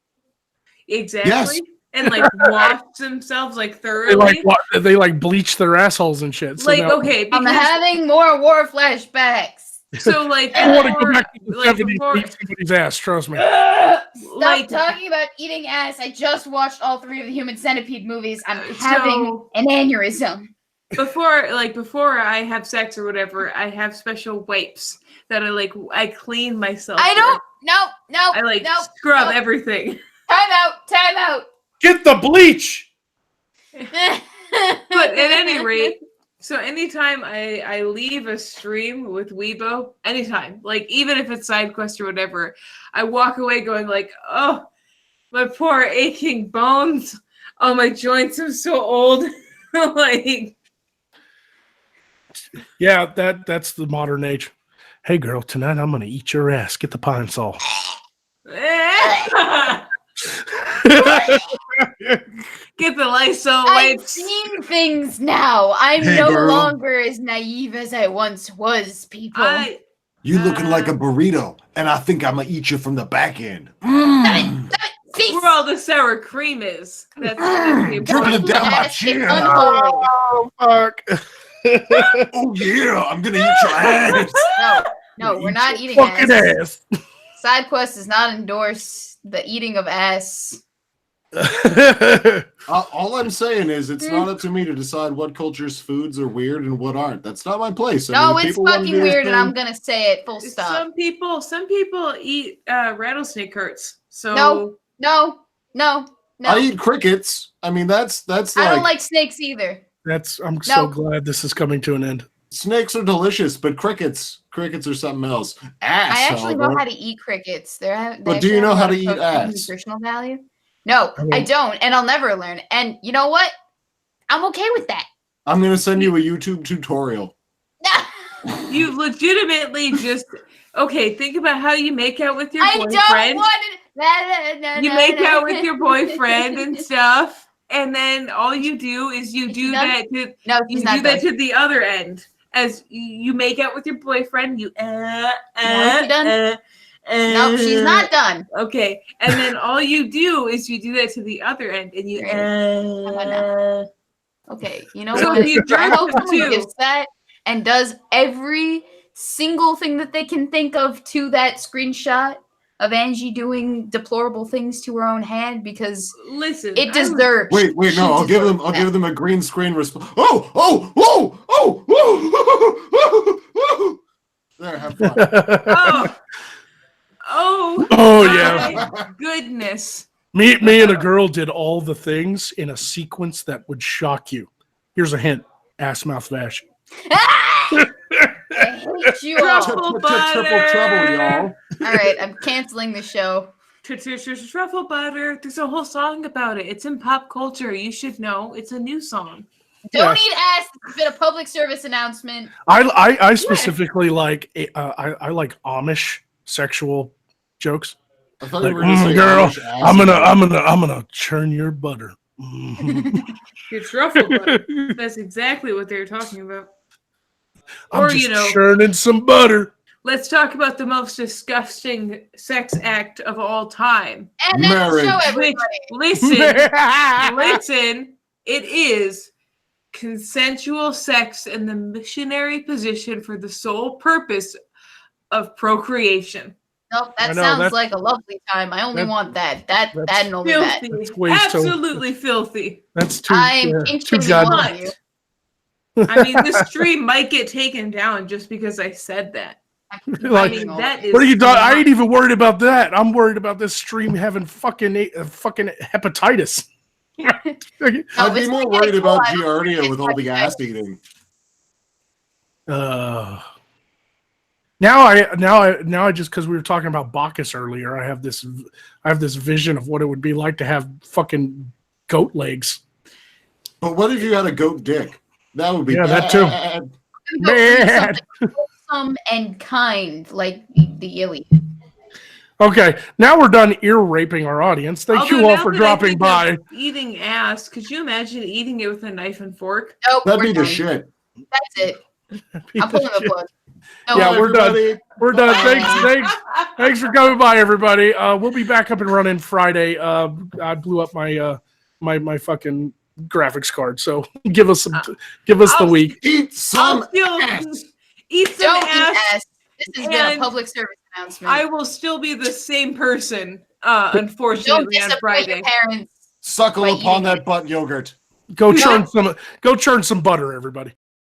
S3: exactly,
S4: Yes.
S3: and like wash themselves like
S1: They
S3: thoroughly.
S1: they like bleach their assholes and shit. So
S3: Like,
S1: now,
S3: okay,
S2: I'm
S3: because
S2: having more war flashbacks.
S3: so like
S1: I want to go
S3: before-
S1: back to the
S3: like
S1: 70s
S3: before-
S1: and eat somebody's ass. Trust me.
S2: Stop
S3: like
S2: talking about eating ass. I just watched all 3 of the Human Centipede movies. I'm having
S3: so
S2: an aneurysm.
S3: before I have sex or whatever, I have special wipes that I clean myself.
S2: I
S3: with.
S2: don't. No.
S3: I like
S2: no,
S3: scrub
S2: no.
S3: everything.
S2: Time out. Time out.
S1: Get the bleach.
S3: But at any rate, so anytime I leave a stream with Weibo, anytime, like even if it's side quest or whatever, I walk away going like, oh, my poor aching bones. Oh, my joints, I'm so old. Like,
S1: Yeah, that's the modern age. Hey girl, tonight I'm gonna eat your ass. Get the pine saw.
S3: get the Lysol
S2: I've
S3: wipes.
S2: seen things now. I'm
S4: Hey,
S2: no
S4: girl.
S2: longer as naive as I once was, people.
S4: You looking like a burrito, and I think I'm gonna eat you from the back end.
S2: Cease.
S3: Where all the sour cream is. That's the
S4: Dribbling
S3: important
S4: down my
S2: Yes, it's
S4: chin.
S2: unholy.
S1: Oh fuck!
S4: Oh yeah, I'm gonna eat your ass.
S2: No, we're not eating
S1: Fucking
S2: ass.
S1: ass.
S2: SideQuest does not endorse the eating of ass.
S4: All I'm saying is, it's not up to me to decide what culture's foods are weird and what aren't. That's not my place. I
S2: No,
S4: mean, if
S2: it's
S4: people wanna
S2: fucking
S4: do their
S2: weird, and
S4: thing-
S2: I'm gonna say it. Full stop.
S3: Some people eat rattlesnake hearts. So
S2: No.
S4: I eat crickets. I mean, that's
S2: I
S4: like,
S2: don't like snakes either.
S1: I'm so
S2: No.
S1: glad this is coming to an end.
S4: snakes are delicious, but crickets are something else. Ass.
S2: I actually know
S4: however-
S2: how to eat crickets.
S4: But do you know how to eat ass?
S2: Nutritional value? No,
S1: I
S2: I
S1: mean-
S2: don't, and I'll never learn. And you know what? I'm okay with that.
S4: I'm gonna send you a YouTube tutorial.
S3: you legitimately just okay. Think about how you make out with your
S2: I
S3: boyfriend.
S2: don't want
S3: You make out with your boyfriend and stuff, and then all you do is you
S2: Is
S3: do
S2: he done?
S3: that to
S2: No,
S3: you
S2: he's not
S3: do that
S2: done.
S3: to the other end. As you make out with your boyfriend, you
S2: No, is he done?
S3: uh,
S2: No, she's not done.
S3: Okay, and then all you do is you do that to the other end, and you.
S2: Okay, you know
S3: So
S2: what?
S3: you
S2: I
S3: jerk
S2: hope someone
S3: too.
S2: gets that and does every single thing that they can think of to that screenshot of Angie doing deplorable things to her own hand because
S3: Listen,
S2: it deserves.
S4: Wait,
S2: she
S4: no, I'll give
S2: deserves
S4: them
S2: that.
S4: a green screen response. Oh. There, have fun.
S3: Oh,
S1: Oh yeah.
S3: my goodness!
S1: Me and a girl did all the things in a sequence that would shock you. Here's a hint: ass mouth vash.
S2: I hate you all.
S3: Truffle
S5: Triple trouble, y'all.
S2: All right, I'm canceling the show.
S3: Truffle butter. There's a whole song about it. It's in pop culture. You should know. It's a new song.
S2: Don't eat ass. It's been a public service announcement.
S1: I specifically like I like Amish sexual jokes.
S4: I thought
S1: Like,
S4: you were going to say
S1: girl,
S4: Amish ass.
S1: I'm gonna churn your butter.
S3: Your truffle butter. That's exactly what they're talking about.
S1: I'm
S3: Or,
S1: just churning some butter.
S3: Let's talk about the most disgusting sex act of all time.
S2: And that's the show,
S4: Marriage.
S2: everybody.
S3: Listen, it is consensual sex in the missionary position for the sole purpose of procreation.
S2: Nope,
S1: I
S2: that
S1: know,
S2: sounds
S1: that's-
S2: like a lovely time. I only
S1: that-
S2: want that. That
S1: that's
S2: and only that.
S3: Filthy.
S1: That's way so-
S3: Absolutely filthy.
S1: That's too.
S2: I'm
S1: too
S2: pinching
S1: goddamn.
S2: on you.
S3: I mean, this stream might get taken down just because I said that.
S1: Like,
S3: I mean, that is.
S1: what are you doing? I ain't even worried about that. I'm worried about this stream having fucking hepatitis.
S4: I'd be
S2: it's
S4: more
S2: like
S4: worried
S2: getting
S4: about
S2: full.
S4: Giardia with all the
S2: It's
S4: ass eating.
S1: Now I just because we were talking about Bacchus earlier, I have this vision of what it would be like to have fucking goat legs.
S4: But what if you had a goat dick? That would be
S1: Yeah, that too.
S4: bad.
S1: Man.
S2: Wholesome and kind, like the Illy.
S1: Okay, now we're done ear raping our audience. Thank
S3: Although
S1: you all
S3: now
S1: for
S3: that I
S1: dropping
S3: think
S1: by.
S3: of Eating ass. Could you imagine eating it with a knife and fork?
S2: Nope,
S4: That'd
S2: we're
S4: be the
S2: done.
S4: shit.
S2: That's it. I'm pulling the plug. No,
S1: Yeah,
S4: Bye,
S1: we're done.
S4: everybody.
S1: We're done.
S2: Bye.
S1: Thanks for coming by, everybody. We'll be back up and running Friday. I blew up my my fucking graphics card, so give us the week.
S4: Eat some
S3: I'll
S4: ass.
S3: still eat some
S2: don't eat
S3: ass.
S2: ass. This has been
S3: And
S2: a public service announcement.
S3: I will still be the same person,
S2: Don't
S3: unfortunately, on
S2: disappoint
S3: Friday.
S2: your parents.
S4: Suckle
S2: By
S4: upon
S2: eating
S4: that
S2: it.
S4: butt yogurt.
S1: Go churn some butter, everybody.